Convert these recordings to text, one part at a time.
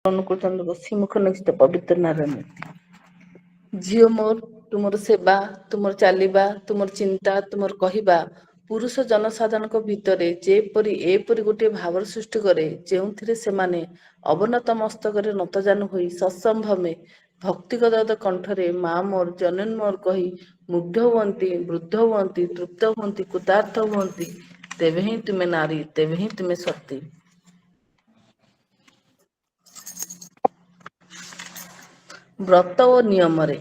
ଅନୁକୂଳ ଚନ୍ଦ୍ର ବସି ମୁଖ ନିଶ୍ଚିତ ପବିତ୍ର ନାରାୟଣ ଝିଅ ମୋର ତୁମର ସେବା, ତୁମର ଚାଲିବା, ତୁମର ଚିନ୍ତା, ତୁମର କହିବା ପୁରୁଷ ଜନସାଧାରଣଙ୍କ ଭିତରେ ଏପରି ଗୋଟିଏ ଭାବର ସୃଷ୍ଟି କରେ ଯେଉଁଥିରେ ସେମାନେ ଅବନତ ମସ୍ତକରେ ନତଜାନୁ ହୋଇ ସତ୍ସମ୍ଭ୍ରମେ ଭକ୍ତିଗଦ କଣ୍ଠରେ ମା ମୋର ଜନନୀ ମୋର କହି ମୁଗ୍ଧ ହୁଅନ୍ତି, ବୃଦ୍ଧ ହୁଅନ୍ତି, ତୃପ୍ତ ହୁଅନ୍ତି, କୃତାର୍ଥ ହୁଅନ୍ତି। ତେବେ ହିଁ ତୁମେ ନାରୀ, ତେବେ ହିଁ ତୁମେ ସତୀ। ବ୍ରତ ଓ ନିୟମରେ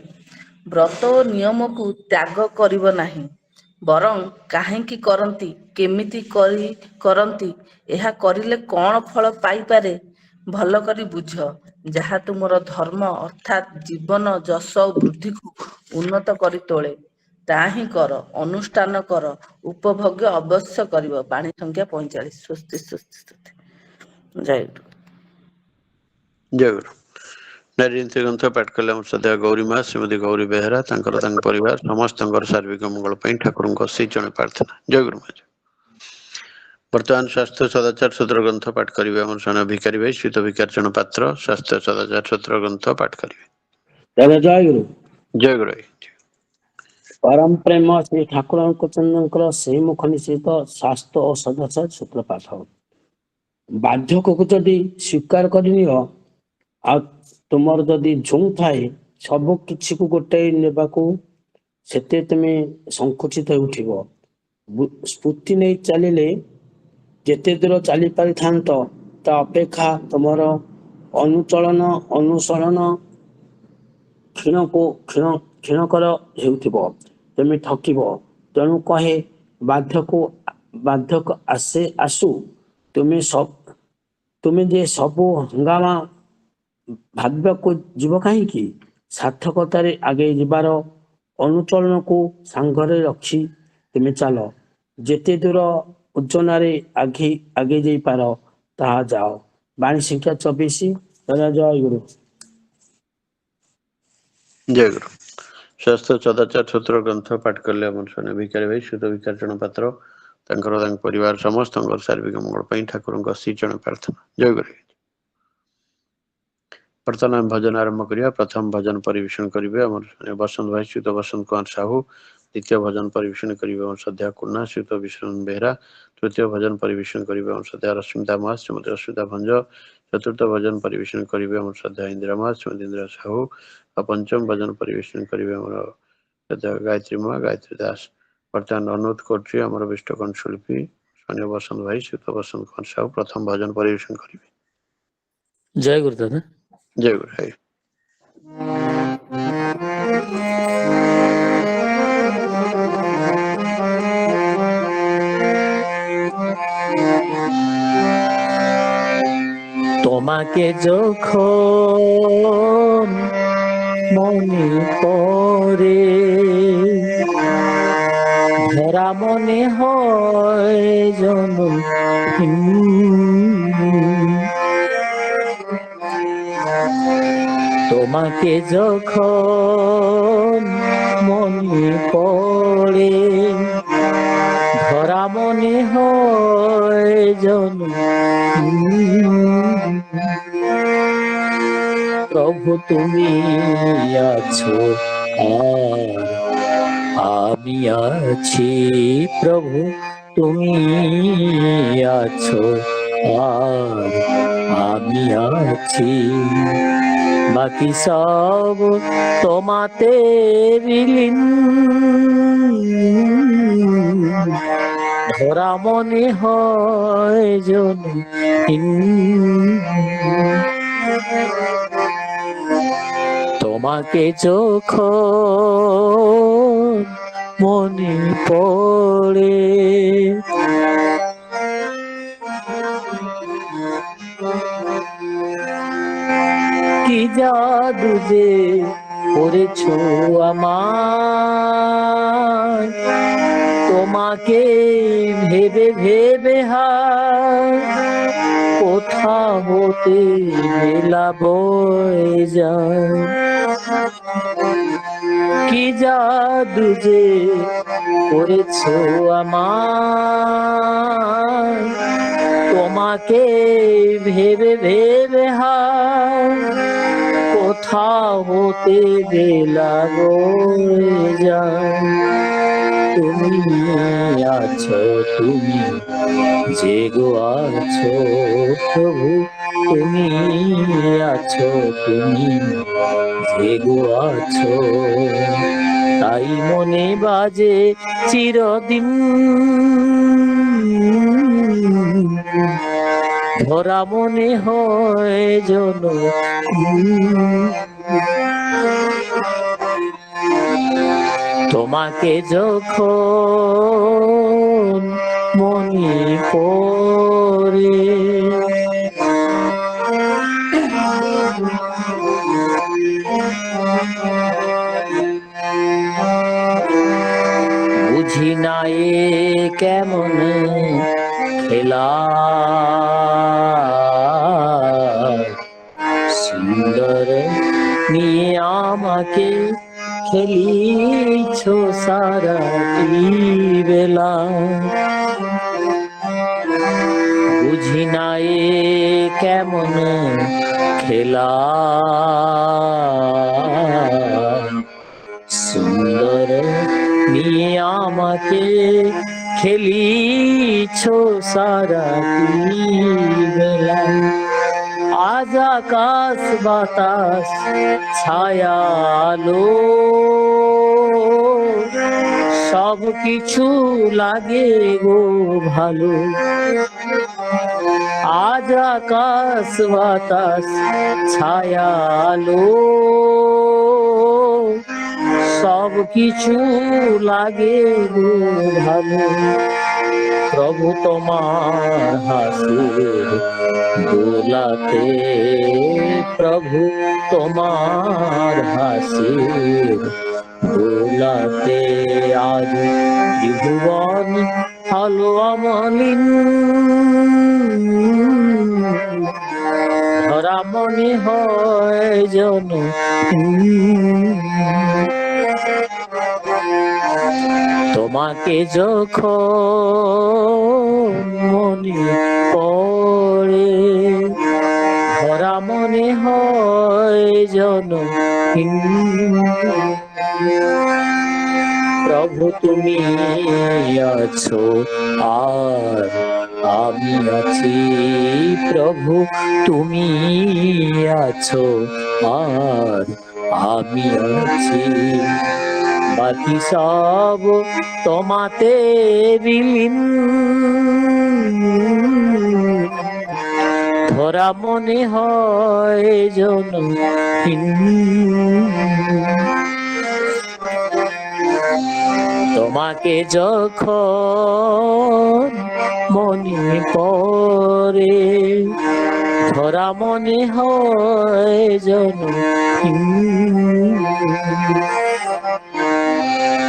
ବ୍ରତ ଓ ନିୟମକୁ ତ୍ୟାଗ କରିବ ନାହିଁ। ବରଂ କାହିଁକି କରନ୍ତି, କେମିତି କରନ୍ତି, ଏହା କରିଲେ କଣ ଫଳ ପାଇପାରେ ଭଲ କରି ବୁଝ। ଯାହା ତୁମର ଧର୍ମ ଅର୍ଥାତ୍ ଜୀବନ ଯଶ ଓ ବୃଦ୍ଧିକୁ ଉନ୍ନତ କରି ତୋଳେ ତାହା ହିଁ କର, ଅନୁଷ୍ଠାନ କର, ଉପଭୋଗ୍ୟ ଅବଶ୍ୟ କରିବ। ବାଣୀ ସଂଖ୍ୟା 45। ସ୍ୱସ୍ତି ସ୍ୱସ୍ତି। ଜୟ ଜୟଗୁରୁ। ନାରୀ ଗ୍ରନ୍ଥ ପାଠ କଲେ ଆମର ସଦା ଗୌରୀ ମା ଶ୍ରୀମତୀ ଗୌରୀ ବେହେରା ତାଙ୍କ ପରିବାର ସମସ୍ତଙ୍କର ସାର୍ବିକ ମଙ୍ଗଳ ପାଇଁ ଠାକୁରଙ୍କ ସେଇ ଜଣେ ପ୍ରାର୍ଥନା। ଜୟଗୁରୁ ମା। ବର୍ତ୍ତମାନ ସ୍ୱାସ୍ଥ୍ୟ ସଦାଚାର ସୂତ୍ର ଗ୍ରନ୍ଥ ପାଠ କରିବେ ଆମର ଜଣେ ଭିକାରୀ ଭାଇ ଶ୍ରୀତ ଭିକାରୀଚରଣ ପାତ୍ର। ସ୍ୱାସ୍ଥ୍ୟ ସଦାଚାର ସୂତ୍ର ଗ୍ରନ୍ଥ ପାଠ କରିବେ। ଜୟଗୁରୁ। ଜୟଗୁରୁ ଭାଇ। ପରମ ପ୍ରେମ ଶ୍ରୀ ଠାକୁରଙ୍କ ଚନ୍ଦ୍ରଙ୍କର ସେଇ ମୁଖ ନିଶ୍ଚିତ ସ୍ୱାସ୍ଥ୍ୟ ଓ ସଦାଚାର ସୂତ୍ର ପାଠ। ବାଧ୍ୟକୁ ଯଦି ସ୍ୱୀକାର କରିନିଅ ଆଉ ତୁମର ଯଦି ଝୁଁ ଥାଏ ସବୁ କିଛିକୁ ଗୋଟାଇ ନେବାକୁ ସେତେ ତୁମେ ସଂକୁଚିତ ହେଉଥିବ। ସ୍ଫୂର୍ତ୍ତି ନେଇ ଚାଲିଲେ ଯେତେ ଦୂର ଚାଲିପାରିଥାନ୍ତ ତା ଅପେକ୍ଷା ତୁମର ଅନୁଚଳନ ଅନୁସରଣ କ୍ଷୀଣକର ହେଉଥିବ, ତୁମେ ଠକିବ। ତେଣୁ କହେ ବାଧ୍ୟକୁ ଆସୁ ତୁମେ ଯେ ସବୁ ହଙ୍ଗାମା ଭାବିବାକୁ ଯିବ କାହିଁକି? ସାର୍ଥକତାରେ ଆଗେଇ ଯିବାର ଅନୁଚଳନକୁ ସାଙ୍ଗରେ ରଖି ତୁମେ ଚାଲ। ଯେତେ ଦୂର ଉଜ୍ଜନାରେ ଆଗେଇ ଯାଇପାର ତାହା ଯାଅ। ବାଣୀ ସଂଖ୍ୟା 24। ଜୟଗୁରୁ। ଜୟଗୁରୁ। ସ୍ୱାସ୍ଥ୍ୟ ସଦାଚାର ସୂତ୍ର ଗ୍ରନ୍ଥ ପାଠ କଲେ ଆମର ଜଣେ ଭିକାରୀ ଭାଇ ଶ୍ରୀତ ଭିକାରୀଚରଣ ପାତ୍ର ତାଙ୍କ ପରିବାର ସମସ୍ତଙ୍କର ସାର୍ବିକ ମଙ୍ଗଳ ପାଇଁ ଠାକୁରଙ୍କ ସେଇ ଜଣେ ପ୍ରାର୍ଥନା। ଜୟଗୁରୁ। ବର୍ତ୍ତମାନ ଆମେ ଭଜନ ଆରମ୍ଭ କରିବା। ପ୍ରଥମ ଭଜନ ପରିବେଷଣ କରିବେ ଆମର ବସନ୍ତ ଭାଇ ଶ୍ରୀତ ବସନ୍ତ କୁମାର ସାହୁ। ଦ୍ୱିତୀୟ ଭଜନ ପରିବେଷଣ କରିବେ ଆମର ଶ୍ରଦ୍ଧା କୁନା ଶ୍ରୀତ ବିଷ୍ଣୁ ବେହେରା। ତୃତୀୟ ଭଜନ ପରିବେଷଣ କରିବେ ଆମର ଶ୍ରଦ୍ଧା ରଶ୍ମିତା ମା ଶ୍ରୀମତୀ ରଶ୍ମିତା ଭଞ୍ଜ। ଚତୁର୍ଥ ଭଜନ ପରିବେଷଣ କରିବେ ଆମର ଶ୍ରଦ୍ଧା ଇନ୍ଦିରା ମା ଶ୍ରୀମତୀ ଇନ୍ଦିରା ସାହୁ। ଆଉ ପଞ୍ଚମ ଭଜନ ପରିବେଷଣ କରିବେ ଆମର ଶ୍ରଦ୍ଧା ଗାୟତ୍ରୀ ମା ଗାୟତ୍ରୀ ଦାସ। ବର୍ତ୍ତମାନ ଅନୁରୋଧ କରୁଛି ଆମର ବିଷ୍ଟ କଣ୍ଠଶିଳ୍ପୀ ସ୍ୱର୍ଣ୍ଣ ବସନ୍ତ ଭାଇ ଶ୍ରୀତ ବସନ୍ତ କୁମାର ସାହୁ ପ୍ରଥମ ଭଜନ ପରିବେଷଣ କରିବେ। ଜୟଗୁରୁ ଦାଦା। ଜୟଗୁରୁ ଭାଇ। তোমাকে যখন মনে পড়ে ধরা মনে হয় জনহীন। তোমাকে যখন মনে পড়ে ধরা মনে হয় জনহীন। প্রভু তুমি আছো আর আমি আছি, প্রভু তুমি আছো আর আমি আছি। বাকি সব তোমাতে বিলীন, ধরা মনে হয় জনহীন। তোমাকে যখন মনে পড়ে কি জাদু যে করেছো আমার, তোমাকে ভেবে ভেবে কোথা হতে বেলা বয়ে যায়। কি জাদু যে করেছো আমার, তোমাকে ভেবে ভেবে কোথাও হতে বেলা বয়ে যায়। তুমি আছো, তুমি জেগো আছো প্রভু, তুমি আছো, তুমি জেগো আছো। তাই মনে বাজে চিরদিন, ধরা মনে হয় যেন তোমাকে যখন মনে পড়ে। বুঝি না এ কেমন খেলা, সুন্দর নিয়ে আমাকে খেলিছ সারাটি বেলা। বুঝি না এ কেমন খেলা, সুন্দর নিয়ে আমাকে খেলিছ সারাটি বেলা। আজ আকাশ বাতাস ছায়া আলো সব কিছু লাগে গো ভালো। আজ আকাশ বাতাস ছায়া আলো সব কিছু লাগে গো ভালো। প্রভু তোমার হাসির দোলাতে, প্রভু তোমার হাসির দোলাতে আজ ত্রিভুবন হলো অমলিন। ধরা মনে হয় যেন তোমাকে যখন মনে পড়ে, ধরা মনে হয় যেন প্রভু তুমি আছো আর আমি আছি, প্রভু তুমি আছো আর আমি আছি। বাকি সব তোমাতে বিলীন, ধরা মনে হয় যেন তোমাকে যখন মনে পড়ে, ধরা মনে হয় যেন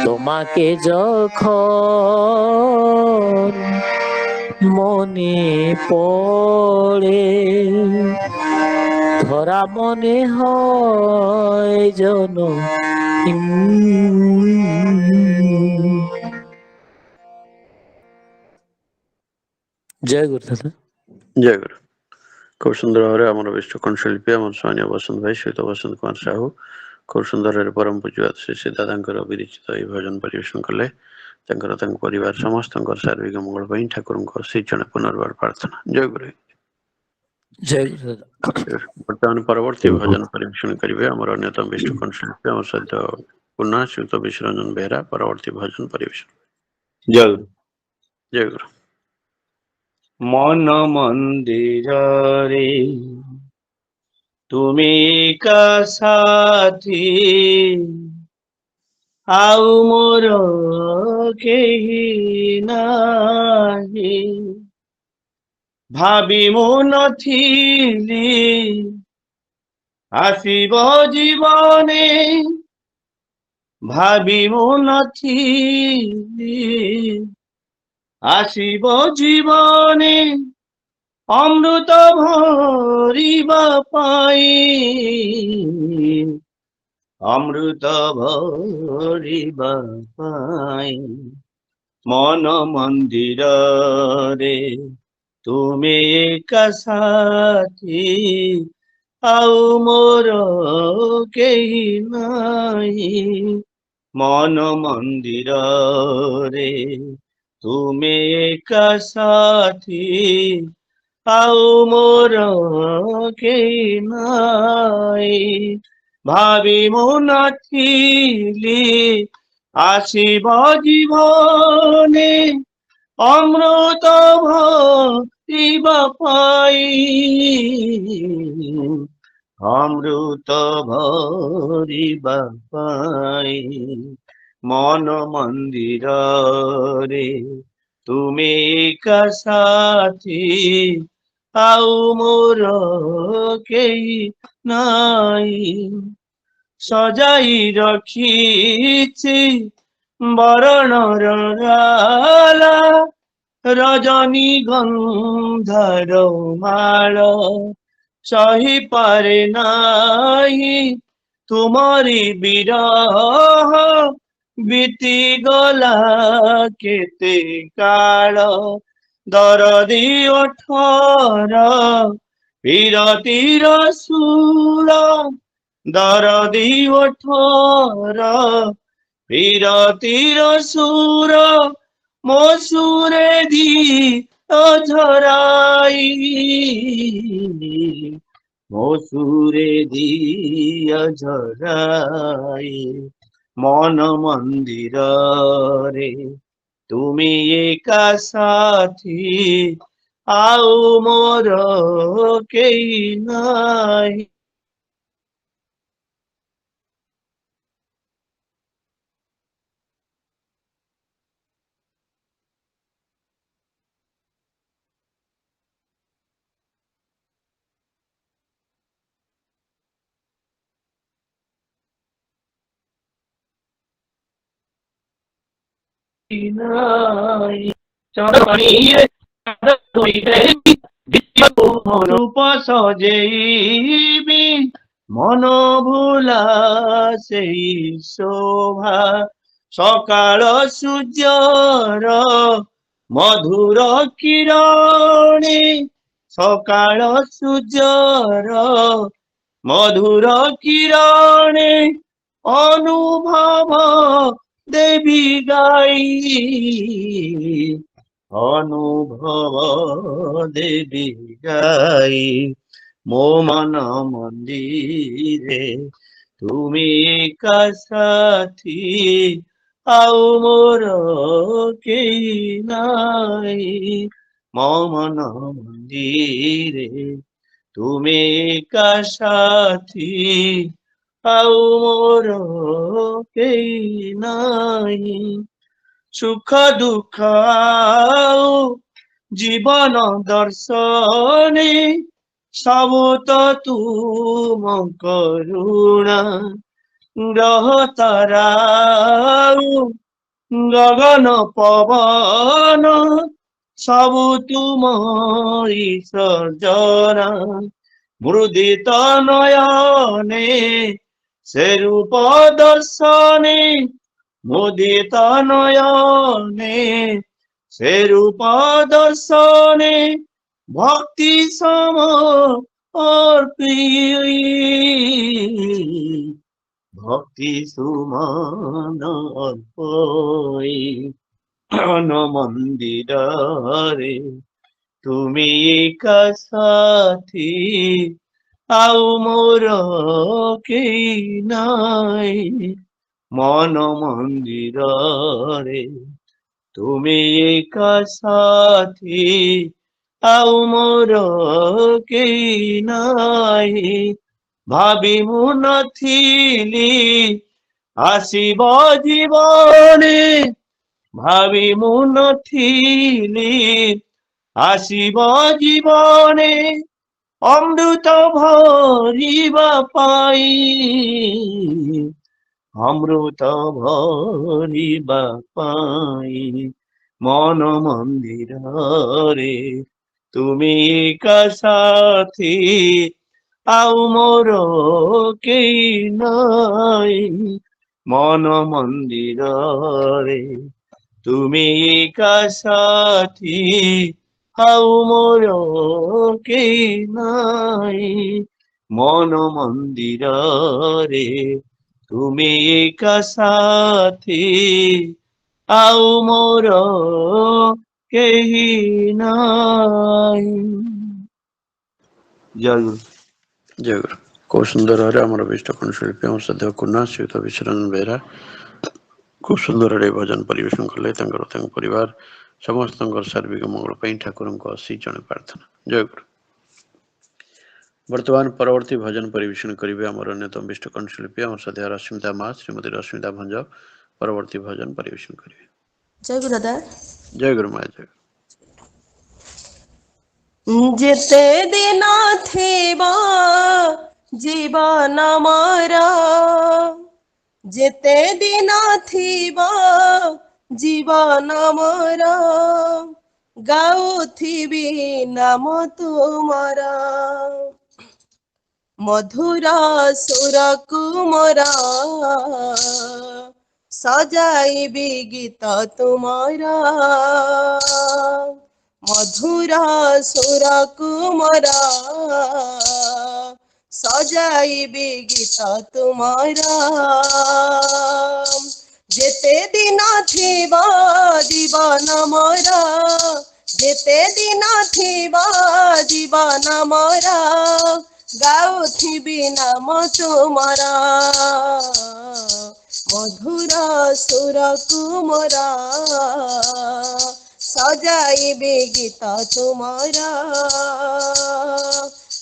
তোমাকে যখন মনে পড়ে, ধরা মনে হয় যেন জয় গুরু দাদা। জয় গুরু। খুব ସୁନ୍ଦର ଭାବରେ ଆମର ବିଶ୍ୱ କଣ୍ଠଶିଳ୍ପୀ ଆମର ସ୍ୱୟଂ ବସନ୍ତ ଭାଇ ସହିତ ବସନ୍ତ କୁମାର ସାହୁ ଖୁବ ସୁନ୍ଦର ଭାବରେ ପରମ ପୂଜ୍ୟ ଶ୍ରୀ ଶ୍ରୀ ଦାଦାଙ୍କର ବିରଚିତ ଏହି ଭଜନ ପରିବେଷଣ କଲେ। ତାଙ୍କର ତାଙ୍କ ପରିବାର ସମସ୍ତଙ୍କର ଶାରୀରିକ ମଙ୍ଗଳ ପାଇଁ ଠାକୁରଙ୍କ ଶ୍ରୀଚରଣ ପୁନର୍ବାର ପ୍ରାର୍ଥନା। ଜୟ ଗୁରୁ। ଜୟ ଗୁରୁ ଦାଦା। ବର୍ତ୍ତମାନ ପରବର୍ତ୍ତୀ ଭଜନ ପରିବେଷଣ କରିବେ ଆମର ଅନ୍ୟତମ ବିଶ୍ୱ କଣ୍ଠଶିଳ୍ପୀ ଆମର ସହିତ ପୁନଃ ଶ୍ରୀଯୁକ୍ତ ବିଶ୍ୱରଞ୍ଜନ ବେହେରା ପରବର୍ତ୍ତୀ ଭଜନ ପରିବେଷଣ। ଜୟ ଗୁରୁ। ଜୟ ଗୁରୁ। ମନ ମନ୍ଦିରରେ ତୁମେ ଏକା ସାଥୀ, ଆଉ ମୋର କେହି ନାହିଁ। ଭାବି ମୁଁ ନଥିଲି ଆସିବ ଜୀବନେ, ଭାବି ମୁଁ ନଥିଲି ଆସିବ ଜୀବନେ ଅମୃତ ଭରିବା ପାଇଁ, ଅମୃତ ଭରିବା ପାଇଁ। ମନ ମନ୍ଦିରରେ ତୁମେ ଏକା ସାଥୀ ଆଉ ମୋର କେହି ନାହିଁ। ମନ ମନ୍ଦିରରେ ତୁମେ ଏକା ସାଥୀ ଆଉ ମୋର କେହି ନାହିଁ। ଭାବି ମୁଁ ନଥିଲି ଆସିବ ଜୀବନେ অমৃত ভরিবা পাই। অমৃত ভরিবা পাই মন মন্দিরে তুমি একা সাথী ଆଉ ମୋର କେହି ନାହିଁ। ସଜାଇ ରଖିଛି ବରଣର ଡାଳ ରଜନୀ ଗନ୍ଧର ମାଳ ସହିପାରେ ନାହିଁ ତୁମରି ବିରହ ବିତିଗଲା କେତେ କାଳ। ଦରଦୀ ଓଠର ବିରତିର ସୁର ଦରଦୀ ଓଠର বিরতির সুর ମୋ সুরে দিও ঝরাই। ମୋ সুরে দিও ঝরাই মন মন্দিরে তুমি একা সাথী ଆଉ ମୋର କେହି ନାହିଁ। রূপ সজেইবি মন ভুলা সেই শোভা সকাଳ ସୂର୍ଯ୍ୟର ମଧୁର କିରଣେ ସକାଳ ସୂର୍ଯ୍ୟର ମଧୁର କିରଣେ ଅନୁଭବ ଦେବି ଗାଇ ଅନୁଭବ ଦେବି ଗାଇ ମୋ ମନ ମନ୍ଦିରେ তুমি একা সাথী ଆଉ ମୋର କେହି ନାହିଁ। ମୋ ମନ ମନ୍ଦିରେ তুমি একা সাথী ଆଉ ମୋର କେହି ନାହିଁ। ସୁଖ ଦୁଃଖ ଆଉ ଜୀବନ ଦର୍ଶନେ ସବୁ ତ ତୁମ କରୁଣା ଗ୍ରହ ତାରା ଗଗନ ପବନ ସବୁ ତୁମରି ସର୍ଜନା ମୃଦିତ ନୟନେ ସେ ରୂପ ଦର୍ଶନେ মুদিত নয়নে সে রূপ দর্শনে ভক্তি সম ভক্তি সুমন অর্পই মন মন্দিরে তুমি একা সাথী ଆଉ ମୋର କେହି ନାହିଁ। মন মন্দিরে তুমি একা সাথী ଆଉ ମୋର କେହି ନାହିଁ। ଭାବି ମୁଁ ନଥିଲି ଆସିବ ଜୀବନେ ଭାବି ମୁଁ ନଥିଲି ଆସିବ ଜୀବନେ অমৃত ভরিবা পাই অমৃত ভরিবা পাই মন মন্দিরে তুমি একা সাথী ଆଉ ମୋର କେହି ନାହିଁ। ମନ ମନ୍ଦିରରେ তুমি একা সাথী ଆଉ ମୋର କେହି ନାହିଁ ମନ ମନ୍ଦିରରେ ତୁମେ ଏକା ସାଥୀ ଆଉ ମୋର କେହି ନାହିଁ। ଜୟ ଗୁରୁ। ଜୟ ଗୁରୁ। ଖୁବ୍ ସୁନ୍ଦର ଭାବରେ ଆମର ବିଷ୍ଟ କଣ୍ଠଶିଳ୍ପୀ ଆମର ଶ୍ରଦ୍ଧେୟ କୁନା ଶ୍ରୀଯୁକ୍ତ ବିଶ୍ୱରଞ୍ଜନ ବେହେରା ଖୁବ୍ ସୁନ୍ଦର ଭାବରେ ଭଜନ ପରିବେଷଣ କଲେ। ତାଙ୍କର ତାଙ୍କ ପରିବାର ସମସ୍ତଙ୍କର ସାର୍ବିକ ମଙ୍ଗଳ ପାଇଁ ଠାକୁରଙ୍କ ଅଶୀ ଜଣ ପ୍ରାର୍ଥନା। ଜୟ ଗୁରୁ। ବର୍ତ୍ତମାନ ପରବର୍ତ୍ତୀ ଭଜନ ପରିବେଷଣ କରିବେ ଆମର ଅନ୍ୟତମ ବିଷ୍ଟ କଣ୍ଠଶିଳ୍ପୀ ଆମର ଶ୍ରଦ୍ଧେୟ ରଶ୍ମିତା ମା ଶ୍ରୀମତୀ ରଶ୍ମିତା ଭଞ୍ଜ ପରବର୍ତ୍ତୀ ଭଜନ ପରିବେଷଣ କରିବେ। ଜୟ ଗୁରୁ ଦାଦା। ଜୟ ଗୁରୁ ମା ଜୟ। ଯେତେ ଦିନ ଥିବ ଜୀବନ ମୋର ଯେତେ ଦିନ ଥିବ ଜୀବନ ମୋର ଗାଉଥିବି ନାମ ତୁମର ମଧୁର ସୁରକୁ ମୋର ସଜାଇବି ଗୀତ ତୁମର ମଧୁର ସୁରକୁ ମୋର ସଜାଇବି ଗୀତ ତୁମର ଯେତେ ଦିନ ଥିବ ଜୀବନ ମୋର ଯେତେ ଦିନ ଥିବ ଜୀବନ ମୋର ଗାଉଥିବି ନାମ ତୁମର ମଧୁର ସୁରକୁ ମୋର ସଜାଇବି ଗୀତ ତୁମର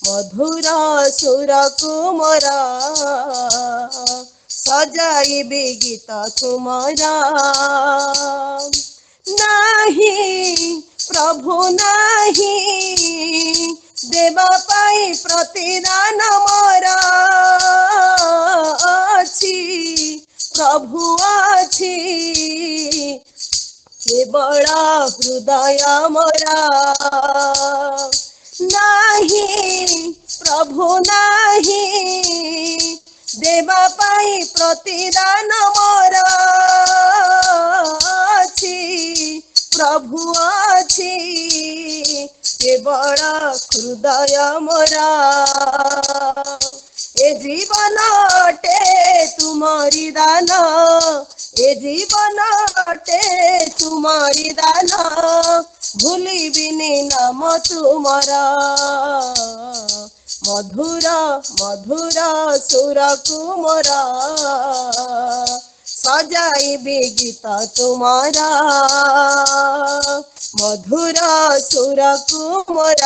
ମଧୁର ସୁରକୁ ମୋର ସଜାଇବି ଗୀତ ତୁମର ନାହିଁ ପ୍ରଭୁ ନାହିଁ ଦେବା ପାଇଁ ପ୍ରତିଦାନ ମୋର ଅଛି ପ୍ରଭୁ ଅଛି କେବଳ ହୃଦୟ ମୋର ନାହିଁ ପ୍ରଭୁ ନାହିଁ ଦେବା ପାଇଁ ପ୍ରତିଦାନ ମୋର ଅଛି ପ୍ରଭୁ ଅଛି କେବଳ ହୃଦୟ ମୋର ଏ ଜୀବନ ଅଟେ ତୁମରି ଦାନ ଏ ଜୀବନ ଅଟେ ତୁମରି ଦାନ ଭୁଲିବିନି ନାମ ତୁମର ମଧୁର ମଧୁର ସୁରକୁ ମୋର ସଜାଇବି ଗୀତ ତୁମର ମଧୁର ସୁରକୁ ମୋର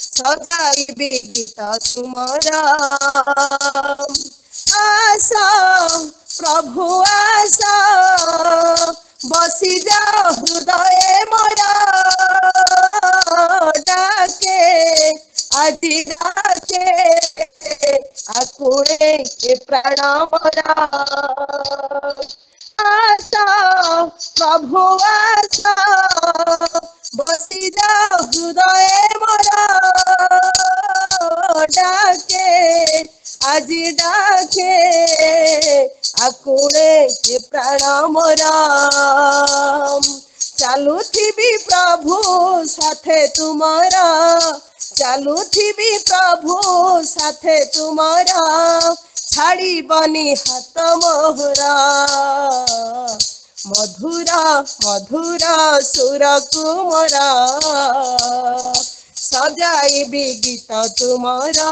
ସଜାଇବି ଗୀତ ତୁମର ଆସ ପ୍ରଭୁ ଆସ ବସିଯାଅ ହୃଦୟ ମୋର ডাকে আদি ডাকে আকুড়ে প্রাণ মরা আশা প্রভু আশা বসি যাও হৃদয়ে মরা ডাকে আজি ডাকে আকুড়ে প্রাণ মরা চালুথিবি প্রভু সাথে তোমারা চালুথিবি প্রভু সাথে তোমারা ছাড়িবনি হাত মোহরা মধুরা মধুরা সুরকু মোরা সজাইবি গীত তোমারা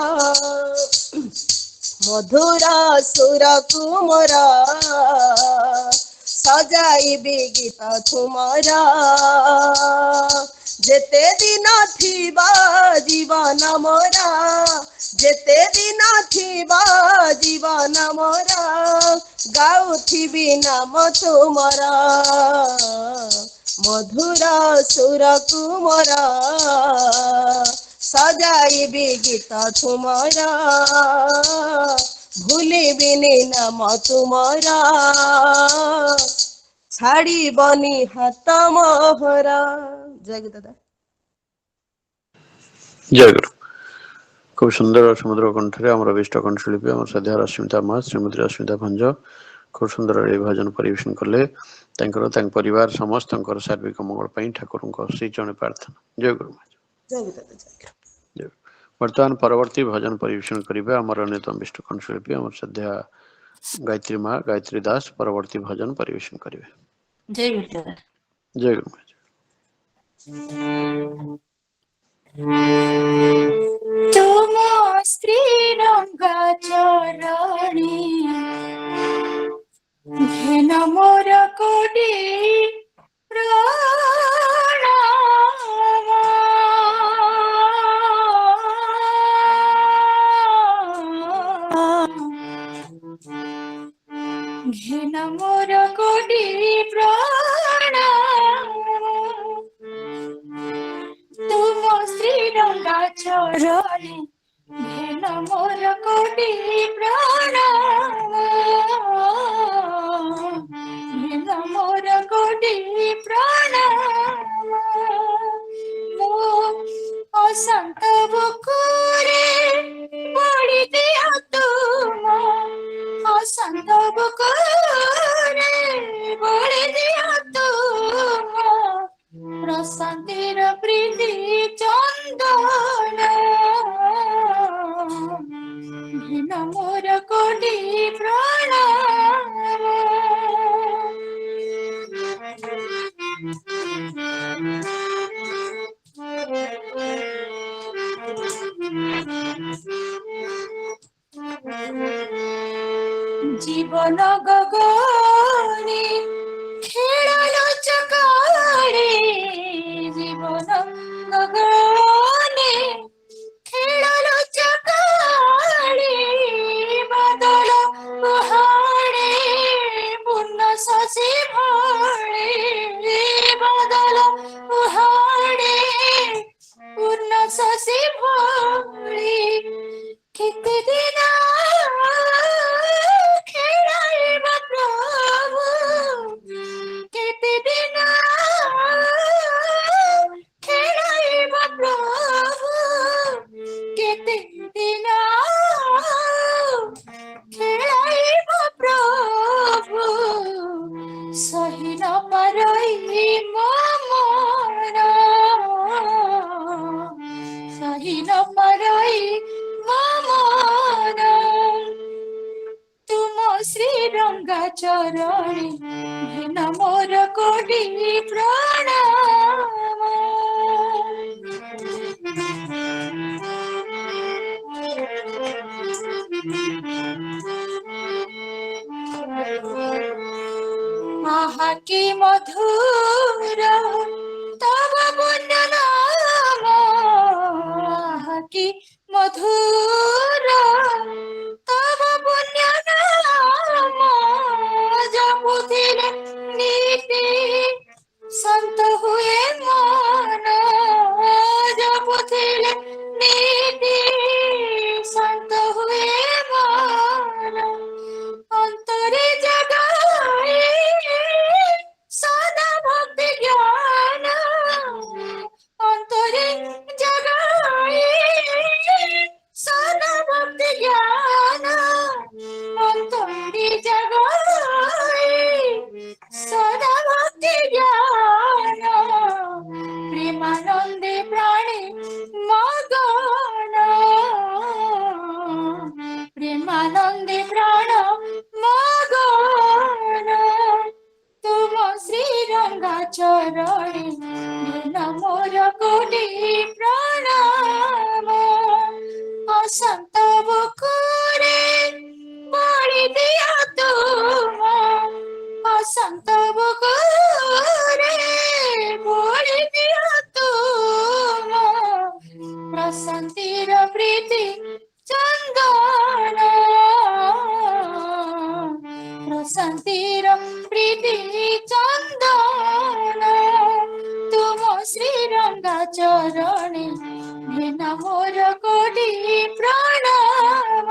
মধুরা সুরকু মোরা সজাইবি গীত তুমরা যেতে দিন থিবা জীবন মোরা যেতে দিন থিবা জীবন মোরা গাউথিবি নাম তুমরা মধুর সুরকু মোরা সজাইবি গীত তুমরা ভুলিবিনি নাম তুমরা ছাড়িবনি হাত মোহরা। জয় গুরু দাদা। জয় গুরু। খুব সুন্দর ও সমুদ্র কণ্ঠে আমার বিষ্ট কণ্ঠশিল্পী আমার শ্রদ্ধেয় রশ্মিতা মা শ্রীমতী রশ্মিতা ভঞ্জ খুব সুন্দর এই ভজন পরিবেশন কলে ତାଙ୍କର ତାଙ୍କ ପରିବାର ସମସ୍ତଙ୍କର ସାର୍ବିକ ମଙ୍ଗଳ ପାଇଁ ଠାକୁରଙ୍କ ଶ୍ରୀ ଚରଣରେ ପ୍ରାର୍ଥନା। ଜୟ ଗୁରୁ ମହାରାଜ। ଜୟ ଗୁରୁ ଦାଦା ଜୟ ଗୁରୁ। ବର୍ତ୍ତମାନ ପରବର୍ତ୍ତୀ ଭଜନ ପରିବେଷଣ କରିବେ ଆମର ଅନ୍ୟତମ ବିଷ୍ଣୁ କଣ୍ଠଶିଳ୍ପୀ ଆମର ଶ୍ରଦ୍ଧା ଗାୟତ୍ରୀ ମା ଗାୟତ୍ରୀ ଦାସ ପରବର୍ତ୍ତୀ ଭଜନ ପରିବେଷଣ କରିବେ। ଜୟ ଗୁରୁ ଦାଦା। ଜୟ ଗୁରୁ ମହାରାଜ। ତୁମ ଶ୍ରୀ ରଙ୍ଗା ଚରଣୀ ଘେନ ମୋର କୋଟି ঘেন মোর কোটি তুম শ্রী রঙ্গা চরণে ঘেন মোর কোটি ঘেন মোর কোটি অসন্ত বুকুরে বড়ি দিও তুম অসন্ত বুকুরে বড়ি দিও তুম প্রশান্তির প্রীতি চন্দন ঘেন মোর কোটি জীবন গগনে খেলালো চকারে জীবন গগনে খেলালো চকারে বাদল পাহাড়ে পূর্ণ শশী ভরে বাদল পাহাড়ে পূর্ণ শশী ভরে কেতে দিন খেলাইবা প্রভু কেতে দিন খেলাইবা প্রভু কেতে দিন খেলাইবা প্রভু সহি ন পারই মমর সহি ন পারই মমর তুম শ্রী রঙ্গা চরণে ঘেন মোর কোটি প্রণাম আহা কি মধুর তব পুণ্য নাম আহা কি মধুর তব পুণ্য নাম জপুথিলে নীতি সন্ত হুয়ে মন জপুথিলে নীতি সন্ত হুয়ে মন অন্তরে জাগায় সদা ভক্তি জ্ঞান অন্তরে জাগায় সদা ভক্তি জ্ঞান অন্তরে জাগায় সদা ভক্তি জ্ঞান প্রেমানন্দে প্রাণে মগন প্রেমানন্দে প্রাণ মগন তুম শ্রী রঙ্গা চরণে ঘেন মোর কোটি প্রণাম অসন্ত বুকুরে বড়ি দিও তুম অসন্ত বুকুরে বড়ি দিও তুম প্রশান্তির প্রীতি চন্দন প্রশান্তির প্রীতি চন্দন তুম শ্রী রঙ্গা চরণে ঘেন মোর কোটি প্রণাম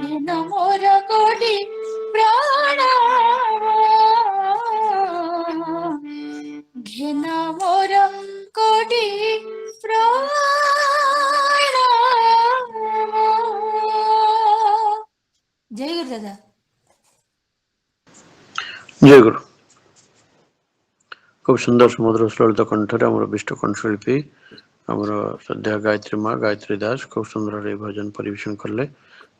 ঘেন মোর কোটি প্রণাম ঘেন মোর কোটি প্রণাম ଜୟ ଗୁରୁ ଦାଦା। ଜୟ ଗୁରୁ। খুব সুন্দর সমুদ্র ললিত কণ্ঠরে আমার বিষ্ট কণ্ঠশিল্পী আমার শ্রদ্ধা গায়ত্রী মা গায়ত্রী দাস খুব সুন্দর এই ভজন পরিবেশন কলে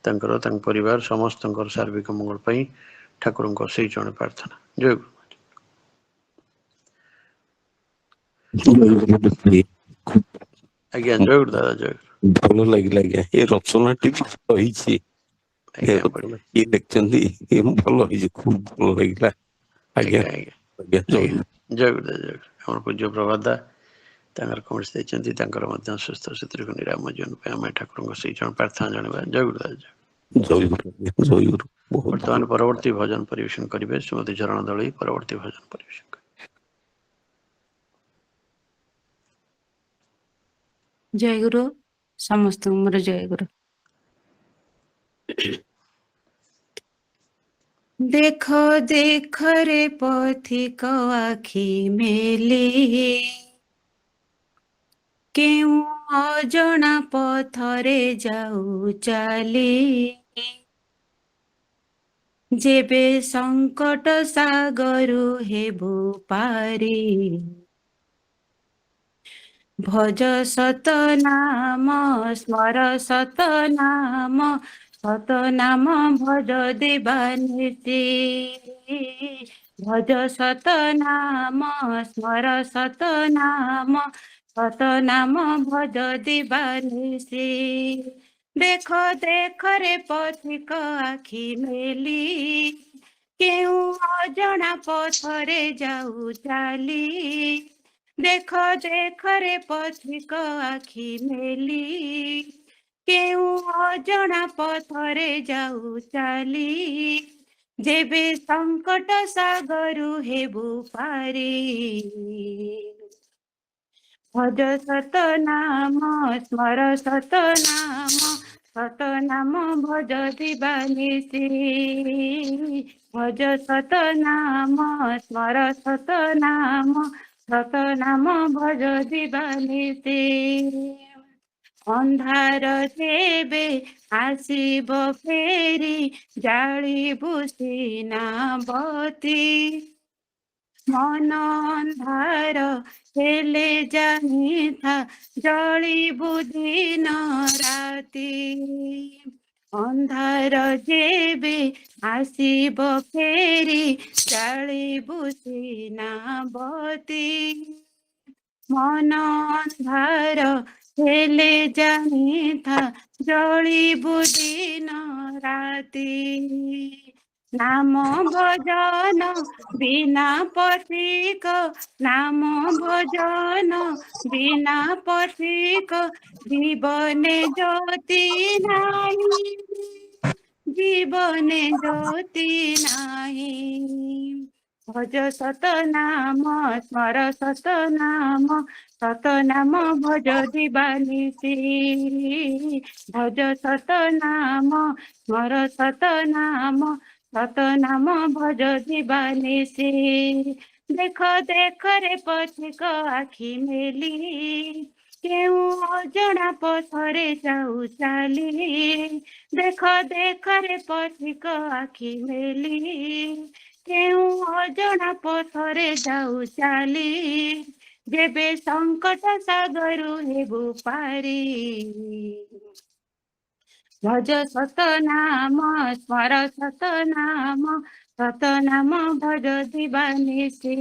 তাঙ্কর ତାଙ୍କ ପରିବାର ସମସ୍ତଙ୍କର ସାର୍ବିକ ମଙ୍ଗଳ ପାଇଁ ଠାକୁରଙ୍କ ସେଇ ଜଣେ ପ୍ରାର୍ଥନା। ଜୟ ଗୁରୁ। ଆଜ୍ଞା ଜୟ ଗୁରୁ ଦାଦା ଜୟ ଗୁରୁ। ଭଲ ଲାଗିଲା ଆଜ୍ଞା ଏ ରଚନାଟି ବି ଭଲ ହେଇଛି ଆଜ୍ଞା ବଢିଆ ଇଏ ଲେଖିଛନ୍ତି ଭଲ ହେଇଛି ଖୁବ ଭଲ ଲାଗିଲା ଆଜ୍ଞା ଆଜ୍ଞା ଆଜ୍ଞା ଜୟ ଗୁରୁ। ଜୟ ଗୁରୁ ଦାଦା ଜୟ ଗୁରୁ। ଆମର ପୂଜ୍ୟ ପ୍ରଭାତ ତାଙ୍କର କୌଣସି ଦେଇଛନ୍ତି ତାଙ୍କର ମଧ୍ୟ ସୁସ୍ଥ ସୁଦୀର୍ଘ ନିରାମ ଜୀବନ ପାଇଁ ଆମେ ଠାକୁରଙ୍କ ସେଇ ଜଣ ପ୍ରାର୍ଥନା ଜଣାଇବା। ଜୟ ଗୁରୁ ଦାଦା ଜୟ ଜୟ ଗୁରୁ ଜୟ ଗୁରୁ। ବହୁତ ବର୍ତ୍ତମାନ ପରବର୍ତ୍ତୀ ଭଜନ ପରିବେଷଣ କରିବେ ଶ୍ରୀମତୀ ଝରଣ ଦଳୀ ପରବର୍ତ୍ତୀ ଭଜନ ପରିବେଷଣ କରିବେ। ଜୟ ଗୁରୁ ସମସ୍ତଙ୍କୁ ମୋର ଜୟ ଗୁରୁ। ଦେଖ ଦେଖ ରେ ପଥିକ ଆଖି ମେଲି କେଉଁ ଅଜଣା ପଥରେ ଯାଉ ଚାଲି ଯେବେ ସଙ୍କଟ ସାଗରୁ ହେବୁ ପାରି ଭଜ ସତ ନାମ ସ୍ମର ସତ ନାମ ସତ ନାମ ଭଜ ଦେବାନିତି ଭଜ ସତ ନାମ ସ୍ମର ସତ ନାମ ସତ ନାମ ଭଜ ଦେବାନିତି ଦେଖ ଦେଖ ରେ ପଥିକ ଆଖି ମେଲି କେଉଁ ଅଜଣା ପଥରେ ଯାଉ ଚାଲି ଦେଖ ଦେଖ ରେ ପଥିକ ଆଖି ମେଲି କେଉଁ ଅଜଣା ପଥରେ ଯାଉ ଚାଲି ଯେବେ ସଙ୍କଟ ସାଗରୁ ହେବୁ ପାରି ଭଜ ସତ ନାମ ସ୍ମର ସତ ନାମ ସତ ନାମ ଭଜ ଦିବାନିସି ଭଜ ସତ ନାମ ସ୍ମର ସତ ନାମ ସତ ନାମ ଭଜ ଦିବାନିସି ଅନ୍ଧାର ଯେବେ ଆସିବ ଫେରି ଜାଳିବୁ ସିନା ବତୀ ମନ ଅନ୍ଧାର ହେଲେ ଜାଣିଥା ଜଳିବୁ ଦିନ ରାତି ଅନ୍ଧାର ଯେବେ ଆସିବ ଫେରି ଜାଳିବୁ ସିନା ବତୀ ମନ ଅନ୍ଧାର ହେଲେ ଜାଣିଥା ଜଳିବୁ ଦିନ ରାତି ନାମ ଭଜନ ବିନା ପଥିକ ନାମ ଭଜନ ବିନା ପଥିକ ଜୀବନେ ଜ୍ୟୋତି ନାହିଁ ଜୀବନେ ଜ୍ୟୋତି ନାହିଁ ଭଜ ସତ ନାମ ସ୍ମର ସତ ନାମ ସତ ନାମ ଭଜ ଦିବାନିସି ଭଜ ସତ ନାମ ସ୍ମର ସତ ନାମ ସତ ନାମ ଭଜ ଦିବାନିସି ଦେଖ ଦେଖ ରେ ପଥିକ ଆଖି ମେଲି କେଉଁ ଅଜଣା ପଥରେ ଯାଉ ଚାଲି ଦେଖ ଦେଖ ରେ ପଥିକ ଆଖି ମେଲି କେଉଁ ଅଜଣା ପଥରେ ଯାଉ ଚାଲି ଯେବେ ସଙ୍କଟ ସାଗରୁ ହେବୁ ପାରି ଭଜ ସତ ନାମ ସ୍ମର ସତ ନାମ ସତ ନାମ ଭଜ ଦିବାନିସି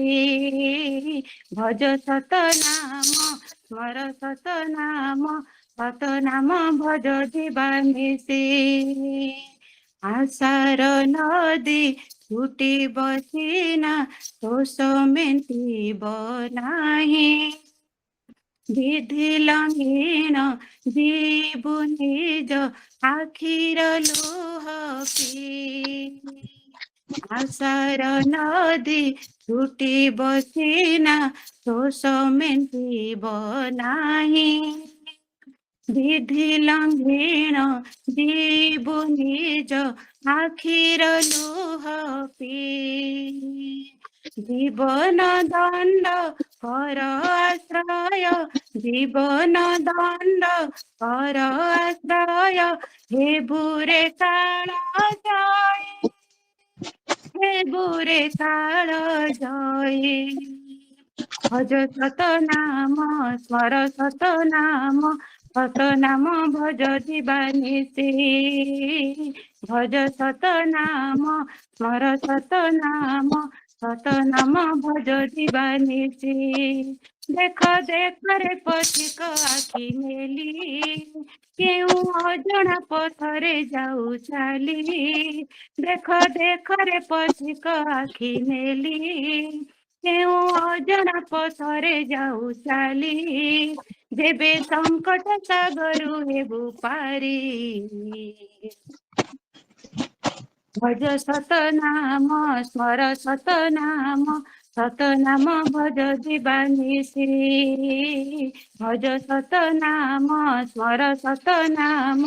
ଭଜ ସତ ନାମ ସ୍ମର ସତ ନାମ ସତ ନାମ ଭଜ ଦିବାନିସି ଆଶାର ନଦୀ ଛୁଟିବ ସିନା ଶୋଷ ମେଣ୍ଟିବ ନାହିଁ ବିଧି ଲଙ୍ଗୀନ ଯିବୁ ନିଜ ଆଖିର ଲୁହ ପିଇ ଆଶାର ନଦୀ ଛୁଟିବ ସିନା ଶୋଷ ମେଣ୍ଟିବ ନାହିଁ ବିଧି ଲଙ୍ଗୀନ ଯିବୁ ନିଜ ଆଖିର ଲୁହ ପିଇ ଜୀବନ ଦଣ୍ଡ पर आश्रय जीवन दंड पर आश्रय हे बुरे काल जय हे बुरे काल जय भज सतनाम स्मर सतनाम भज दिवानिशि भज सतनाम स्मर सतनाम भज दिवानिशि देख देख रे पथिक आखि मेली केउ अजଣା पथरे जाऊ चाली देख देख रे पथिक आखि मेली କେଉଁ ଅଜଣା ପଥରେ ଯାଉ ଚାଲି ଯେବେ ସଙ୍କଟ ସାଗରୁ ହେବୁ ପାରି भज सतनाम स्मर सतनाम भज दिवानिशि भज सतनाम स्मर सतनाम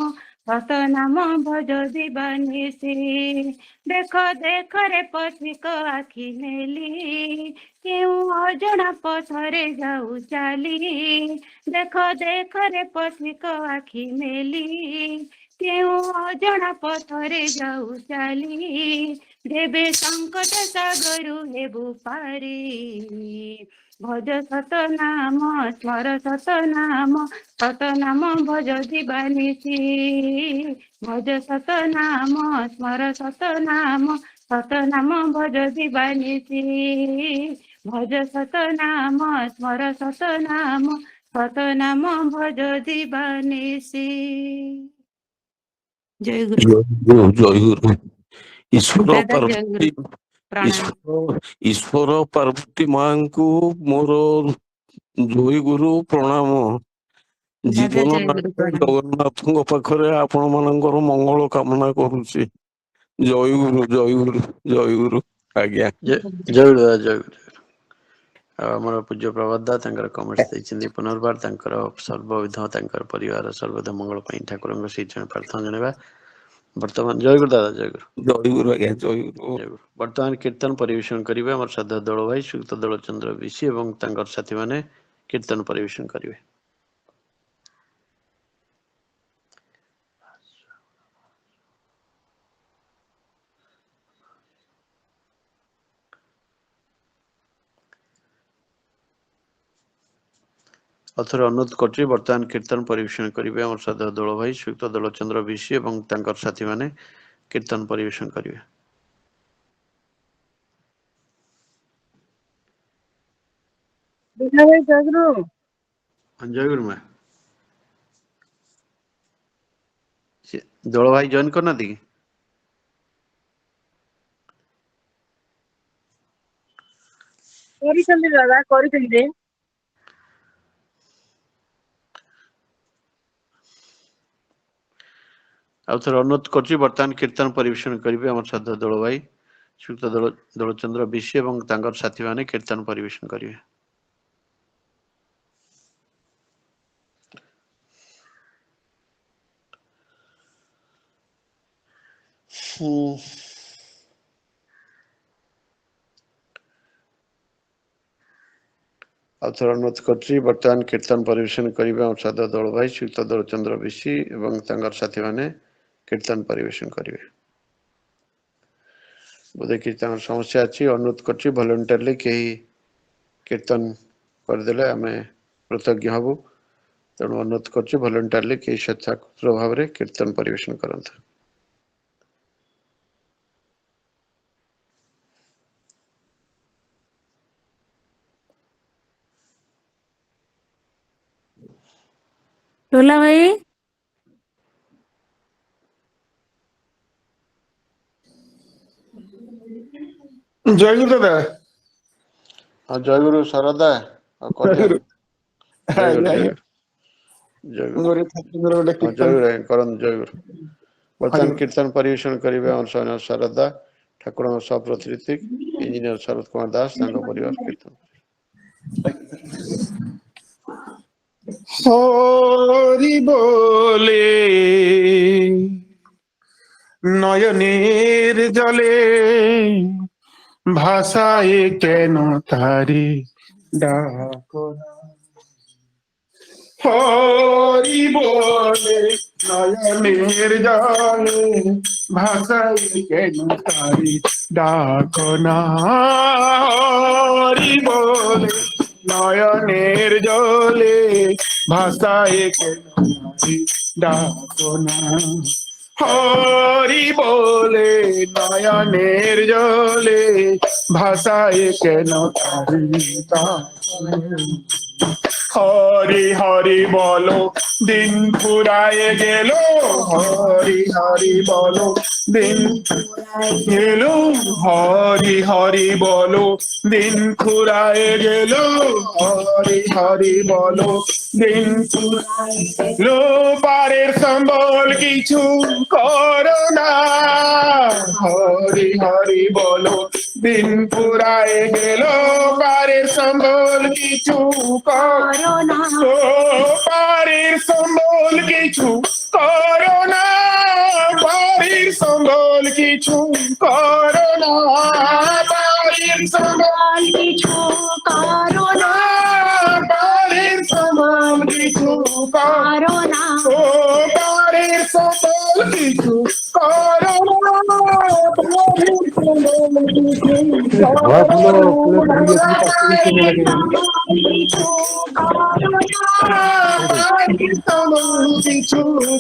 भज दिवानिशि देख देख रे पथिक आखि मेली केउ अजଣା पथरे जाऊ चाली देख देख रे पथिक आखि मेली केउ अजଣା पथरे जाऊ चाली देवे संकट सागरु हेबु पारी भज सतनाम स्मर सतनाम भज दिवानिशि भज सतनाम स्मर सतनाम भज दिवानिशि भज सतनाम स्मर सतनाम भज दिवानिशि जय गुरु जय गुरु ईश्वर दादा जय पार्वती गुरु प्रणाम ईश्वर पार्वती माँ को मोर जय गुरु प्रणाम दादा जीवन जय गुरु प्रणाम जगन्नाथ पाखरे आपण मानकर मंगल कामना करुछि जय गुरु जय गुरु जय गुरु आज्ञा जय जय गुरु जय गुरु आमर पूज्य प्रभादा कमेंट्स देइछिन्दी पुनर्बार तांकर सर्वविध तांकर परिवार सर्वविध मंगल पई ठाकुर से प्रार्थना जनेबा वर्तमान जय गुरु दादा जय गुरु आज्ञा जय गुरु जय गुरु वर्तमान कीर्तन परिवेशन करिवे हमर श्रद्धा दल भाई सुक्त दल चंद्र विशी एवं तांकर साथी माने कीर्तन परिवेशन करिवे। अथर अनुरोध करछि वर्तमान कीर्तन परिवेशन करिवे हमर श्रद्धा दल भाई सुक्त दल चंद्र विशी एवं तांकर साथी माने कीर्तन परिवेशन करिवे। जय गुरु मां दल भाई जॉइन करना दी दादा कर आउथर अनुरोध करछि वर्तमान कीर्तन परिवेशन करिवे हमर श्रद्धा दल भाई सुक्त दल चंद्र विशी एवं तांकर साथी माने कीर्तन परिवेशन करिवे। आउथर अनुरोध करछि वर्तमान कीर्तन परिवेशन करिवे हमर श्रद्धा दल भाई सुक्त दल चंद्र विशी एवं तांकर साथी माने कीर्तन परिवेशन करिवे। बोधे कीर्तन समस्या अच्छी अनुरोध करछि वॉलंटियरली कहीं कीर्तन करदेले आमे कृतज्ञ हबु तेणु अनुरोध करछि वॉलंटियरली कहीं स्वेच्छाकृत भाव में कीर्तन परिवेशन करंतु। टोला भाई जय गुरु दादा हाँ जय गुरु शारदा और कन्या जय गुरु जय गुरु जय गुरु करन जय गुरु वर्तमान कीर्तन परिवेशन करिवे और शारदा ठाकुर सप्रतिनिधि इंजीनियर शरद कुमार दास परिवार कीर्तन हरि बोले नयनेर जले भाषाए केन तारी ডাকো না। হরি বলে নয়নের জলে ভাষায় কেন তারি ডাকো না। হরি বলে নয়নের জলে ভাষায় কেন তারি ডাকো না। হরি বলে নয়নের জলে ভাষায় কেন তারি ডাকো না। হরি হরি বলো দিন ফুরায় গেল, হরি হরি বলো দিন ফুরায় গেল, হরি হরি বলো দিন ফুরায় গেল, হরি হরি বলো দিন ফুরায় গেল। পারের সম্বল কিছু করো না, হরি হরি বলো দিন ফুরায় গেল, পারের সম্বল কিছু করো না। ও পারের সম্বল কিছু করো না, পারের সম্বল কিছু করো না, পারের সম্বল কিছু করো না, পারের সম্বল কিছু করো না। ও পারের সম্বল কিছু করো না, পারের সম্বল কিছু কিছু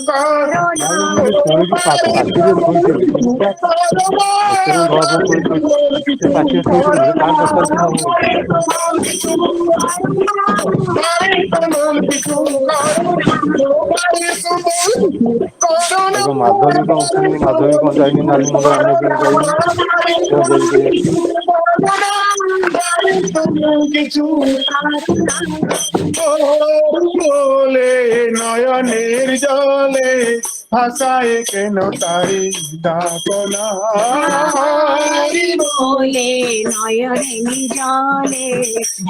করো না। ମାଧବୀ କଣ ଯାଇନି ନାରୀ ମୁଣ୍ଡ বলে নয়নের জলে ভাষায় কেন তারি ডাকো না। হরি বলে নয়নের জলে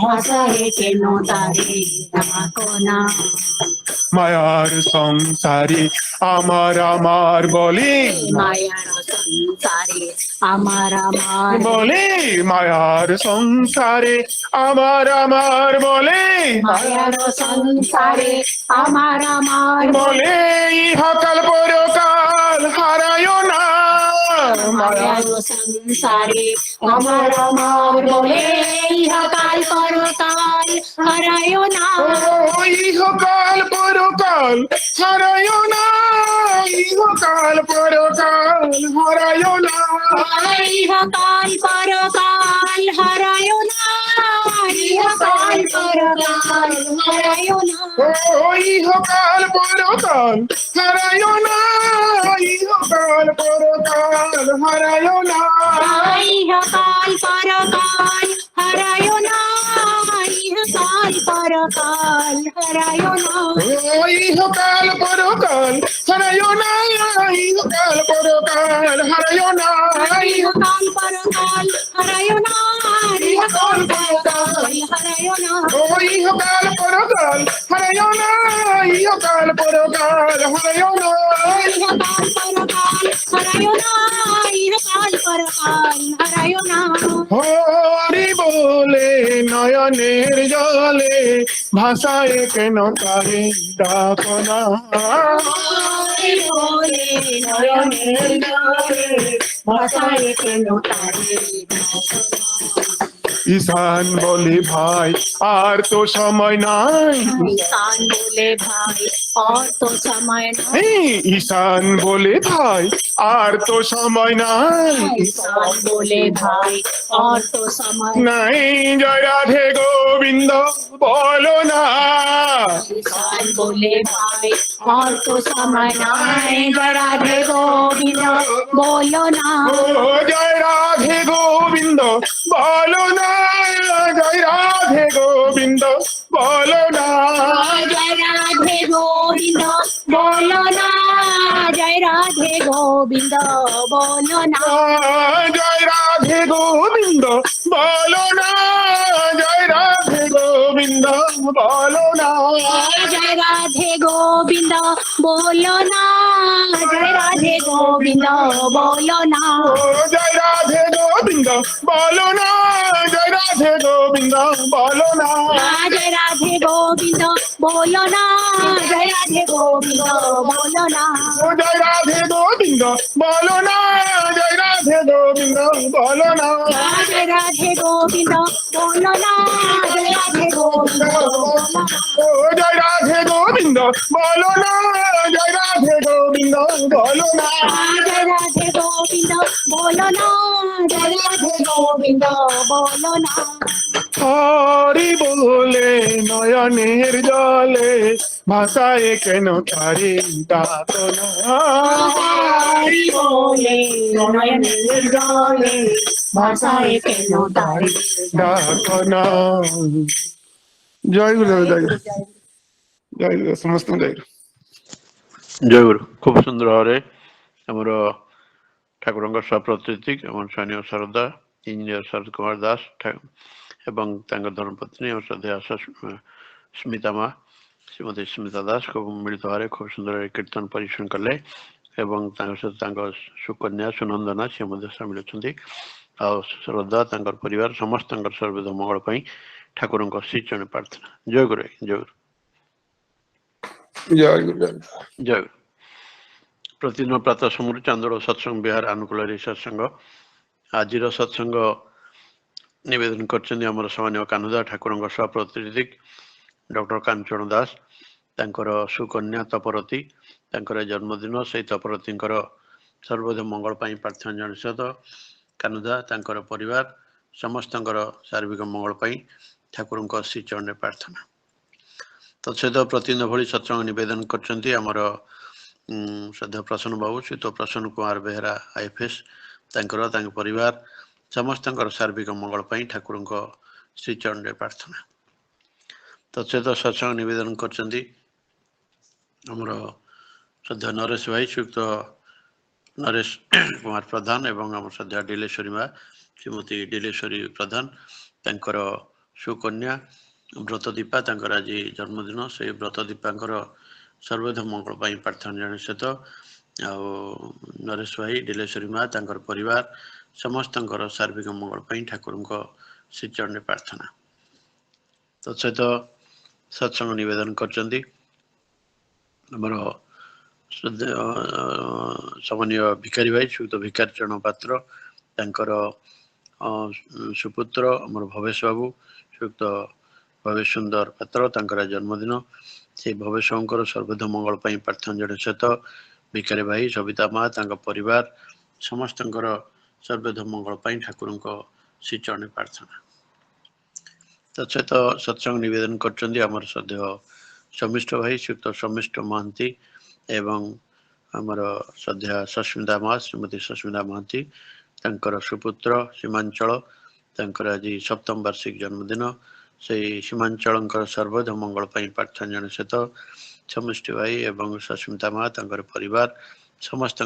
ভাষায় কেন তারে ডাকো না। মায়ার সংসারে আমার আমার বলি, মায়ার সংসারে আমার আমার বলে মায়ার সংসারে আমার আমার বলে, মায়ার সংসারে আমার আমার বলে ইহকাল পরকাল হারায়ো না। মায়ার সংসারে আমার আমার বলে ইহকাল পরকাল হারায়ো না। ইহকাল পরকাল হারায়ো না, ইহকাল পরকাল হারায়ো না, ইহকাল পরকাল হারায়ো না, ইহকাল পরকাল হারায়ো না। ইহকাল পরকাল হারায়ো না, ইহকাল পরকাল হারায়ো না, ইহকাল পরকাল হারায়ো না, ইহকাল পরকাল হারায়ো না। ইহকাল পরকাল হারায়ো না, ইহকাল পরকাল হারায়ো না, ইহকাল পরকাল হারায়ো না, ইহকাল পরকাল হারায়ো না। ইহকাল পরকাল হারায়ো না, ইহকাল পরকাল হারায়ো না, ইহকাল পরকাল হারায়ো না, ইহকাল পরকাল হারায়ো না। হরি বলে নয়নের জলে ভাষায় কেন তারে ডাকো না। হরি বলে নয়নের জলে ভাষায় কেন তারে ডাকো না। ঈশান বলে ভাই আর তো সময় নাই, ঈশান বলে ভাই আর তো সময় নাই, ঈশান বলে ভাই আর তো সময় নাই, ঈশান বলে ভাই আর তো সময় নাই। জয় রাধে গোবিন্দ বলো না, ঈশান বলে ভাই আর তো সময় নাই, জয় রাধে গোবিন্দ বলো না। ও জয় রাধে গোবিন্দ বলো না, জয় রাধে গোবিন্দ বলো না, জয় রাধে গোবিন্দ বলো না, জয় রাধে গোবিন্দ বলো না, জয় রাধে গোবিন্দ বলো না, জয় রাধে গোবিন্দ বলো না, জয় রাধে গোবিন্দ বলো না, जय राधे गोविंद बोलो ना जय राधे गोविंद बोलो ना जय राधे गोविंद बोलो ना जय राधे गोविंद बोलो ना जय राधे गोविंद बोलो ना जय राधे गोविंद बोलो ना जय राधे गोविंद बोलो ना जय राधे गोविंद बोलो ना जय राधे गोविंद बोलो ना जय राधे गोविंद बोलो ना जय राधे गोविंद बोलो ना जय राधे गोविंद बोलो ना जय राधे गोविंद बोलो ना हरि बोले नयनेर जले भाषाए केन तारे डाकना हरि बोले नयनेर जले भाषाए केन तारे डाकना जय गुरु जय गुरु जय गुरु समस्त जय गुरु जय गुरु खूब सुंदर भाव आमर ठाकुर सप्रतिनिधि आम स्वानी शारदा इंजीनियर शरद कुमार दास एवं धर्मपत्नी और श्रद्धेय स्मिता माँ श्रीमती स्मिता दास खूब मिलित भाव खूब सुंदर कीर्तन परिवेषण कले एवं सहित सुकन्या सुनंदना सी सामिल अच्छा श्रद्धा परिवार समस्त सर्वविध मंगल ठाकुर श्री चरण प्रार्थना जय गुरु जय गुरु जय गुरु जय जय गुरु प्रतिदिन प्रातः समय चांदोड़ सत्संग विहार अनुकूल सत्संग आज सत्संग निवेदन करछन्ती हमर सामान्य कानुदा ठाकुर सप्रतिनिधि डॉक्टर कांचन दास तांकर सुकन्या तपरती तांकर जन्मदिन से तपरती सर्वद मंगल प्रार्थना जन सहित कानुदा तांकर परिवार समस्त सार्विक मंगल ठाकुर श्री चरण प्रार्थना तत्सहित प्रतिदिन भली सत्संग निवेदन करछन्ती हमर श्रद्धा प्रसन्न बाबू श्रीत प्रसन्न कुमार बेहरा आईएफएस परिवार समस्त सार्विक मंगल ठाकुर श्री चरण प्रार्थना तत्सहित सत्संग निवेदन करछन्ती हमर श्रद्धा नरेश भाई श्रीयुक्त नरेश कुमार प्रधान एवं आम श्रद्धा डिलेश्वरी माँ श्रीमती डिलेश्वरी प्रधान तांकर सुकन्या व्रतदीपा तांकर आज जन्मदिन से व्रतदीपा सर्वध मंगल प्रार्थना जन सहित नरेश भाई डिलेश्वरी माँ तांकर परिवार समस्त सार्विक मंगल ठाकुर श्री चरण प्रार्थना तत्सहित सत्संग निवेदन करछन्ती हमर सामान्य भिखारी भाई श्रीयुक्त भिखारी चरण पात्र तांकर सुपुत्र हमर भवेश बाबू श्रीयुक्त भवेश सुंदर पात्र तांकर जन्मदिन से भवेश सर्वध मंगल प्रार्थना जन सहित भिखारी भाई सविता माँ परिवार समस्त सर्वध मंगल ठाकुर श्री चरण प्रार्थना तत्सहित सत्संग निवेदन करछन्ती हमर श्रद्धेय समिष्ट भाई श्रीयुक्त समिष्ट महांती एवं आमर श्रद्धेय सस्मिता माँ श्रीमती सस्मिता महांती तांकर सुपुत्र सीमांचल तांकर आज 7म वार्षिक जन्मदिन से सीमांचल सर्वध मंगल प्रार्थना जन सहित समिष्टि भाई एवं सस्मिता माँ तांकर परिवार समस्त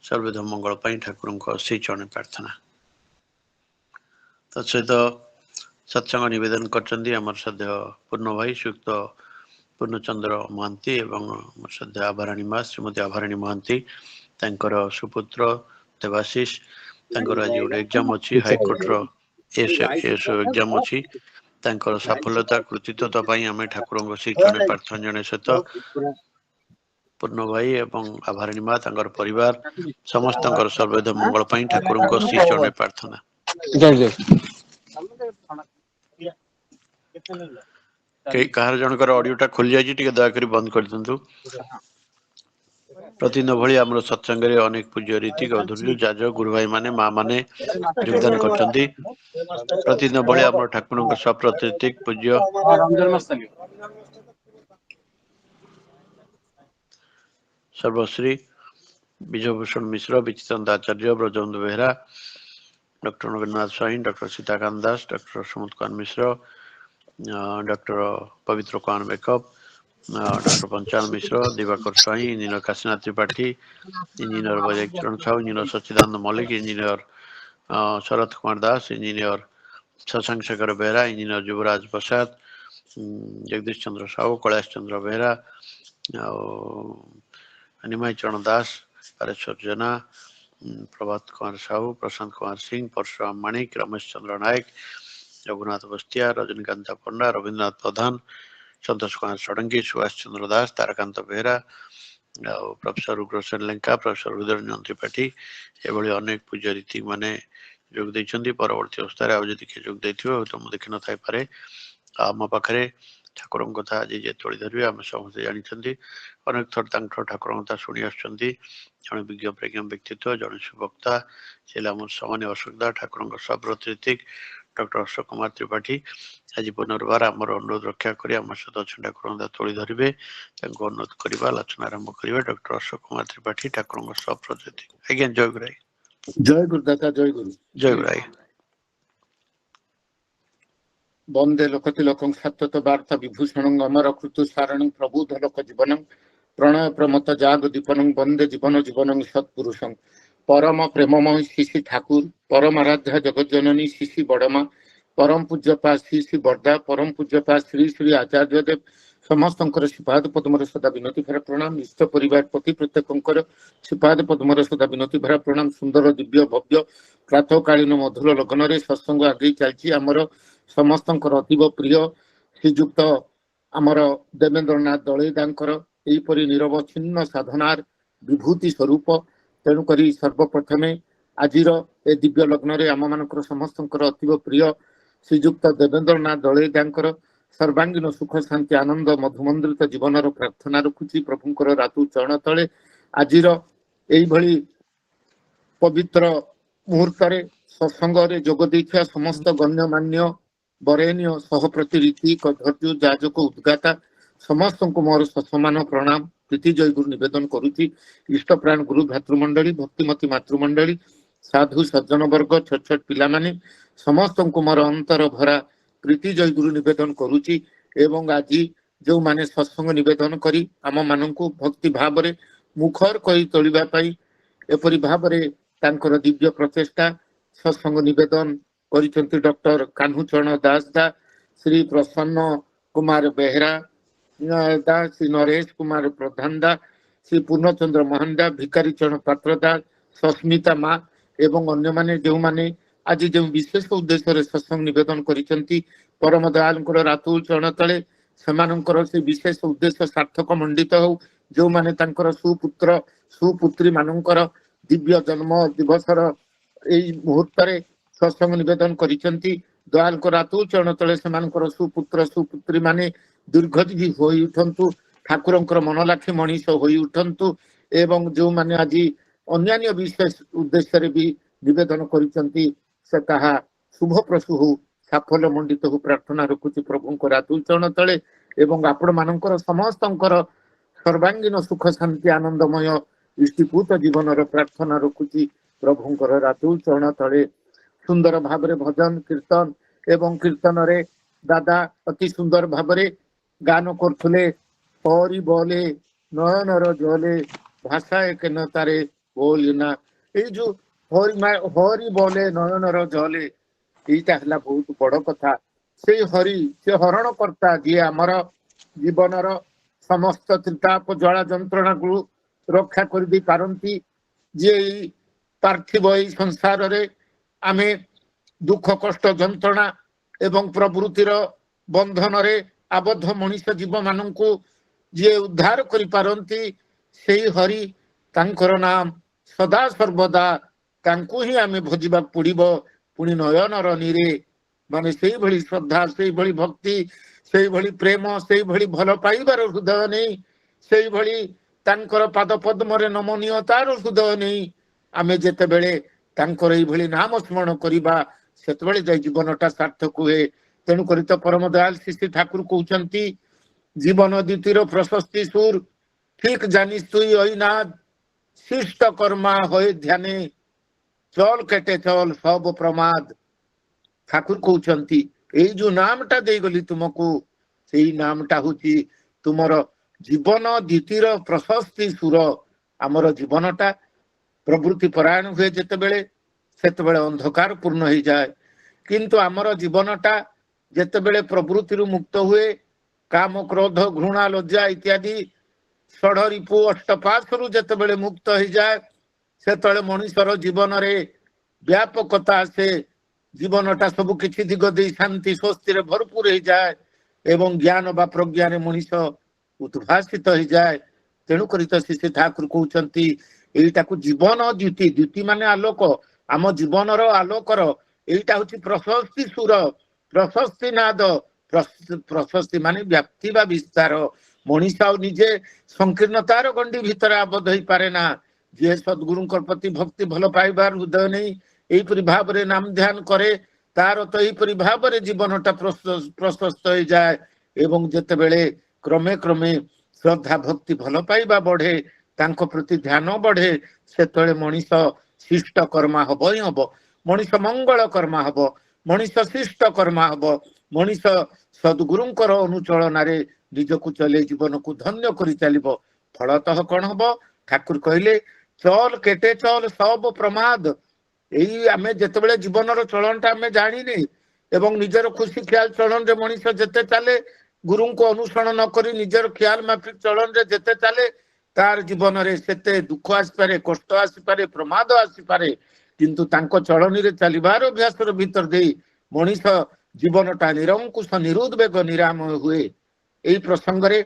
सर्वध मंगल ठाकुर श्री चरण प्रार्थना तत्सहित सत्संग निवेदन करछन्ती हमर श्रद्धेय पूर्ण भाई श्रीयुक्त पूर्णचंद्र महांती एवं श्रद्धेय आभाराणी माँ श्रीमती आभाराणी महांती तांकर सुपुत्र देवाशीष तांकर आज गोटे एग्जाम अच्छी हाईकोर्ट एग्जाम अच्छी तांकर सफलता कृतित्वता आम ठाकुर श्री चरण प्रार्थना जन सहित पूर्ण भाई एवं आभाराणी माँ तांकर परिवार समस्त सर्वध मंगल ठाकुर श्री चरण प्रार्थना कहार जनकर ऑडियोटा खोल जाइए दयाकोरी बंद कर दिंतु प्रतिदिन भली आम सत्संग अनेक पूज्य रीति गौधुर्य जाज गुरु भाई माने माँ माने योगदान करछन्ती प्रतिदिन भली आम ठाकुर सप्रतिनिधि पूज्य सर्वश्री विजयभूषण मिश्र विचितानंद आचार्य ब्रजबंधु बेहरा डॉक्टर नगरनाथ स्वाई डॉक्टर सीताकांत दास डॉक्टर सुमत कुमार मिश्र डॉक्टर पवित्र कुमार मेकअप डॉक्टर पंचाल मिश्र दिवाकर स्वाई इंजीनियर काशीनाथ त्रिपाठी इंजीनियर वैजय चरण साहू इंजीनियर सच्चिदानंद Mallik engineer Sharad Kumar Das engineer Shashank Shekhar Behera engineer युवराज प्रसाद जगदीश चंद्र साहू कैलाश चंद्र बेहरा निमाई चरण दास, परेश्वर जेना, प्रभात कुमार साहू, प्रशांत कुमार सिंह, परशुराम माणिक, रमेश चंद्र नायक, रघुनाथ बस्तिया, रजनीकांत पंडा, रवींद्रनाथ प्रधान, संतोष कुमार षडंगी, सुभाष चंद्र दास, तारकांत बेहरा, प्रोफेसर उग्रसेन लेंका, प्रोफेसर हृदय रंजन त्रिपाठी एभली अनेक पूज्य रीति माने जोग देइछन्ति। परवर्ती अवस्था आज किए जोग देथिबो तो मु देखि न थाई पारे। आम पाखरे ठाकुर कथा आज जे तोड़ी धरबे आम समस्ते जानी अनेक थर ठाकुर कथा शुणी आसुच्चंती। जड़े विज्ञ प्रज्ञ व्यक्तित्व, जड़े सुवक्ता से सामान्य अशोकदा ठाकुर सब्रत ऋतिक डॉक्टर अशोक कुमार त्रिपाठी आज पुनर्बार आमर अनुरोध रक्षा कर आम सहित अच्छे ठाकुर कथा तोड़ी धरबे अनुरोध करवा आलोचना आरंभ करेंगे। डॉक्टर अशोक कुमार त्रिपाठी ठाकुर सब्रत ऋतिक। आज्ञा जय गुराई। जय गुरुदाता जय गुरु। जय गुराई। वंदे लोकतिलकं सत्यत वार्ता विभूषणं अमर कृतु सारणं प्रबुद्ध लोक जीवनं प्रणय प्रमत जाग दीपनं वंदे जीवन जीवनं सत्पुरुषं परम प्रेममय शिशि ठाकुर परम आराध्या जगत जननी शिशि बड़मा परम पूज्यपा श्री श्री बरदा परम पूज्यपा श्री श्री आचार्य देव समस्त श्रीपाद पद्मर सदा विनती भरा प्रणाम। इष्ट परिवार पति प्रत्येक श्रीपाद पद्मर सदा विनती भरा प्रणाम। सुंदर दिव्य भव्य प्रातःकालीन मधुर लगन सत्संग आगे चलती आमर समस्त अतीव प्रिय श्रीजुक्त आमर देवेंद्रनाथ दलईदांकर एहीपरि निरवच्छिन्न साधनार विभूति स्वरूप। तेणुक सर्वप्रथमे आजिर ए दिव्य लग्न आम मानकर समस्त अतीव प्रिय श्रीजुक्त देवेंद्रनाथ दलईदांकर सर्वांगीन सुख शांति आनंद मधुमंद्रित जीवनर प्रार्थना रखुची। प्रभुंकर रातु चरण तले आजिर एही पवित्र मुहूर्त सत्संग जोग देइथिया समस्त गण्यमान्य बरेण्य सहप्रति ऋतिक धैर्य जाजक उद्गाता समस्त को मोर ससमान प्रणाम प्रीति जय गुरु निवेदन करुची। इष्ट प्राण गुरु भातृमंडली भक्तिमती मातृमंडली साधु सज्जन वर्ग छोट छोट पिला माने समस्त को मोर अंतर भरा प्रीति जय गुरु निवेदन करुची। एवं आज जो माने सत्संग निवेदन करी आम माननकु भक्ति भाव रे मुखर करी तोलिबा पई एपरि भाव रे तांकर दिव्य प्रचेष्टा सत्संग निवेदन करिसेंती। डॉक्टर कान्हूचरण दास दा, श्री प्रसन्न कुमार बेहरा दा, श्री नरेश कुमार प्रधान दा, श्री पूर्णचंद्र महानदा, भिकारी चरण पात्र दा, सस्मिता मा एवं अन्य माने जो माने आज जो विशेष उद्देश्य सत्संग निवेदन करिसेंती परम दयालंकर रातुल चरण तले सेमानंकर से विशेष उद्देश्य सार्थक मंडित हो। जो माने तांकर सुपुत्र सुपुत्री मानंकर दिव्य जन्म दिवसर एई मुहूर्त रे सत्संग निवेदन करिसेंती। दयालंकर रातुल चरण तले सेमानंकर सुपुत्र सुपुत्री माने दीर्घजीवी होई उठंतु, ठाकुरंकर मनलाखी मनीष होई उठंतु एवं जो माने आज अन्यान्य विशेष उद्देश्य रे भी निवेदन करिसेंती से ताहा शुभ प्रसू हो साफल्य मंडित हो प्रार्थना रखुची प्रभुंकर रातुल चरण तले। एवं आपण मानंकर समस्तंकर सर्वांगीन सुख शांति आनंदमय इष्टिपूत जीवनर प्रार्थना रखुची प्रभुंकर रातुल चरण तले। सुंदर भावरे भजन कीर्तन एवं कीर्तन रे दादा अति सुंदर भावरे गान करथुले। हरि बोले नयनर जले भाषा एक न तारे बोलिना। ए जो हरि बोले नयनर जले एटा हला बहुत बड़ कथा। से हरि से हरण करता जी आमर जीवनर समस्त त्रिताप ज्वाला जंत्रणा को रक्षा कर दी पारंती। जे पार्थिव संसार रे आमे दुख कष्ट जंत्रणा एवं प्रवृत्तिर बंधन रे आबद्ध मनुष्य जीव मानू जे उद्धार करि पारंती सेई हरि तांकर नाम सदा सर्वदा तांकु ही आमे भजिबा पड़िबो। पुणी नयनर नीरे माने सेई भली श्रद्धा सेई भली भक्ति सेई भली प्रेम सेई भली भल पाइबार हृदय नहीं सेई भली तांकर पाद पद्म रे नमनीयतार हृदय नहीं आमे जेते बेले तांकर एई भली नाम स्मरण करिबा सेते बेले जाय जीवनटा सार्थक हुए। तेणु करी तो परम दयाल श्री ठाकुर कहउचंती जीवन द्वितीय प्रशस्ति सुर ठीक जानिस तुई ओइनाद शिष्ट कर्मा होय ध्याने चल केटे चल सब प्रमाद। ठाकुर कहउचंती एई जो नामटा देई गली तुमको सेई नामटा होची तुमर जीवन द्वितीय प्रशस्ति सुर। आमर जीवनटा प्रवृत्ति परायण हुए जेते बेले सेते बेले अंधकार पूर्ण हो जाए किंतु आमर जीवनटा जेते बेले प्रवृत्ति मुक्त हुए काम क्रोध घृणा लज्जा इत्यादि ଷଢ଼ ରିପୁ ଅଷ୍ଟପାଶରୁ ଯେତେବେଳେ ମୁକ୍ତ ହେଇଯାଏ ସେତେବେଳେ ମଣିଷର ଜୀବନରେ ବ୍ୟାପକତା ଆସେ, ଜୀବନଟା ସବୁ କିଛି ଦିଗ ଦେଇ ଶାନ୍ତି ସ୍ୱସ୍ତିରେ ଭରପୁର ହେଇଯାଏ ଏବଂ ଜ୍ଞାନ ବା ପ୍ରଜ୍ଞାରେ ମଣିଷ ଉଦ୍ଭାସିତ ହେଇଯାଏ। ତେଣୁକରି ତ ଶ୍ରୀ ଠାକୁର କହୁଛନ୍ତି ଏଇଟାକୁ ଜୀବନ ଦ୍ୟୁତି, ଦ୍ୟୁତି ମାନେ ଆଲୋକ, ଆମ ଜୀବନର ଆଲୋକର ଏଇଟା ହଉଛି ପ୍ରଶସ୍ତି ସୁର, ପ୍ରଶସ୍ତି ନାଦ। ପ୍ରଶସ୍ତି ମାନେ ବ୍ୟାପ୍ତି ବା ବିସ୍ତାର। ମଣିଷ ଆଉ ନିଜେ ସଂକୀର୍ଣ୍ଣତାର ଗଣ୍ଡି ଭିତରେ ଆବଦ୍ଧ ହେଇପାରେ ନା। ଯିଏ ସଦ୍ଗୁରୁଙ୍କ ପ୍ରତି ଭକ୍ତି ଭଲ ପାଇବାର ହୃଦୟ ନେଇ ଏଇପରି ଭାବରେ ନାମ ଧ୍ୟାନ କରେ ତାର ତ ଏଇପରି ଭାବରେ ଜୀବନଟା ପ୍ରଶସ୍ତ ହେଇଯାଏ ଏବଂ ଯେତେବେଳେ କ୍ରମେ କ୍ରମେ ଶ୍ରଦ୍ଧା ଭକ୍ତି ଭଲ ପାଇବା ବଢେ, ତାଙ୍କ ପ୍ରତି ଧ୍ୟାନ ବଢେ, ସେତେବେଳେ ମଣିଷ ଶିଷ୍ଟ କର୍ମା ହବ ହିଁ ହବ, ମଣିଷ ମଙ୍ଗଳ କର୍ମା ହବ, ମଣିଷ ଶିଷ୍ଟ କର୍ମା ହବ, ମଣିଷ ସଦ୍ଗୁରୁଙ୍କର ଅନୁଚଳନାରେ ନିଜକୁ ଚଲେଇ ଜୀବନକୁ ଧନ୍ୟ କରି ଚାଲିବ। ଫଳତଃ କଣ ହବ? ଠାକୁର କହିଲେ ଚଲ କେଟେ ଚଲ ସବ ପ୍ରମାଦ। ଏଇ ଆମେ ଯେତେବେଳେ ଜୀବନର ଚଳନଟା ଆମେ ଜାଣିନେ ଏବଂ ନିଜର ଖୁସି ଖିଆଲ ଚଳନରେ ମଣିଷ ଯେତେ ଚାଲେ, ଗୁରୁଙ୍କୁ ଅନୁସରଣ ନ କରି ନିଜର ଖିଆଲ ମାଫିକ ଚଳନରେ ଯେତେ ଚାଲେ ତାର ଜୀବନରେ ସେତେ ଦୁଃଖ ଆସିପାରେ, କଷ୍ଟ ଆସିପାରେ, ପ୍ରମାଦ ଆସିପାରେ। କିନ୍ତୁ ତାଙ୍କ ଚଳନୀରେ ଚାଲିବାର ଅଭ୍ୟାସର ଭିତର ଦେଇ ମଣିଷ ଜୀବନଟା ନିରଙ୍କୁଶ ନିରୁଦ୍ବେଗ ନିରାମୟ ହୁଏ। ଏଇ ପ୍ରସଙ୍ଗରେ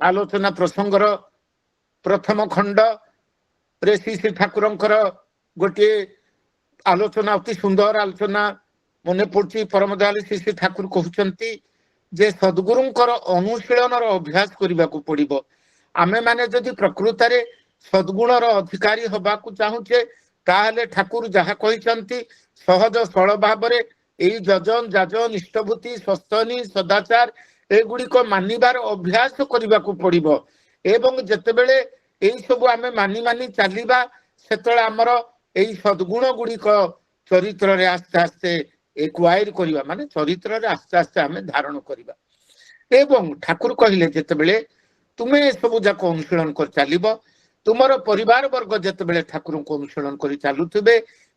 ଆଲୋଚନା ପ୍ରସଙ୍ଗର ପ୍ରଥମ ଖଣ୍ଡରେ ଶ୍ରୀ ଠାକୁରଙ୍କର ଗୋଟିଏ ଆଲୋଚନା, ଅତି ସୁନ୍ଦର ଆଲୋଚନା ମନେ ପଡୁଛି। ପରମ ଦୟାଳୁ ଶ୍ରୀ ଠାକୁର କହୁଛନ୍ତି ଯେ ସଦ୍ଗୁରୁଙ୍କର ଅନୁଶୀଳନର ଅଭ୍ୟାସ କରିବାକୁ ପଡିବ। ଆମେ ମାନେ ଯଦି ପ୍ରକୃତରେ ସଦ୍ଗୁଣର ଅଧିକାରୀ ହବାକୁ ଚାହୁଁଛେ ତାହେଲେ ଠାକୁର ଯାହା କହିଛନ୍ତି ସହଜ ସରଳ ଭାବରେ ଏଇ ଯଜନ ଯାଜନ ଇଷ୍ଟଭୂତି ସ୍ୱସ୍ତନୀ ସଦାଚାର ଏଗୁଡିକ ମାନିବାର ଅଭ୍ୟାସ କରିବାକୁ ପଡିବ। ଏବଂ ଯେତେବେଳେ ଏଇ ସବୁ ଆମେ ମାନି ମାନି ଚାଲିବା ସେତେବେଳେ ଆମର ଏଇ ସଦ୍ଗୁଣ ଗୁଡିକ ଚରିତ୍ରରେ ଆସ୍ତେ ଆସ୍ତେ ଏକ୍ୱାଇର କରିବା, ମାନେ ଚରିତ୍ରରେ ଆସ୍ତେ ଆସ୍ତେ ଆମେ ଧାରଣ କରିବା। ଏବଂ ଠାକୁର କହିଲେ ଯେତେବେଳେ ତୁମେ ଏସବୁ ଯାକ ଅନୁଶୀଳନ କରି ଚାଲିବ, ତୁମର ପରିବାର ବର୍ଗ ଯେତେବେଳେ ଠାକୁରଙ୍କୁ ଅନୁଶୀଳନ କରି ଚାଲୁଥିବେ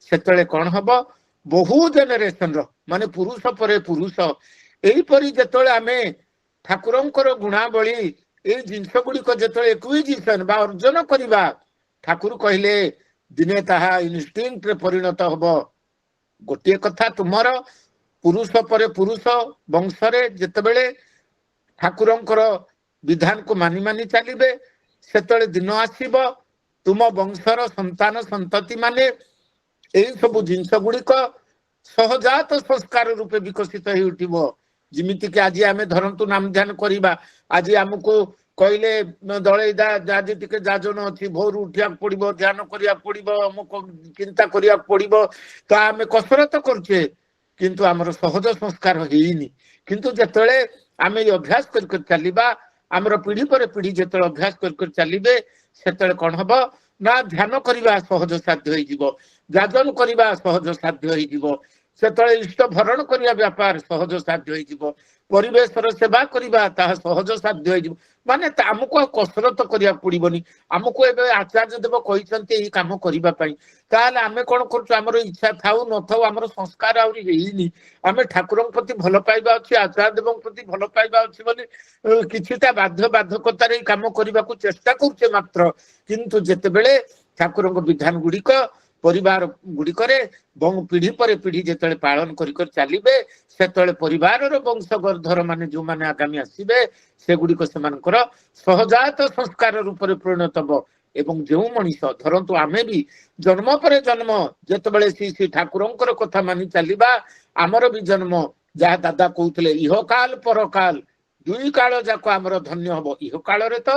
ସେତେବେଳେ କଣ ହବ? ବହୁ ଜେନେରେସନର ମାନେ ପୁରୁଷ ପରେ ପୁରୁଷ ଏଇପରି ଯେତେବେଳେ ଆମେ ଠାକୁରଙ୍କର ଗୁଣାବଳୀ ଏଇ ଜିନିଷ ଗୁଡିକ ଯେତେବେଳେ ଏକ୍ୱିଜିସନ ବା ଅର୍ଜନ କରିବା, ଠାକୁର କହିଲେ ଦିନେ ତାହା ଇନଷ୍ଟିଂକ୍ଟରେ ପରିଣତ ହବ। ଗୋଟିଏ କଥା, ତୁମର ପୁରୁଷ ପରେ ପୁରୁଷ ବଂଶରେ ଯେତେବେଳେ ଠାକୁରଙ୍କର ବିଧାନକୁ ମାନି ମାନି ଚାଲିବେ ସେତେବେଳେ ଦିନ ଆସିବ ତୁମ ବଂଶର ସନ୍ତାନ ସନ୍ତତି ମାନେ ଏଇ ସବୁ ଜିନିଷ ଗୁଡିକ ସହଜାତ ସଂସ୍କାର ରୂପେ ବିକଶିତ ହେଇ ଉଠିବ। ଯେମିତିକି ଆଜି ଆମେ ଧରନ୍ତୁ ନାମ ଧ୍ୟାନ କରିବା, ଆଜି ଆମକୁ କହିଲେ ଦଳେଇ ଆଜି ଟିକେ ଯାଜନ ଅଛି, ଭୋରୁ ଉଠିବାକୁ ପଡିବ, ଧ୍ୟାନ କରିବାକୁ ପଡିବ, ଆମକୁ ଚିନ୍ତା କରିବାକୁ ପଡିବ, ତ ଆମେ କସରତ କରୁଛେ କିନ୍ତୁ ଆମର ସହଜ ସଂସ୍କାର ହେଇନି। କିନ୍ତୁ ଯେତେବେଳେ ଆମେ ଏଇ ଅଭ୍ୟାସ କରି କରି ଚାଲିବା, ଆମର ପିଢି ପରେ ପିଢି ଯେତେବେଳେ ଅଭ୍ୟାସ କରି କରି ଚାଲିବେ ସେତେବେଳେ କଣ ହବ ନା ଧ୍ୟାନ କରିବା ସହଜ ସାଧ୍ୟ ହେଇଯିବ, ଯାଜନ କରିବା ସହଜ ସାଧ୍ୟ ହେଇଯିବ, ସେତେବେଳେ ଇଷ୍ଟ ଭରଣ କରିବା ବ୍ୟାପାର ସହଜ ସାଧ୍ୟ ହେଇଯିବ, ପରିବେଶର ସେବା କରିବା ତାହା ସହଜ ସାଧ୍ୟ ହେଇଯିବ। ମାନେ ଆମକୁ ଆଉ କସରତ କରିବାକୁ ପଡିବନି। ଆମକୁ ଏବେ ଆଚାର୍ଯ୍ୟ ଦେବ କହିଛନ୍ତି ଏଇ କାମ କରିବା ପାଇଁ, ତାହେଲେ ଆମେ କଣ କରୁଛୁ? ଆମର ଇଚ୍ଛା ଥାଉ ନଥାଉ, ଆମର ସଂସ୍କାର ଆହୁରି ହେଇନି, ଆମେ ଠାକୁରଙ୍କ ପ୍ରତି ଭଲ ପାଇବା ଅଛି, ଆଚାର୍ଯ୍ୟ ଦେବଙ୍କ ପ୍ରତି ଭଲ ପାଇବା ଅଛି ବୋଲି କିଛିଟା ବାଧ୍ୟବାଧକତାରେ ଏଇ କାମ କରିବାକୁ ଚେଷ୍ଟା କରୁଛେ ମାତ୍ର। କିନ୍ତୁ ଯେତେବେଳେ ଠାକୁରଙ୍କ ବିଧାନ ଗୁଡିକ ପରିବାର ଗୁଡିକରେ ପିଢି ପରେ ପିଢି ଯେତେବେଳେ ପାଳନ କରି କରି ଚାଲିବେ ସେତେବେଳେ ପରିବାରର ବଂଶଗର୍ଦ୍ଧର ମାନେ ଯୋଉମାନେ ଆଗାମୀ ଆସିବେ ସେଗୁଡିକ ସେମାନଙ୍କର ସହଜାତ ସଂସ୍କାର ରୂପରେ ପରିଣତ ହବ। ଏବଂ ଯେଉଁ ମଣିଷ ଧରନ୍ତୁ ଆମେ ବି ଜନ୍ମ ପରେ ଜନ୍ମ ଯେତେବେଳେ ଶ୍ରୀ ଠାକୁରଙ୍କର କଥା ମାନି ଚାଲିବା, ଆମର ବି ଜନ୍ମ ଯାହା ଦାଦା କହୁଥିଲେ ଇହକାଳ ପରକାଳ ଦୁଇ କାଳ ଯାକ ଆମର ଧନ୍ୟ ହବ। ଇହ କାଳରେ ତ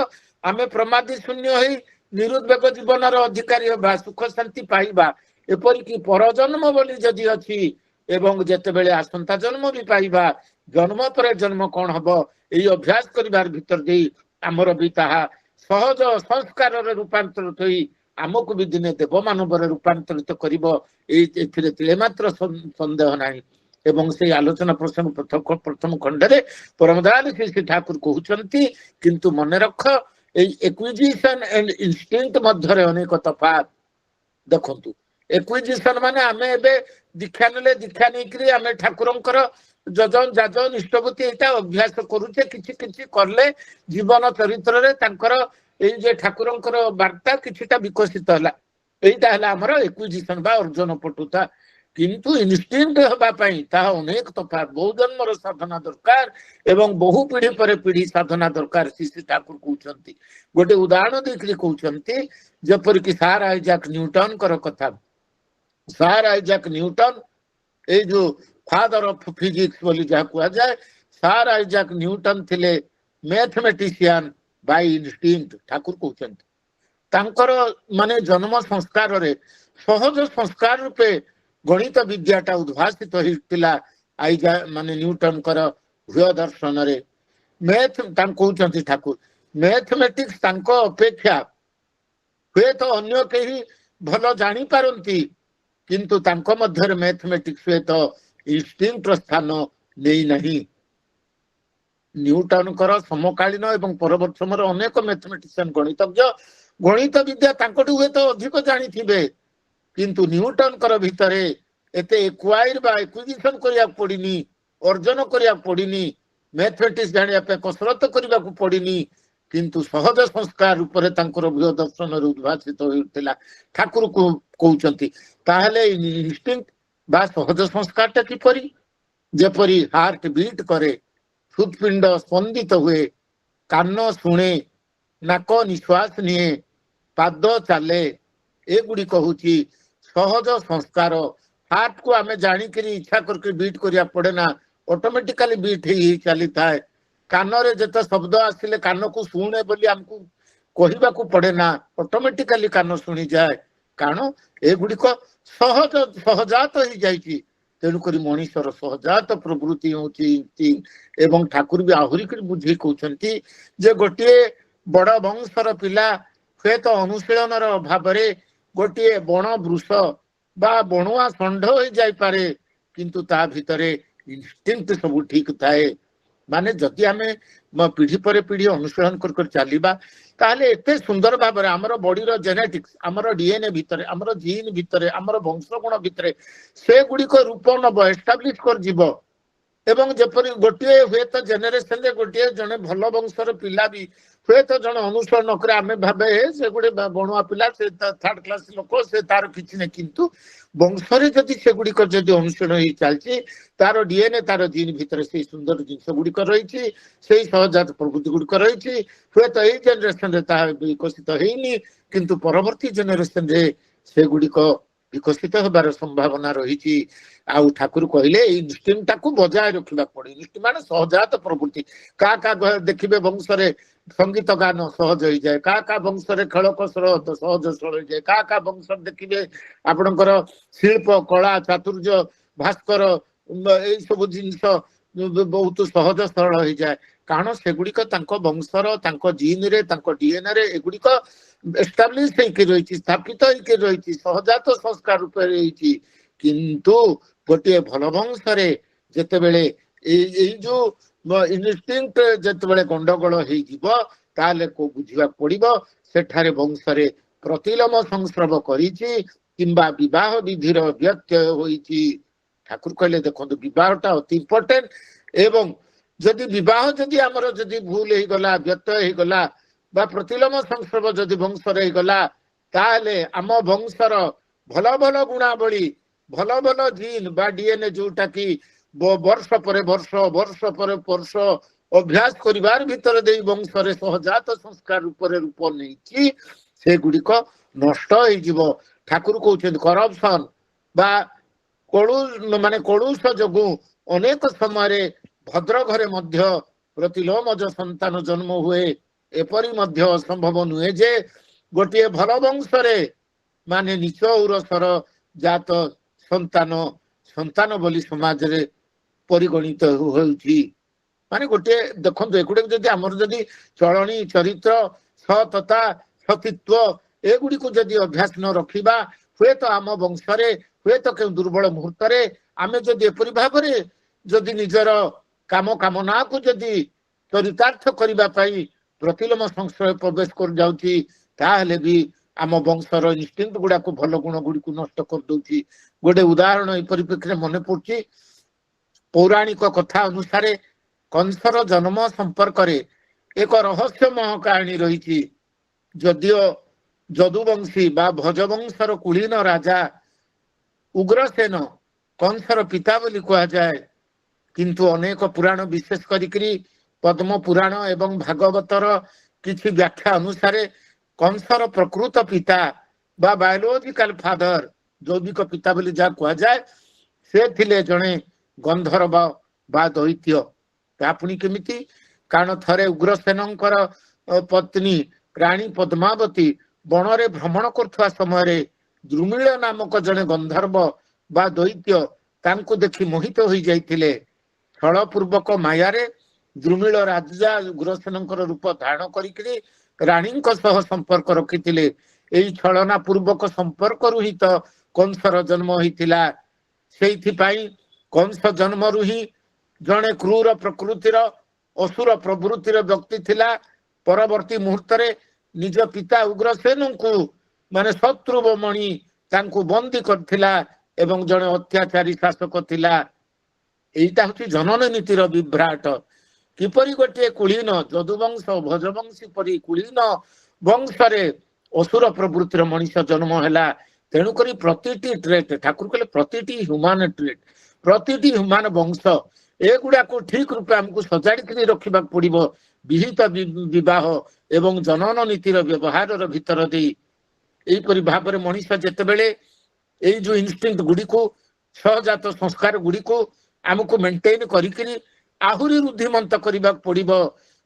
ଆମେ ପ୍ରମାଦୀ ଶୂନ୍ୟ ହେଇ ନିରୁଦ୍ବେଗ ଜୀବନର ଅଧିକାରୀ ହେବା, ସୁଖ ଶାନ୍ତି ପାଇବା। ଏପରିକି ପରଜନ୍ମ ବୋଲି ଯଦି ଅଛି ଏବଂ ଯେତେବେଳେ ଆସନ୍ତା ଜନ୍ମ ବି ପାଇବା, ଜନ୍ମ ପରେ ଜନ୍ମ କଣ ହବ? ଏଇ ଅଭ୍ୟାସ କରିବାର ଭିତର ଦେଇ ଆମର ବି ତାହା ସହଜ ସଂସ୍କାରରେ ରୂପାନ୍ତରିତ ହୋଇ ଆମକୁ ବି ଦିନେ ଦେବ ମାନବରେ ରୂପାନ୍ତରିତ କରିବ, ଏଥିରେ ତିଳେ ମାତ୍ର ସନ୍ଦେହ ନାହିଁ। ଏବଂ ସେଇ ଆଲୋଚନା ପ୍ରସଙ୍ଗ ପ୍ରଥମ ଖଣ୍ଡରେ ପରମ ଦୟାଳୁ ଶ୍ରୀ ଠାକୁର କହୁଛନ୍ତି କିନ୍ତୁ ମନେ ରଖ ଏଇ ଏକ୍ୱିଜିସନ ଏଣ୍ଡ ଇନଷ୍ଟିଂକ୍ଟ ମଧ୍ୟରେ ଅନେକ ତଫାତ। ଦେଖନ୍ତୁ ଏକ୍ୱିଜିସନ ମାନେ ଆମେ ଏବେ ଦୀକ୍ଷା ନେଲେ, ଦୀକ୍ଷା ନେଇକରି ଆମେ ଠାକୁରଙ୍କର ଯଜନ ଯାଜନ ଇଷ୍ଟଭୂତି ଏଇଟା ଅଭ୍ୟାସ କରୁଛେ, କିଛି କିଛି କଲେ ଜୀବନ ଚରିତ୍ରରେ ତାଙ୍କର ଏଇ ଯେ ଠାକୁରଙ୍କର ବାର୍ତ୍ତା କିଛିଟା ବିକଶିତ ହେଲା, ଏଇଟା ହେଲା ଆମର ଏକ୍ୱିଜିସନ ବା ଅର୍ଜନ ପଟୁତା। କିନ୍ତୁ ଇନଷ୍ଟିଙ୍କ୍ଟ ହେବା ପାଇଁ ତାହା ଅନେକ ତଫାତ, ବହୁ ଜନ୍ମର ସାଧନା ଦରକାର ଏବଂ ବହୁ ପିଢ଼ି ପରେ ପିଢ଼ି ସାଧନା ଦରକାର। ଶ୍ରୀ ଠାକୁର କହୁଛନ୍ତି, ଗୋଟେ ଉଦାହରଣ ଦେଇକରି କହୁଛନ୍ତି, ଯେପରିକି ସାର୍ ଆଇଜାକ୍ ନ୍ୟୁଟନଙ୍କର କଥା। ସାର୍ ଆଇଜାକ୍ ନ୍ୟୁଟନ ଏଇ ଯୋଉ ଫାଦର ଅଫ ଫିଜିକ୍ସ ବୋଲି ଯାହା କୁହାଯାଏ, ସାର୍ ଆଇଜାକ୍ ନ୍ୟୁଟନ ଥିଲେ ମ୍ୟାଥମେଟିସିଆନ ବାଇ ଇନଷ୍ଟିଙ୍କ୍ଟ। ଠାକୁର କହୁଛନ୍ତି ତାଙ୍କର ମାନେ ଜନ୍ମ ସଂସ୍କାରରେ ସହଜ ସଂସ୍କାର ରୂପେ ଗଣିତ ବିଦ୍ୟାଟା ଉଦ୍ଭାସିତ ହେଇଥିଲା ମାନେ ନ୍ୟୁଟନଙ୍କର ହୃଦୟ ଦର୍ଶନରେ। ମ୍ୟାଥ ତାଙ୍କୁ କହୁଛନ୍ତି ଠାକୁର, ମ୍ୟାଥମେଟିକ୍ସ ତାଙ୍କ ଅପେକ୍ଷା ହୁଏତ ଅନ୍ୟ କେହି ଭଲ ଜାଣିପାରନ୍ତି, କିନ୍ତୁ ତାଙ୍କ ମଧ୍ୟରେ ମ୍ୟାଥମେଟିକ୍ସ ହୁଏତ ଇନଷ୍ଟିଙ୍କ୍ଟର ସ୍ଥାନ ନେଇନାହିଁ। ନ୍ୟୁଟନଙ୍କର ସମକାଳୀନ ଏବଂ ପରବର୍ତ୍ତୀ ସମୟରେ ଅନେକ ମ୍ୟାଥମେଟିସିଆନ ଗଣିତଜ୍ଞ ଗଣିତ ବିଦ୍ୟା ତାଙ୍କଠୁ ହୁଏତ ଅଧିକ ଜାଣିଥିବେ, କିନ୍ତୁ ନ୍ୟୁଟନଙ୍କର ଭିତରେ ଏତେ ଏକ୍ୱାଇର ବା ଏକ୍ୱିଜିସନ କରିବାକୁ ପଡିନି, ଅର୍ଜନ କରିବାକୁ ପଡିନି, ମ୍ୟାଥମେଟିକ୍ସ ଜାଣିବା ପାଇଁ କସରତ କରିବାକୁ ପଡିନି, କିନ୍ତୁ ସହଜ ସଂସ୍କାର ଉପରେ ତାଙ୍କର ବୃହ ଦର୍ଶନରେ ଉଦ୍ଭାସିତ ହୋଇଥିଲା। ଠାକୁର କହୁଛନ୍ତି ତାହେଲେ ଇନଷ୍ଟିଙ୍କ୍ଟ ବା ସହଜ ସଂସ୍କାରଟା କିପରି? ଯେପରି ହାର୍ଟ ବିଟ୍ କରେ, ହୃତ୍ପିଣ୍ଡ ସ୍ପନ୍ଦିତ ହୁଏ, କାନ ଶୁଣେ, ନାକ ନିଶ୍ୱାସ ନିଏ, ପାଦ ଚାଲେ, ଏଗୁଡିକ ହଉଛି ସହଜ ସଂସ୍କାର। ହାର୍ଟକୁ ଆମେ ଜାଣିକିରି ଇଚ୍ଛା କରିକି ବିଟ୍ କରିବାକୁ ପଡେ ନା, ଅଟୋମେଟିକାଲି ବିଟ୍ ହେଇ ଚାଲିଥାଏ। କାନରେ ଯେତେ ଶବ୍ଦ ଆସିଲେ କାନକୁ ଶୁଣେ ବୋଲି ଆମକୁ କହିବାକୁ ପଡେ ନା, ଅଟୋମେଟିକାଲି କାନ ଶୁଣିଯାଏ, କାରଣ ଏଗୁଡିକ ସହଜାତ ହେଇଯାଇଛି। ତେଣୁକରି ମଣିଷର ସହଜାତ ପ୍ରବୃତ୍ତି ହଉଛି ଏବଂ ଠାକୁର ବି ଆହୁରି କରି ବୁଝେଇ କହୁଛନ୍ତି ଯେ ଗୋଟିଏ ବଡ ବଂଶର ପିଲା ହୁଏତ ଅନୁଶୀଳନର ଅଭାବରେ ଗୋଟିଏ ବଣ ବୃଷ ବା ବଣୁଆ ଷଣ୍ଢ ହେଇଯାଇପାରେ, କିନ୍ତୁ ତା ଭିତରେ ଇନଷ୍ଟିଙ୍କ୍ଟ ସବୁ ଠିକ ଥାଏ। ମାନେ ଯଦି ଆମେ ପିଢି ପରେ ପିଢି ଅନୁଶୀଳନ କରି ଚାଲିବା, ତାହେଲେ ଏତେ ସୁନ୍ଦର ଭାବରେ ଆମର ବଡିର ଜେନେଟିକ୍ସ, ଆମର ଡିଏନଏ ଭିତରେ, ଆମର ଜିନ୍ ଭିତରେ, ଆମର ବଂଶଗୁଣ ଭିତରେ ସେଗୁଡିକ ରୂପ ନବ, ଏଷ୍ଟାବ୍ଲିଶ କରିଯିବ। ଏବଂ ଯେପରି ଗୋଟିଏ ହୁଏତ ଜେନେରେସନରେ ଗୋଟିଏ ଜଣେ ଭଲ ବଂଶର ପିଲା ବି ହୁଏତ ଜଣେ ଅନୁସରଣ ନ କରେ, ଆମେ ଭାବେ ସେ ଗୋଟେ ବଣୁଆ ପିଲା, ସେ ଥାର୍ଡ କ୍ଲାସ ଲୋକ, ସେ ତାର କିଛି ନାହିଁ, କିନ୍ତୁ ବଂଶରେ ଯଦି ସେଗୁଡିକ ଯଦି ଅନୁସରଣ ହେଇ ଚାଲିଛି, ତାର ଡିଏନଏ ତାର ଜିନ୍ ଭିତରେ ସେଇ ସୁନ୍ଦର ଜିନିଷ ଗୁଡିକ ରହିଛି, ସେଇ ସହଜାତ ପ୍ରକୃତି ଗୁଡିକ ରହିଛି। ହୁଏତ ଏଇ ଜେନେରେସନରେ ତାହା ବିକଶିତ ହେଇନି, କିନ୍ତୁ ପରବର୍ତ୍ତୀ ଜେନେରେସନରେ ସେଗୁଡିକ ବିକଶିତ ହେବାର ସମ୍ଭାବନା ରହିଛି। ଆଉ ଠାକୁର କହିଲେ ଏଇ ଇନଷ୍ଟିଙ୍କ୍ଟଟାକୁ ବଜାୟ ରଖିବାକୁ ପଡେ। ଇନଷ୍ଟିଙ୍କ୍ଟ ମାନେ ସହଜାତ ପ୍ରକୃତି। କାହା କାହା ଦେଖିବେ ବଂଶରେ ସଙ୍ଗୀତ ଗାନ ସହଜ ହେଇଯାଏ, କାହା କାହା ବଂଶରେ ଖେଳ କସରତ ସହଜ ସରଳ ହେଇଯାଏ, କାହା କାହା ବଂଶରେ ଦେଖିବେ ଆପଣଙ୍କର ଶିଳ୍ପ କଳା ଚାତୁର୍ଯ୍ୟ ଭାସ୍କର ଏଇ ସବୁ ଜିନିଷ ବହୁତ ସହଜ ସରଳ ହେଇଯାଏ, କାରଣ ସେଗୁଡିକ ତାଙ୍କ ବଂଶର, ତାଙ୍କ ଜିନରେ, ତାଙ୍କ ଡିଏନଏରେ ଏଗୁଡିକ ଏଷ୍ଟାବ୍ଲିଶ ହେଇକି ରହିଛି, ସ୍ଥାପିତ ହେଇକି ରହିଛି, ସହଜାତ ସଂସ୍କାର ରୂପରେ ହେଇଛି। କିନ୍ତୁ ଗୋଟିଏ ଭଲ ବଂଶରେ ଯେତେବେଳେ ଏଇ ଯୋଉ ଇନଷ୍ଟିଙ୍କ୍ଟ ଯେତେବେଳେ ଗଣ୍ଡଗୋଳ ହେଇଯିବ, ତାହେଲେ ବୁଝିବାକୁ ପଡିବ ସେଠାରେ ବଂଶରେ ପ୍ରତିଲୋମ ସଂସ୍ରବ କରିଛି କିମ୍ବା ବିବାହ ବିଧିର ବ୍ୟତ୍ୟୟ ହୋଇଛି। ଠାକୁର କହିଲେ ଦେଖନ୍ତୁ ବିବାହଟା ଅତି ଇମ୍ପୋର୍ଟାଣ୍ଟ, ଏବଂ ଯଦି ବିବାହ ଯଦି ଆମର ଯଦି ଭୁଲ ହେଇଗଲା, ବ୍ୟତ୍ୟୟ ହେଇଗଲା ବା ପ୍ରତିଲୋମ ସଂସ୍ରବ ଯଦି ବଂଶରେ ହେଇଗଲା, ତାହେଲେ ଆମ ବଂଶର ଭଲ ଭଲ ଗୁଣାବଳୀ, ଭଲ ଭଲ ଜିନ୍ ବା ଡିଏନଏ ଯୋଉଟା କି ବର୍ଷ ପରେ ବର୍ଷ, ବର୍ଷ ପରେ ବର୍ଷ ଅଭ୍ୟାସ କରିବାର ଭିତରେ ଦେଇ ବଂଶରେ ସହଜାତ ସଂସ୍କାର ଉପରେ ରୂପ ନେଇଛି, ସେଗୁଡିକ ନଷ୍ଟ ହେଇଯିବ। ଠାକୁର କହୁଛନ୍ତି କରପସନ ବା କଳୁଷ ଯୋଗୁଁ ଅନେକ ସମୟରେ ଭଦ୍ର ଘରେ ମଧ୍ୟ ପ୍ରତିଲୋମଜ ସନ୍ତାନ ଜନ୍ମ ହୁଏ। ଏପରି ମଧ୍ୟ ଅସମ୍ଭବ ନୁହେଁ ଯେ ଗୋଟିଏ ଭଲ ବଂଶରେ ମାନେ ନିଚ ଔରସର ଜାତ ସନ୍ତାନ ବୋଲି ସମାଜରେ ପରିଗଣିତ ହେଉଛି। ମାନେ ଗୋଟିଏ ଦେଖନ୍ତୁ, ଏଗୁଡିକ ଯଦି ଆମର ଯଦି ଚଳଣି ଚରିତ୍ର ସତତା ସତୀତ୍ୱ ଏଗୁଡିକୁ ଯଦି ଅଭ୍ୟାସ ନ ରଖିବା, ହୁଏତ ଆମ ବଂଶରେ ହୁଏତ କେଉଁ ଦୁର୍ବଳ ମୁହୂର୍ତ୍ତରେ ଆମେ ଯଦି ଏପରି ଭାବରେ ଯଦି ନିଜର କାମନାକୁ ଯଦି ଚରିତାର୍ଥ କରିବା ପାଇଁ ପ୍ରତିଲୋମ ସଂସ୍ରବ ପ୍ରବେଶ କରି ଯାଉଛି, ତାହେଲେ ବି ଆମ ବଂଶର ଇନଷ୍ଟିଙ୍କ୍ଟ ଗୁଡାକୁ, ଭଲ ଗୁଣ ଗୁଡିକୁ ନଷ୍ଟ କରିଦଉଛି। ଗୋଟେ ଉଦାହରଣ ଏହି ପରିପ୍ରେକ୍ଷୀରେ ମନେ ପଡୁଛି। ପୌରାଣିକ କଥା ଅନୁସାରେ କଂସର ଜନ୍ମ ସମ୍ପର୍କରେ ଏକ ରହସ୍ୟମୟ କାହାଣୀ ରହିଛି। ଯଦିଓ ଯଦୁବଂଶୀ ବା ଭଜବଂଶର କୁଳୀନ ରାଜା ଉଗ୍ରସେନ କଂସର ପିତା ବୋଲି କୁହାଯାଏ, କିନ୍ତୁ ଅନେକ ପୁରାଣ ବିଶେଷ କରିକି ପଦ୍ମ ପୁରାଣ ଏବଂ ଭାଗବତର କିଛି ବ୍ୟାଖ୍ୟା ଅନୁସାରେ କଂସର ପ୍ରକୃତ ପିତା ବା ବାୟୋଲୋଜିକାଲ ଫାଦର, ଜୈବିକ ପିତା ବୋଲି ଯାହା କୁହାଯାଏ, ସେ ଥିଲେ ଜଣେ ଗନ୍ଧର୍ବ ବା ଦୈତ୍ୟ। ତା ପୁଣି କେମିତି? କାରଣ ଥରେ ଉଗ୍ରସେନଙ୍କର ପତ୍ନୀ ରାଣୀ ପଦ୍ମାବତୀ ବଣରେ ଭ୍ରମଣ କରୁଥିବା ସମୟରେ ଦ୍ରୁମିଳ ନାମକ ଜଣେ ଗନ୍ଧର୍ବ ବା ଦୈତ୍ୟ ତାଙ୍କୁ ଦେଖି ମୋହିତ ହୋଇଯାଇଥିଲେ। ଛଳପୂର୍ବକ ମାୟାରେ ଦ୍ରୁମିଳ ରାଜା ଉଗ୍ରସେନଙ୍କର ରୂପ ଧାରଣ କରିକି ରାଣୀଙ୍କ ସହ ସମ୍ପର୍କ ରଖିଥିଲେ। ଏହି ଛଳନା ପୂର୍ବକ ସମ୍ପର୍କରୁ ହିଁ ତ କଂସର ଜନ୍ମ ହୋଇଥିଲା। ସେଇଥିପାଇଁ କଂସ ଜନ୍ମରୁ ହିଁ ଜଣେ କ୍ରୂର ପ୍ରକୃତିର ଅସୁର ପ୍ରବୃତ୍ତିର ବ୍ୟକ୍ତି ଥିଲା। ପରବର୍ତ୍ତୀ ମୁହୂର୍ତ୍ତରେ ନିଜ ପିତା ଉଗ୍ରସେନଙ୍କୁ ମାନେ ଶତ୍ରୁବମଣି ତାଙ୍କୁ ବନ୍ଦୀ କରିଥିଲା ଏବଂ ଜଣେ ଅତ୍ୟାଚାରୀ ଶାସକ ଥିଲା। ଏଇଟା ହଉଛି ଜନନ ନୀତିର ବିଭ୍ରାଟ। କିପରି ଗୋଟିଏ କୁଳୀନ ଯଦୁବଂଶ ଭଜବଂଶୀ ପରି କୁଳୀନ ବଂଶରେ ଅସୁର ପ୍ରବୃତ୍ତିର ମଣିଷ ଜନ୍ମ ହେଲା। ତେଣୁକରି ପ୍ରତିଟି ଟ୍ରେଟ୍, ଠାକୁର କହିଲେ ପ୍ରତିଟି ହ୍ୟୁମାନ ଟ୍ରେଟ୍, ପ୍ରତିଟି ହ୍ୟୁମାନ ବଂଶ, ଏଗୁଡାକୁ ଠିକ ରୂପେ ଆମକୁ ସଜାଡ଼ିକି ରଖିବାକୁ ପଡିବ ବିହିତ ବିବାହ ଏବଂ ଜନନ ନୀତିର ବ୍ୟବହାରର ଭିତର ଦେଇ। ଏହିପରି ଭାବରେ ମଣିଷ ଯେତେବେଳେ ଏଇ ଯୋଉ ଇନଷ୍ଟିଙ୍କ୍ଟ ଗୁଡ଼ିକୁ, ସହଜାତ ସଂସ୍କାର ଗୁଡ଼ିକୁ ଆମକୁ ମେଣ୍ଟେନ୍ କରିକିରି ଆହୁରି ରୁଦ୍ଧିମନ୍ତ କରିବାକୁ ପଡିବ।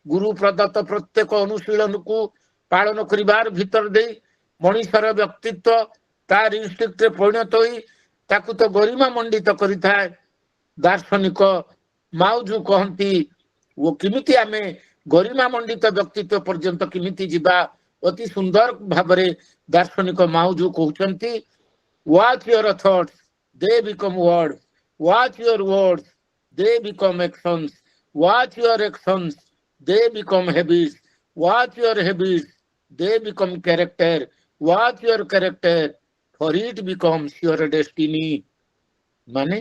ଗୁରୁ ପ୍ରଦତ୍ତ ପ୍ରତ୍ୟେକ ଅନୁଶୀଳନକୁ ପାଳନ କରିବାର ଭିତର ଦେଇ ମଣିଷର ବ୍ୟକ୍ତିତ୍ୱ ତାର ଇନଷ୍ଟିଙ୍କ୍ଟରେ ପରିଣତ ହୋଇ ତାକୁ ତ ଗରିମା ମଣ୍ଡିତ କରିଥାଏ। ଦାର୍ଶନିକ ମାଉଜୁ କହନ୍ତି ଓ କେମିତି ଆମେ ଗରିମା ମଣ୍ଡିତ ବ୍ୟକ୍ତିତ୍ୱ ପର୍ଯ୍ୟନ୍ତ କେମିତି ଯିବା, ଅତି ସୁନ୍ଦର ଭାବରେ ଦାର୍ଶନିକ ମାଉଜୁ କହୁଛନ୍ତି, watch your thoughts, they become words, watch your words, they become actions, watch your actions, they become habits, watch your habits, they become character, watch your character, for it becomes your destiny। ମାନେ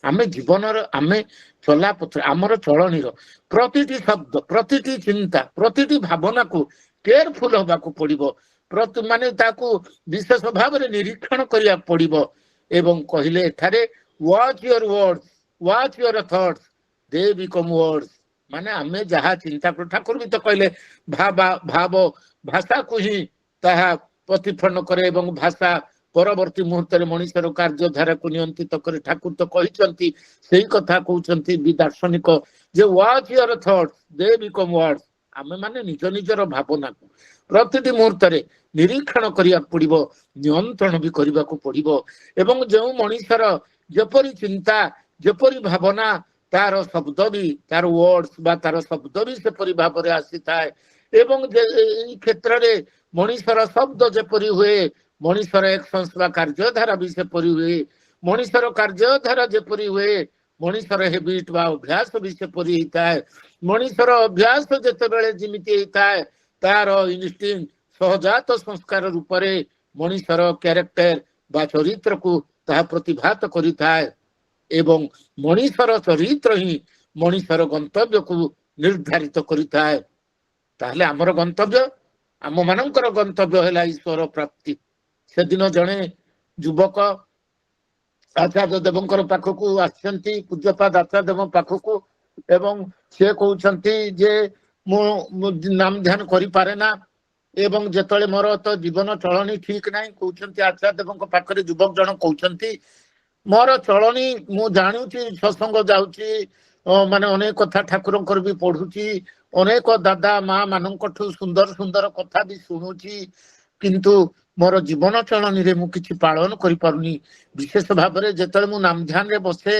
ଆମେ ଜୀବନର ଆମେ ଚଲାପଥରେ ଆମର ଚଳଣୀର ପ୍ରତିଟି ଶବ୍ଦ, ପ୍ରତିଟି ଚିନ୍ତା, ପ୍ରତିଟି ଭାବନାକୁ କେୟାରଫୁଲ ହେବାକୁ ପଡିବ। ମାନେ ତାକୁ ବିଶେଷ ଭାବରେ ନିରୀକ୍ଷଣ କରିବାକୁ ପଡିବ। ଏବଂ କହିଲେ ଏଠାରେ watch your words, watch your thoughts, they become words। ମାନେ ଆମେ ଯାହା ଚିନ୍ତା କରୁ, ଠାକୁର ବି ତ କହିଲେ ଭାବ ଭାଷାକୁ ହିଁ ତାହା ପ୍ରତିଫଳନ କରେ ଏବଂ ଭାଷା ପରବର୍ତ୍ତୀ ମୁହୂର୍ତ୍ତରେ ମଣିଷର କାର୍ଯ୍ୟଧାରାକୁ ନିୟନ୍ତ୍ରିତ କରେ। ଠାକୁର ତ କହିଛନ୍ତି, ସେଇ କଥା କହୁଛନ୍ତି ବି ଦାର୍ଶନିକ ଯେ watch your thoughts, they become words। ଆମେ ମାନେ ନିଜ ନିଜର ଭାବନାକୁ ପ୍ରତିଟି ମୁହୂର୍ତ୍ତରେ ନିରୀକ୍ଷଣ କରିବାକୁ ପଡିବ, ନିୟନ୍ତ୍ରଣ ବି କରିବାକୁ ପଡିବ। ଏବଂ ଯେଉଁ ମଣିଷର ଯେପରି ଚିନ୍ତା, ଯେପରି ଭାବନା, ତାର ଶବ୍ଦ ବି, ତାର ୱାର୍ଡସ୍ ବା ତାର ଶବ୍ଦ ବି ସେପରି ଭାବରେ ଆସିଥାଏ। ଏବଂ ଏଇ କ୍ଷେତ୍ରରେ ମଣିଷର ଶବ୍ଦ ଯେପରି ହୁଏ, ମଣିଷର ଏକ୍ସନ୍ସ ବା କାର୍ଯ୍ୟଧାରା ବି ସେପରି ହୁଏ। ମଣିଷର କାର୍ଯ୍ୟଧାରା ଯେପରି ହୁଏ, ମଣିଷର ହେବିଟ୍ ବା ଅଭ୍ୟାସ ବି ସେପରି ହେଇଥାଏ। ମଣିଷର ଅଭ୍ୟାସ ଯେତେବେଳେ ଯେମିତି ହେଇଥାଏ, ତାର ଇନଷ୍ଟିଙ୍କ୍ଟ ସହଜାତ ସଂସ୍କାର ରୂପରେ ମଣିଷର କ୍ୟାରେକ୍ଟର ବା ଚରିତ୍ରକୁ ତାହା ପ୍ରତିଭାତ କରିଥାଏ। ଏବଂ ମଣିଷର ଚରିତ୍ର ହିଁ ମଣିଷର ଗନ୍ତବ୍ୟକୁ ନିର୍ଦ୍ଧାରିତ କରିଥାଏ। ତାହେଲେ ଆମର ଗନ୍ତବ୍ୟ, ଆମ ମାନଙ୍କର ଗନ୍ତବ୍ୟ ହେଲା ଈଶ୍ୱର ପ୍ରାପ୍ତି। ସେଦିନ ଜଣେ ଯୁବକ ଆଚାର୍ଯ୍ୟ ଦେବଙ୍କର ପାଖକୁ ଆସିଛନ୍ତି, ପୂଜ୍ୟପାଦ ଆଚାର୍ଯ୍ୟ ଦେବଙ୍କ ପାଖକୁ, ଏବଂ ସେ କହୁଛନ୍ତି ଯେ ମୁଁ ନାମ ଧ୍ୟାନ କରିପାରେ ନା ଏବଂ ଯେତେବେଳେ ମୋର ତ ଜୀବନ ଚଳଣି ଠିକ ନାହିଁ। କହୁଛନ୍ତି ଆଚାର୍ଯ୍ୟ ଦେବଙ୍କ ପାଖରେ ଯୁବକ ଜଣ କହୁଛନ୍ତି, ମୋର ଚଳଣି ମୁଁ ଜାଣୁଛି, ସତ୍ସଙ୍ଗ ଯାଉଛି, ମାନେ ଅନେକ କଥା ଠାକୁରଙ୍କର ବି ପଢୁଛି, ଅନେକ ଦାଦା ମା ମାନଙ୍କଠୁ ସୁନ୍ଦର ସୁନ୍ଦର କଥା ବି ଶୁଣୁଛି, କିନ୍ତୁ ମୋର ଜୀବନ ଚଳଣିରେ ମୁଁ କିଛି ପାଳନ କରିପାରୁନି। ବିଶେଷ ଭାବରେ ଯେତେବେଳେ ମୁଁ ନାମ ଧ୍ୟାନରେ ବସେ,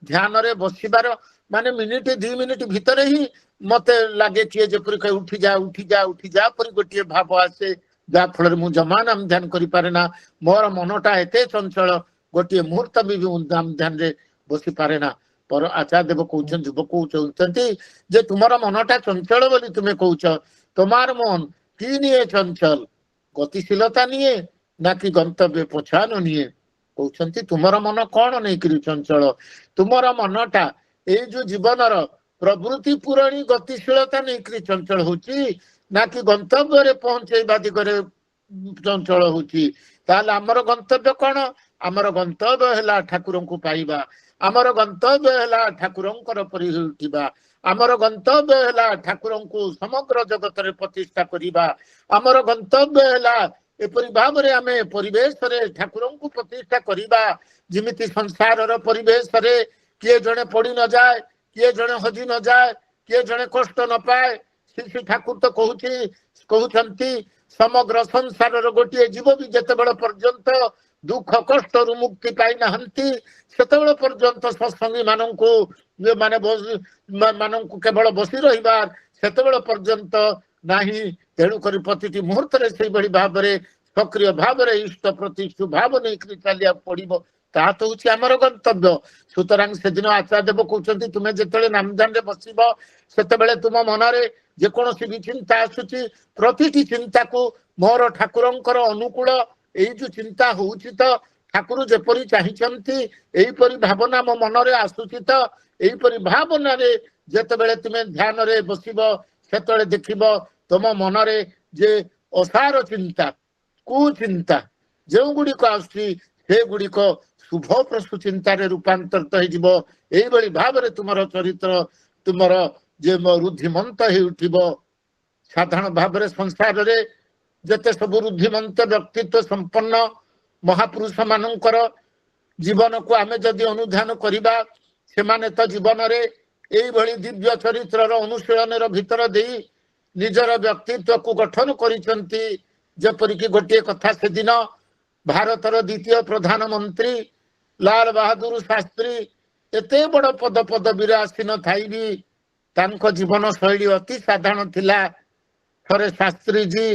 ଧ୍ୟାନରେ ବସିବାର ମାନେ ମିନିଟ 2 ମିନିଟ ଭିତରେ ହିଁ ମତେ ଲାଗେ କିଏ ଯେପରି କହି ଉଠିଯା ଉଠିଯା ଉଠିଯା ପରି ଗୋଟିଏ ଭାବ ଆସେ, ଯାହା ଫଳରେ ମୁଁ ଜମା ନାମ ଧ୍ୟାନ କରିପାରେ ନା। ମୋର ମନଟା ଏତେ ଚଞ୍ଚଳ, ଗୋଟିଏ ମୁହୂର୍ତ୍ତ ବି ନାମ ଧ୍ୟାନରେ ବସିପାରେ ନା। ପର ଆଚାର୍ଯ୍ୟ ଦେବ କହୁଛନ୍ତି, ଯୁବକ କହୁଛନ୍ତି ଯେ ତୁମର ମନଟା ଚଞ୍ଚଳ ବୋଲି ତୁମେ କହୁଛ, তোমার মন কি নিয়ে চঞ্চল, ଗତିଶୀଳତା ନିଏ ନା କି ଗନ୍ତବ୍ୟ ପଛାନ ନିଏ? କହୁଛନ୍ତି ତୁମର ମନ କଣ ନେଇକରି ଚଞ୍ଚଳ? ତୁମର ମନଟା ଏଇ ଯୋଉ ଜୀବନର ପ୍ରବୃତ୍ତି ପୂରଣୀ ଗତିଶୀଳତା ନେଇକରି ଚଞ୍ଚଳ ହଉଛି, ନା କି ଗନ୍ତବ୍ୟରେ ପହଞ୍ଚେଇବା ଦିଗରେ ଚଞ୍ଚଳ ହଉଛି, ତାହେଲେ ଆମର ଗନ୍ତବ୍ୟ କଣ? ଆମର ଗନ୍ତବ୍ୟ ହେଲା ଠାକୁରଙ୍କୁ ପାଇବା, ଆମର ଗନ୍ତବ୍ୟ ହେଲା ଠାକୁରଙ୍କର ପରି ଉଠିବା, ଆମର ଗନ୍ତବ୍ୟ ହେଲା ଠାକୁରଙ୍କୁ ସମଗ୍ର ଜଗତରେ ପ୍ରତିଷ୍ଠା କରିବା, ଆମର ଗନ୍ତବ୍ୟ ହେଲା ଏପରି ଭାବରେ ଆମେ ପରିବେଶରେ ଠାକୁରଙ୍କୁ ପ୍ରତିଷ୍ଠା କରିବା ଯେମିତି ସଂସାରର ପରିବେଶରେ କିଏ ଜଣେ ପଡି ନଯାଏ, କିଏ ଜଣେ ହଜି ନଯାଏ, କିଏ ଜଣେ କଷ୍ଟ ନ ପାଏ। ଶ୍ରୀ ଠାକୁର ତ କହୁଛନ୍ତି ସମଗ୍ର ସଂସାରର ଗୋଟିଏ ଜୀବ ବି ଯେତେବେଳେ ପର୍ଯ୍ୟନ୍ତ ଦୁଃଖ କଷ୍ଟରୁ ମୁକ୍ତି ପାଇନାହାନ୍ତି ସେତେବେଳେ ପର୍ଯ୍ୟନ୍ତ ସତ୍ସଙ୍ଗୀ ମାନଙ୍କୁ କେବଳ ବସି ରହିବାର ସେତେବେଳେ ପର୍ଯ୍ୟନ୍ତ ନାହିଁ। ତେଣୁକରି ପ୍ରତିଟି ମୁହୂର୍ତ୍ତରେ ସେଇଭଳି ଭାବରେ ସକ୍ରିୟ ଭାବରେ ଇଷ୍ଟ ପ୍ରତି ସୁଭାବ ନେଇକରି ଚାଲିବାକୁ ପଡିବ। ତାହା ତ ହଉଛି ଆମର ଗନ୍ତବ୍ୟ। ସୁତରାଂ ସେଦିନ ଆଚାର୍ଯ୍ୟଦେବ କହୁଛନ୍ତି ତୁମେ ଯେତେବେଳେ ନାମଦାନରେ ବସିବ ସେତେବେଳେ ତୁମ ମନରେ ଯେକୌଣସି ବି ଚିନ୍ତା ଆସୁଛି ପ୍ରତିଟି ଚିନ୍ତାକୁ ମୋର ଠାକୁରଙ୍କର ଅନୁକୂଳ ଏଇ ଯୋଉ ଚିନ୍ତା ହଉଛି ତ ଠାକୁର ଯେପରି ଚାହିଁଛନ୍ତି ଏଇପରି ଭାବନା ମୋ ମନରେ ଆସୁଛି ତ ଏଇପରି ଭାବନାରେ ଯେତେବେଳେ ତୁମେ ଧ୍ୟାନରେ ବସିବ ସେତେବେଳେ ଦେଖିବ ତମ ମନରେ ଯେ ଅସାର ଚିନ୍ତା କୁଚିନ୍ତା ଯେଉଁଗୁଡ଼ିକ ଆସୁଛି ସେଗୁଡ଼ିକ ଶୁଭପ୍ରସୂ ଚିନ୍ତାରେ ରୂପାନ୍ତରିତ ହେଇଯିବ। ଏଇଭଳି ଭାବରେ ତୁମର ଚରିତ୍ର ତୁମର ଯେ ରୁଦ୍ଧିମନ୍ତ ହେଉଥିବ। ସାଧାରଣ ଭାବରେ ସଂସାରରେ ଯେତେ ସବୁ ରୁଦ୍ଧିମନ୍ତ ବ୍ୟକ୍ତିତ୍ୱ ସମ୍ପନ୍ନ ମହାପୁରୁଷ ମାନଙ୍କର ଜୀବନକୁ ଆମେ ଯଦି ଅନୁଧ୍ୟାନ କରିବା ସେମାନେ ତ ଜୀବନରେ ଏଇଭଳି ଦିବ୍ୟ ଚରିତ୍ରର ଅନୁଶୀଳନର ଭିତର ଦେଇ ନିଜର ବ୍ୟକ୍ତିତ୍ୱକୁ ଗଠନ କରିଛନ୍ତି। ଯେପରିକି ଗୋଟିଏ କଥା ସେଦିନ ଭାରତର ଦ୍ୱିତୀୟ ପ୍ରଧାନମନ୍ତ୍ରୀ ଲାଲ ବାହାଦୁର ଶାସ୍ତ୍ରୀ ଏତେ ବଡ଼ ପଦବୀରେ ଆସିନଥାଇ ବି ତାଙ୍କ ଜୀବନ ଶୈଳୀ ଅତି ସାଧାରଣ ଥିଲା। ଥରେ ଶାସ୍ତ୍ରୀଜୀ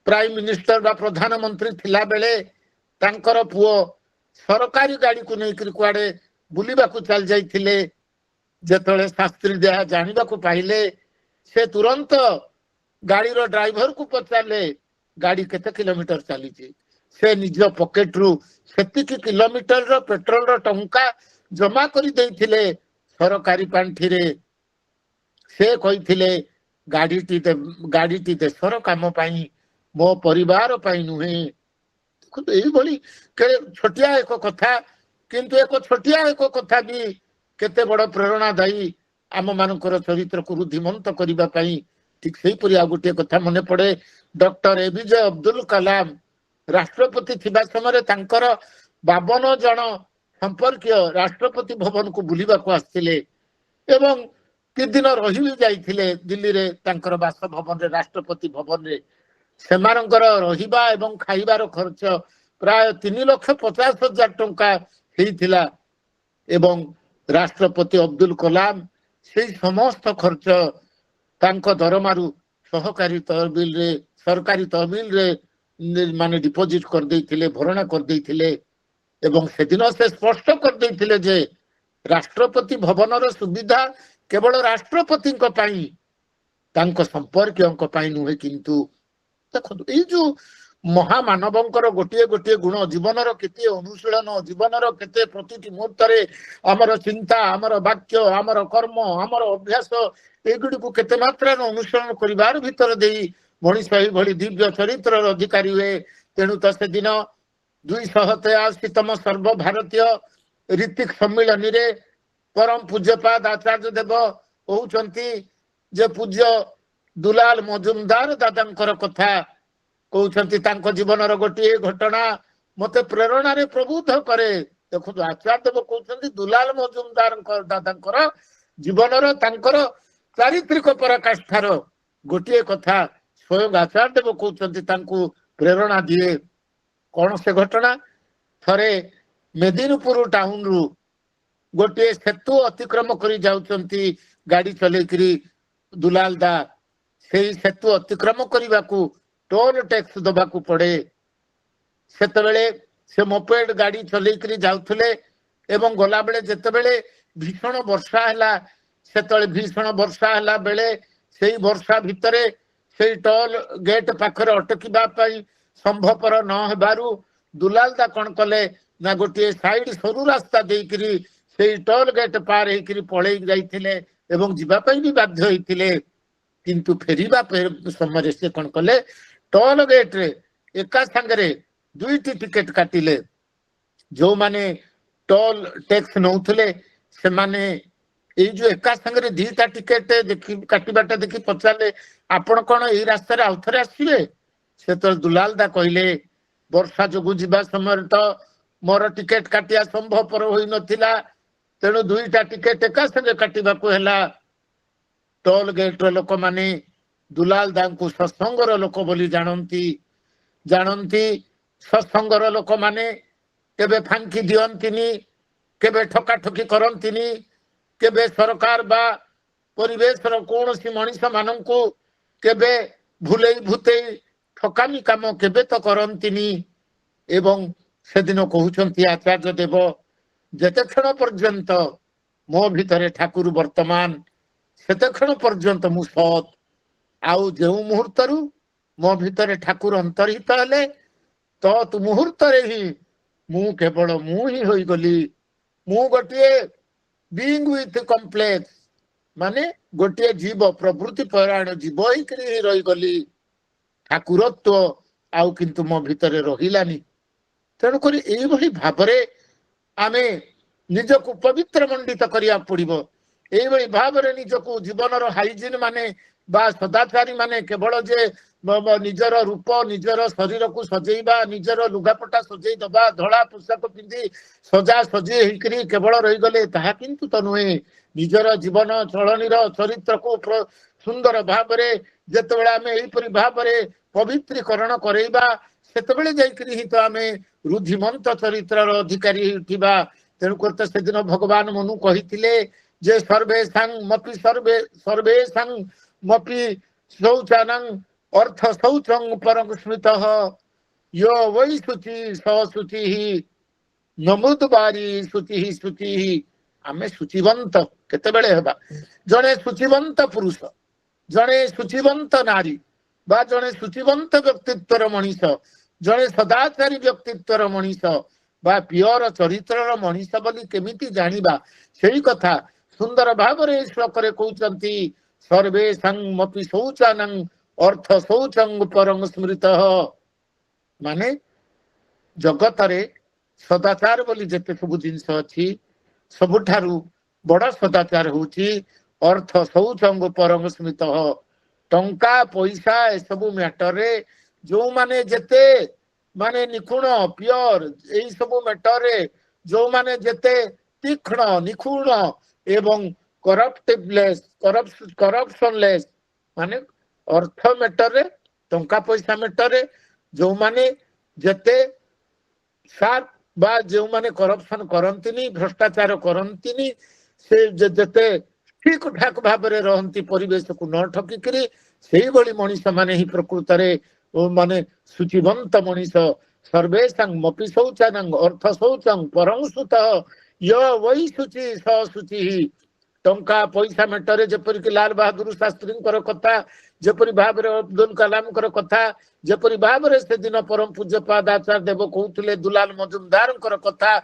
ପ୍ରାଇମ ମିନିଷ୍ଟର ବା ପ୍ରଧାନମନ୍ତ୍ରୀ ଥିଲା ବେଳେ ତାଙ୍କର ପୁଅ ସରକାରୀ ଗାଡିକୁ ନେଇକରି କୁଆଡେ ବୁଲିବାକୁ ଚାଲି ଯାଇଥିଲେ। ଯେତେବେଳେ ଶାସ୍ତ୍ରୀ ଯାହା ଜାଣିବାକୁ ପାଇଲେ ସେ ତୁରନ୍ତ ଗାଡିର ଡ୍ରାଇଭରକୁ ପଚାରିଲେ ଗାଡି କେତେ କିଲୋମିଟର ଚାଲିଛି। ସେ ନିଜ ପକେଟରୁ ସେତିକି କିଲୋମିଟରର ପେଟ୍ରୋଲର ଟଙ୍କା ଜମା କରି ଦେଇଥିଲେ ସରକାରୀ ପାଣ୍ଠିରେ। ସେ କହିଥିଲେ ଗାଡିଟି ଦେଶର କାମ ପାଇଁ ମୋ ପରିବାର ପାଇଁ ନୁହେଁ। ଦେଖନ୍ତୁ ଏଇଭଳି ଛୋଟିଆ ଏକ କଥା, କିନ୍ତୁ ଛୋଟିଆ ଏକ କଥା ବି କେତେ ବଡ ପ୍ରେରଣାଦାୟୀ ଆମ ମାନଙ୍କର ଚରିତ୍ରକୁ ରୁଦ୍ଧିମନ୍ତ କରିବା ପାଇଁ। ଠିକ ସେଇପରି ଆଉ ଗୋଟିଏ କଥା ମନେ ପଡେ, ଡକ୍ଟର APJ ଅବଦୁଲ କଲାମ ରାଷ୍ଟ୍ରପତି ଥିବା ସମୟରେ ତାଙ୍କର 52 ଜଣ ସମ୍ପର୍କୀୟ ରାଷ୍ଟ୍ରପତି ଭବନକୁ ବୁଲିବାକୁ ଆସିଥିଲେ ଏବଂ କିଛି ଦିନ ରହି ବି ଯାଇଥିଲେ ଦିଲ୍ଲୀରେ ତାଙ୍କର ବାସଭବନରେ ରାଷ୍ଟ୍ରପତି ଭବନରେ। ସେମାନଙ୍କର ରହିବା ଏବଂ ଖାଇବାର ଖର୍ଚ୍ଚ ପ୍ରାୟ 3,50,000 ଟଙ୍କା ହେଇଥିଲା ଏବଂ ରାଷ୍ଟ୍ରପତି ଅବଦୁଲ କଲାମ ସେଇ ସମସ୍ତ ଖର୍ଚ୍ଚ ତାଙ୍କ ଦରମାରୁ ସରକାରୀ ତହବିଲରେ ମାନେ ଡିପୋଜିଟ କରିଦେଇଥିଲେ, ଭରଣା କରିଦେଇଥିଲେ ଏବଂ ସେଦିନ ସେ ସ୍ପଷ୍ଟ କରିଦେଇଥିଲେ ଯେ ରାଷ୍ଟ୍ରପତି ଭବନର ସୁବିଧା କେବଳ ରାଷ୍ଟ୍ରପତିଙ୍କ ପାଇଁ, ତାଙ୍କ ସମ୍ପର୍କୀୟଙ୍କ ପାଇଁ ନୁହେଁ। କିନ୍ତୁ ଦେଖନ୍ତୁ ଏଇ ଯୋଉ ମହାମାନବଙ୍କର ଗୋଟିଏ ଗୋଟିଏ ଗୁଣ, ଜୀବନର କେତେ ଅନୁଶୀଳନ, ଜୀବନର କେତେ ପ୍ରତିଟି ମୁହୂର୍ତ୍ତରେ ଆମର ଚିନ୍ତା, ଆମର ବାକ୍ୟ, ଆମର କର୍ମ, ଆମର ଅଭ୍ୟାସ ଏଗୁଡ଼ିକୁ କେତେ ମାତ୍ରାରେ ଅନୁସରଣ କରିବାର ଭିତରେ ଦେଇ ମଣିଷ ଏଇଭଳି ଦିବ୍ୟ ଚରିତ୍ରର ଅଧିକାରୀ ହୁଏ। ତେଣୁ ତ ସେଦିନ 283ତମ ସର୍ବଭାରତୀୟ ଋତିକ ସମ୍ମିଳନୀରେ ପରମ ପୂଜ୍ୟପାଦ ଆଚାର୍ଯ୍ୟ ଦେବ କହୁଛନ୍ତି ଯେ ପୂଜ୍ୟ ଦୁଲାଲ ମଜୁମଦାର ଦାଦାଙ୍କର କଥା କହୁଛନ୍ତି। ତାଙ୍କ ଜୀବନର ଗୋଟିଏ ଘଟଣା ମତେ ପ୍ରେରଣାରେ ପ୍ରବୁଦ୍ଧ କରେ। ଦେଖନ୍ତୁ ଆଚାର୍ଯ୍ୟ ଦେବ କହୁଛନ୍ତି ଦୁଲାଲ ମଜୁମଦାରଙ୍କ ଦାଦାଙ୍କର ଜୀବନର ତାଙ୍କର ଚାରିତ୍ରିକ ପରାକାଷ୍ଠାର ଗୋଟିଏ କଥା ସ୍ୱୟଂ ଆଚାର୍ଯ୍ୟ ଦେବ କହୁଛନ୍ତି ତାଙ୍କୁ ପ୍ରେରଣା ଦିଏ। କଣ ସେ ଘଟଣା? ଥରେ ମେଦିନପୁର ଟାଉନରୁ ଗୋଟିଏ ସେତୁ ଅତିକ୍ରମ କରି ଯାଉଛନ୍ତି ଗାଡି ଚଲେଇକିରି ଦୁଲାଲ ଦା। ସେଇ ସେତୁ ଅତିକ୍ରମ କରିବାକୁ ଟୋଲ ଟ୍ୟାକ୍ସ ଦବାକୁ ପଡେ। ସେତେବେଳେ ସେ ମୋପେଡ ଗାଡି ଚଲେଇକିରି ଯାଉଥିଲେ ଏବଂ ଗଲାବେଳେ ଯେତେବେଳେ ଭୀଷଣ ବର୍ଷା ହେଲା, ସେତେବେଳେ ଭୀଷଣ ବର୍ଷା ହେଲା ବେଳେ ସେଇ ବର୍ଷା ଭିତରେ ସେଇ ଟୋଲ ଗେଟ୍ ପାଖରେ ଅଟକିବା ପାଇଁ ସମ୍ଭବପର ନ ହେବାରୁ ଦୁଲାଲ ଦା କଣ କଲେ ନା ଗୋଟିଏ ସାଇଡ ସରୁ ରାସ୍ତା ଦେଇକିରି ସେଇ ଟୋଲ ଗେଟ୍ ପାର ହେଇକିରି ପଳେଇ ଯାଇଥିଲେ ଏବଂ ଯିବା ପାଇଁ ବି ବାଧ୍ୟ ହେଇଥିଲେ। किंतु फेरिबा समय से कौन कले टोल गेट रे एका संगरे दुईटी टिकेट काटिले जो माने टोल टैक्स नौथले से माने एई जो एका संगरे दीटा टिकेट देखि काटिबाटा देखि पचाले आपण कोन एई रास्ता रे आउथरे आसीबे से तो दुलाल दा कहले वर्षा जोगु जीवा समय तो मोर टिकेट काटिया संभवपर होई नथिला तेणु दुईटा टिकेट एका संगे काटिबाकू हैला टोल गेट रो लोक माने दुलाल दा को सत्संगर लोक बोली जानती सत्संगर लोक माने केबे फांकी दियंतिनी केबे ठका ठकी करंतिनी केबे सरकार बा परिवेश रो कोनोसी मनीष मानंकु केबे भूले भूते ठकामी काम केबे तो करंतिनी एवं सेदिन कहउछंती आचार्य देव जेते क्षण पर्यंत मो भितरे ठाकुर वर्तमान सेते क्षण पर्यंत मु सत आउ जे मुहूर्तरु मो भितरे ठाकुर अंतर्हित हेले तो तु मुहूर्तरे ही मु केवल मु ही होई गली मु गोटिए बीइंग विथ कॉम्प्लेक्स माने गोटिए जीव प्रवृत्ति परायण जीव ही करी रही गली ठाकुरत्व आउ किंतु मो भितरे रहिलानी तेणु करी एई भली भाबरे आमे निजको पवित्र मंडित करिया पड़िबो एई भली भाबरे निजको जीवनर हाइजीन माने बा सदाचारी माने केवल जे निजर रूप निजर शरीर को सजेइबा निजर लुगापटा सजेई दबा धड़ा पोशाक पिंधि सजा सजी हेकरी केवल रही गले ताहा किंतु तो नुहे निजर जीवन चलनीर चरित्र को सुंदर भाबरे जेतेबेले आमे एइपरि भाबरे पवित्रीकरण करैबा सेतेबेले जाइकरी ही तो आमे रुधिमंत चरित्रर अधिकारी उठिबा तेणु करते से दिन भगवान मनु कहिथिले जे सर्वेषां मपि सर्वेषां मपि शौचानं अर्थ शौचं परं स्मृतः यो वै शुचि स शुचि नमुदबारी शुचि आमे शुचिवंत केतेबेले हेबा जणे शुचिवंत पुरुष जणे शुचिवंत नारी बा जणे शुचिवंत व्यक्तित्वर मनीष जणे सदाचारी व्यक्तित्वर मनीष बा पियर चरित्रर मनीष बोली केमिति जानिबा सेही कथा सुंदर भावरे श्लोक रे कहउचंती सर्वेषां मपि शौचानं अर्थ शौचं परं स्मृतः माने जगत रे सदाचार बोली जेते सब जिंस अछि सबुठारु बड़ सदाचार होउची अर्थ शौचं परं स्मृतः टंका पैसा ए सब मैटर रे जो माने जेते माने निखुण प्योर एई सब मैटर रे जो माने जेते तीक्ष्ण निखुण एवं करप्शनलेस माने अर्थ मैटर रे टंका पैसा मैटर रे जो माने जेते सार बा जो माने करप्शन करंतिनी भ्रष्टाचार करंतिनी से जेते ठीक ठाक भाबरे रहंती परिवेश को न ठकी करी सेही भली मनीष माने ही प्रकृत रे माने शुचिवंत मनीष सर्वेषां मपि शौचानं अर्थ शौचं परं सुतः यो वै शुचि स शुचि टंका पैसा मैटर जेपरि कि लाल बहादुर शास्त्री कथा जेपरि भाव रे अब्दुल कलाम कथा जेपरि भाव रे से दिन परम पूज्य पाद आचार्य देव कहउथिले दुलाल मजुमदार कथा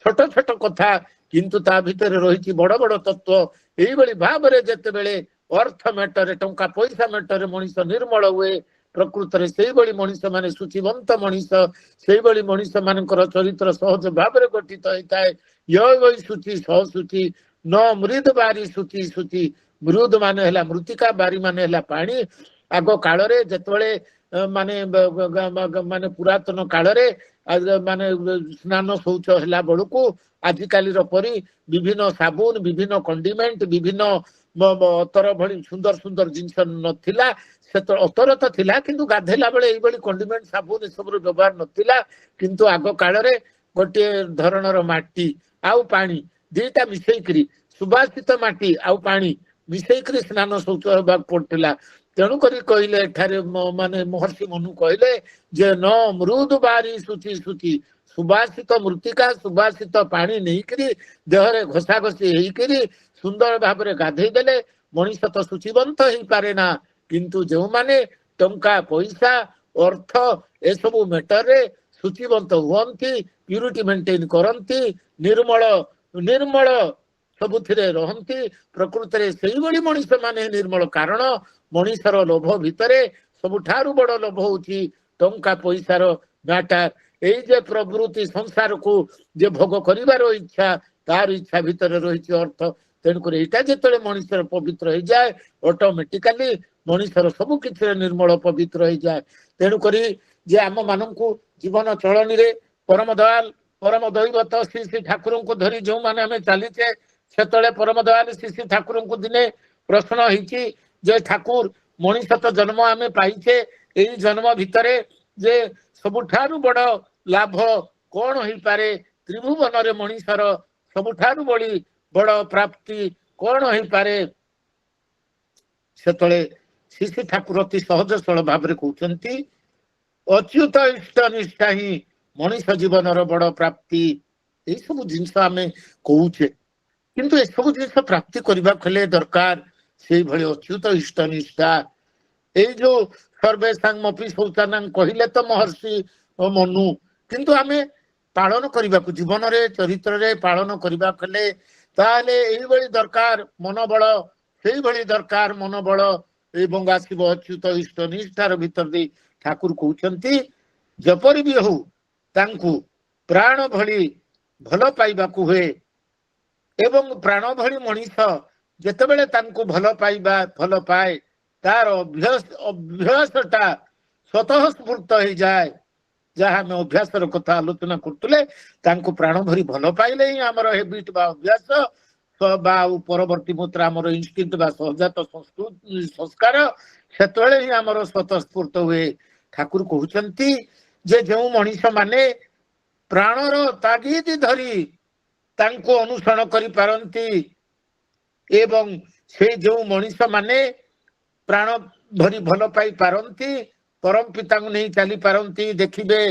छोट छोट कथा किंतु ता भितर रही बड़ बड़ तत्व एई भली भाव रे जेतेबेले अर्थ मैटर टंका पैसा मैटर मनीष निर्मल हुए प्रकृत रे सेही भली मनीष माने शुचिवंत मनीष सेही भली मनीष मानकर चरित्र सहज भाव रे गठित होइताय यो वै शुचि स शुचि न मृद बारी शुचि मृद माने हला मृतिका बारी माने हला पानी आग काल रे जेतबेले माने माने पुरातन काल रे माने स्नान शौच हला बळकू आजिकाली परी विभिन्न साबुन विभिन्न कंडिमेंट विभिन्न अतर भली सुंदर सुंदर जिनस नथिला से तो अतर तो थिला किंतु गाधेला बेले एई भली कंडिमेंट साबुन सब व्यवहार नथिला किंतु आग काल रे गोटे धरणर माटी आउ पानी दीटा मिसेकरी सुबासित माटी आउ पानी मिसेकरी स्नान शौच होबा पड़तिला तेणु करी कहले एठारे माने महर्षि मनु कहले जे न मृद बारी शुचि सुबासित मृतिका सुबासित पानी नहीं करी देहरे घोषा घोषी हेई करी सुंदर भाव रे गाधेई देले मनीष तो शुचिवंत ही पारे ना किंतु जो माने टंका पैसा अर्थ ए सब मैटर रे शुचिवंत हुअंती प्यूरिटी मेंटेन करंती निर्मल ସବୁଥିରେ ରହନ୍ତି। ପ୍ରକୃତରେ ସେଇଭଳି ମଣିଷ ମାନେ ନିର୍ମଳ। କାରଣ ମଣିଷର ଲୋଭ ଭିତରେ ସବୁଠାରୁ ବଡ ଲୋଭ ହଉଛି ଟଙ୍କା ପଇସାର ମ୍ୟାଟର। ଏଇ ଯେ ପ୍ରବୃତ୍ତି ସଂସାରକୁ ଯେ ଭୋଗ କରିବାର ଇଚ୍ଛା, ତାର ଇଚ୍ଛା ଭିତରେ ରହିଛି ଅର୍ଥ। ତେଣୁକରି ଏଇଟା ଯେତେବେଳେ ମଣିଷର ପବିତ୍ର ହେଇଯାଏ, ଅଟୋମେଟିକାଲି ମଣିଷର ସବୁ କିଛିରେ ନିର୍ମଳ ପବିତ୍ର ହେଇଯାଏ। ତେଣୁକରି ଯେ ଆମ ମାନଙ୍କୁ ଜୀବନ ଚଳନୀରେ ପରମ ଦୟାଲ ପରମ ଦୈବତ ଶ୍ରୀ ଶ୍ରୀ ଠାକୁରଙ୍କୁ ଧରି ଯେଉଁମାନେ ଆମେ ଚାଲିଛେ, ସେତେବେଳେ ପରମ ଦୟାଲ ଶ୍ରୀ ଶ୍ରୀ ଠାକୁରଙ୍କୁ ଦିନେ ପ୍ରଶ୍ନ ହେଇଛି ଯେ ଠାକୁର ମଣିଷ ତ ଜନ୍ମ ଆମେ ପାଇଛେ, ଏଇ ଜନ୍ମ ଭିତରେ ଯେ ସବୁଠାରୁ ବଡ ଲାଭ କଣ ହେଇପାରେ? ତ୍ରିଭୁବନରେ ମଣିଷର ସବୁଠାରୁ ବଡ ପ୍ରାପ୍ତି କଣ ହେଇପାରେ? ସେତେବେଳେ ଶ୍ରୀ ଶ୍ରୀ ଠାକୁର ଅତି ସହଜ ସରଳ ଭାବରେ କହୁଛନ୍ତି, ଅଚ୍ୟୁତ ଇଷ୍ଟ ନିଷ୍ଠା ହିଁ ମଣିଷ ଜୀବନର ବଡ ପ୍ରାପ୍ତି। ଏଇସବୁ ଜିନିଷ ଆମେ କହୁଛେ, କିନ୍ତୁ ଏସବୁ ଜିନିଷ ପ୍ରାପ୍ତି କରିବାକୁ ହେଲେ ଦରକାର ସେଇଭଳି ଅଚ୍ୟୁତ ଇଷ୍ଟ ନିଷ୍ଠା। ଏଇ ଯୋଉ ସର୍ବେସାଙ୍ଗମପି ଶୌଚାନାଂ କହିଲେ ତ ମହର୍ଷି ମନୁ, କିନ୍ତୁ ଆମେ ପାଳନ କରିବାକୁ ଜୀବନରେ ଚରିତ୍ରରେ ପାଳନ କରିବାକୁ ହେଲେ ତାହେଲେ ଏଇଭଳି ଦରକାର ମନୋବଳ, ସେଇଭଳି ଦରକାର ମନୋବଳ ଏବଂ ଆସିବ ଅଚ୍ୟୁତ ଇଷ୍ଟ ନିଷ୍ଠାର ଭିତରେ ଦେଇ ଠାକୁର କହୁଛନ୍ତି ଯେପରି ବି ହଉ ତାଙ୍କୁ ପ୍ରାଣ ଭଳି ଭଲ ପାଇବାକୁ ହୁଏ। ଏବଂ ପ୍ରାଣ ଭଳି ମଣିଷ ଯେତେବେଳେ ତାଙ୍କୁ ଭଲ ପାଏ, ତାର ଅଭ୍ୟାସଟା ସ୍ୱତଃ ସ୍ଫୂର୍ତ୍ତ ହେଇଯାଏ। ଯାହା ଆମେ ଅଭ୍ୟାସର କଥା ଆଲୋଚନା କରୁଥିଲେ, ତାଙ୍କୁ ପ୍ରାଣ ଭରି ଭଲ ପାଇଲେ ହିଁ ଆମର ହେବିଟ ବା ଅଭ୍ୟାସ ବା ପରବର୍ତ୍ତୀ ମୁଦ୍ରା ଆମର ଇନଷ୍ଟିଙ୍କ୍ଟ ବା ସହଜାତ ସଂସ୍କାର, ସେତେବେଳେ ହିଁ ଆମର ସ୍ୱତଃସ୍ଫୂର୍ତ୍ତ ହୁଏ। ଠାକୁର କହୁଛନ୍ତି ଯେ ଯେଉଁ ମଣିଷ ମାନେ ପ୍ରାଣର ତାଗିଦ ଧରି ତାଙ୍କୁ ଅନୁସରଣ କରିପାରନ୍ତି ଏବଂ ସେ ଯେଉଁ ମଣିଷ ମାନେ ପ୍ରାଣ ଭରି ଭଲ ପାଇ ପାରନ୍ତି, ପରମ ପିତାଙ୍କୁ ନେଇ ଚାଲି ପାରନ୍ତି, ଦେଖିବେ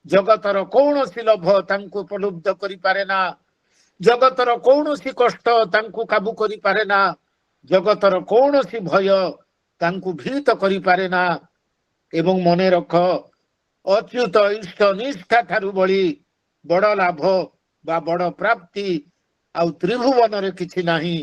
ଜଗତର କୌଣସି ଲୋଭ ତାଙ୍କୁ ଉପଲବ୍ଧ କରିପାରେ ନା, ଜଗତର କୌଣସି କଷ୍ଟ ତାଙ୍କୁ କାବୁ କରିପାରେ ନା, ଜଗତର କୌଣସି ଭୟ ତାଙ୍କୁ ଭୀତ କରିପାରେ ନା। ଏବଂ ମନେ ରଖ, ଅଚ୍ୟୁତ ଇଷ୍ଟ ନିଷ୍ଠା ଠାରୁ ବଳି ବଡ ଲାଭ ବା ବଡ ପ୍ରାପ୍ତି ଆଉ ତ୍ରିଭୁବନରେ କିଛି ନାହିଁ।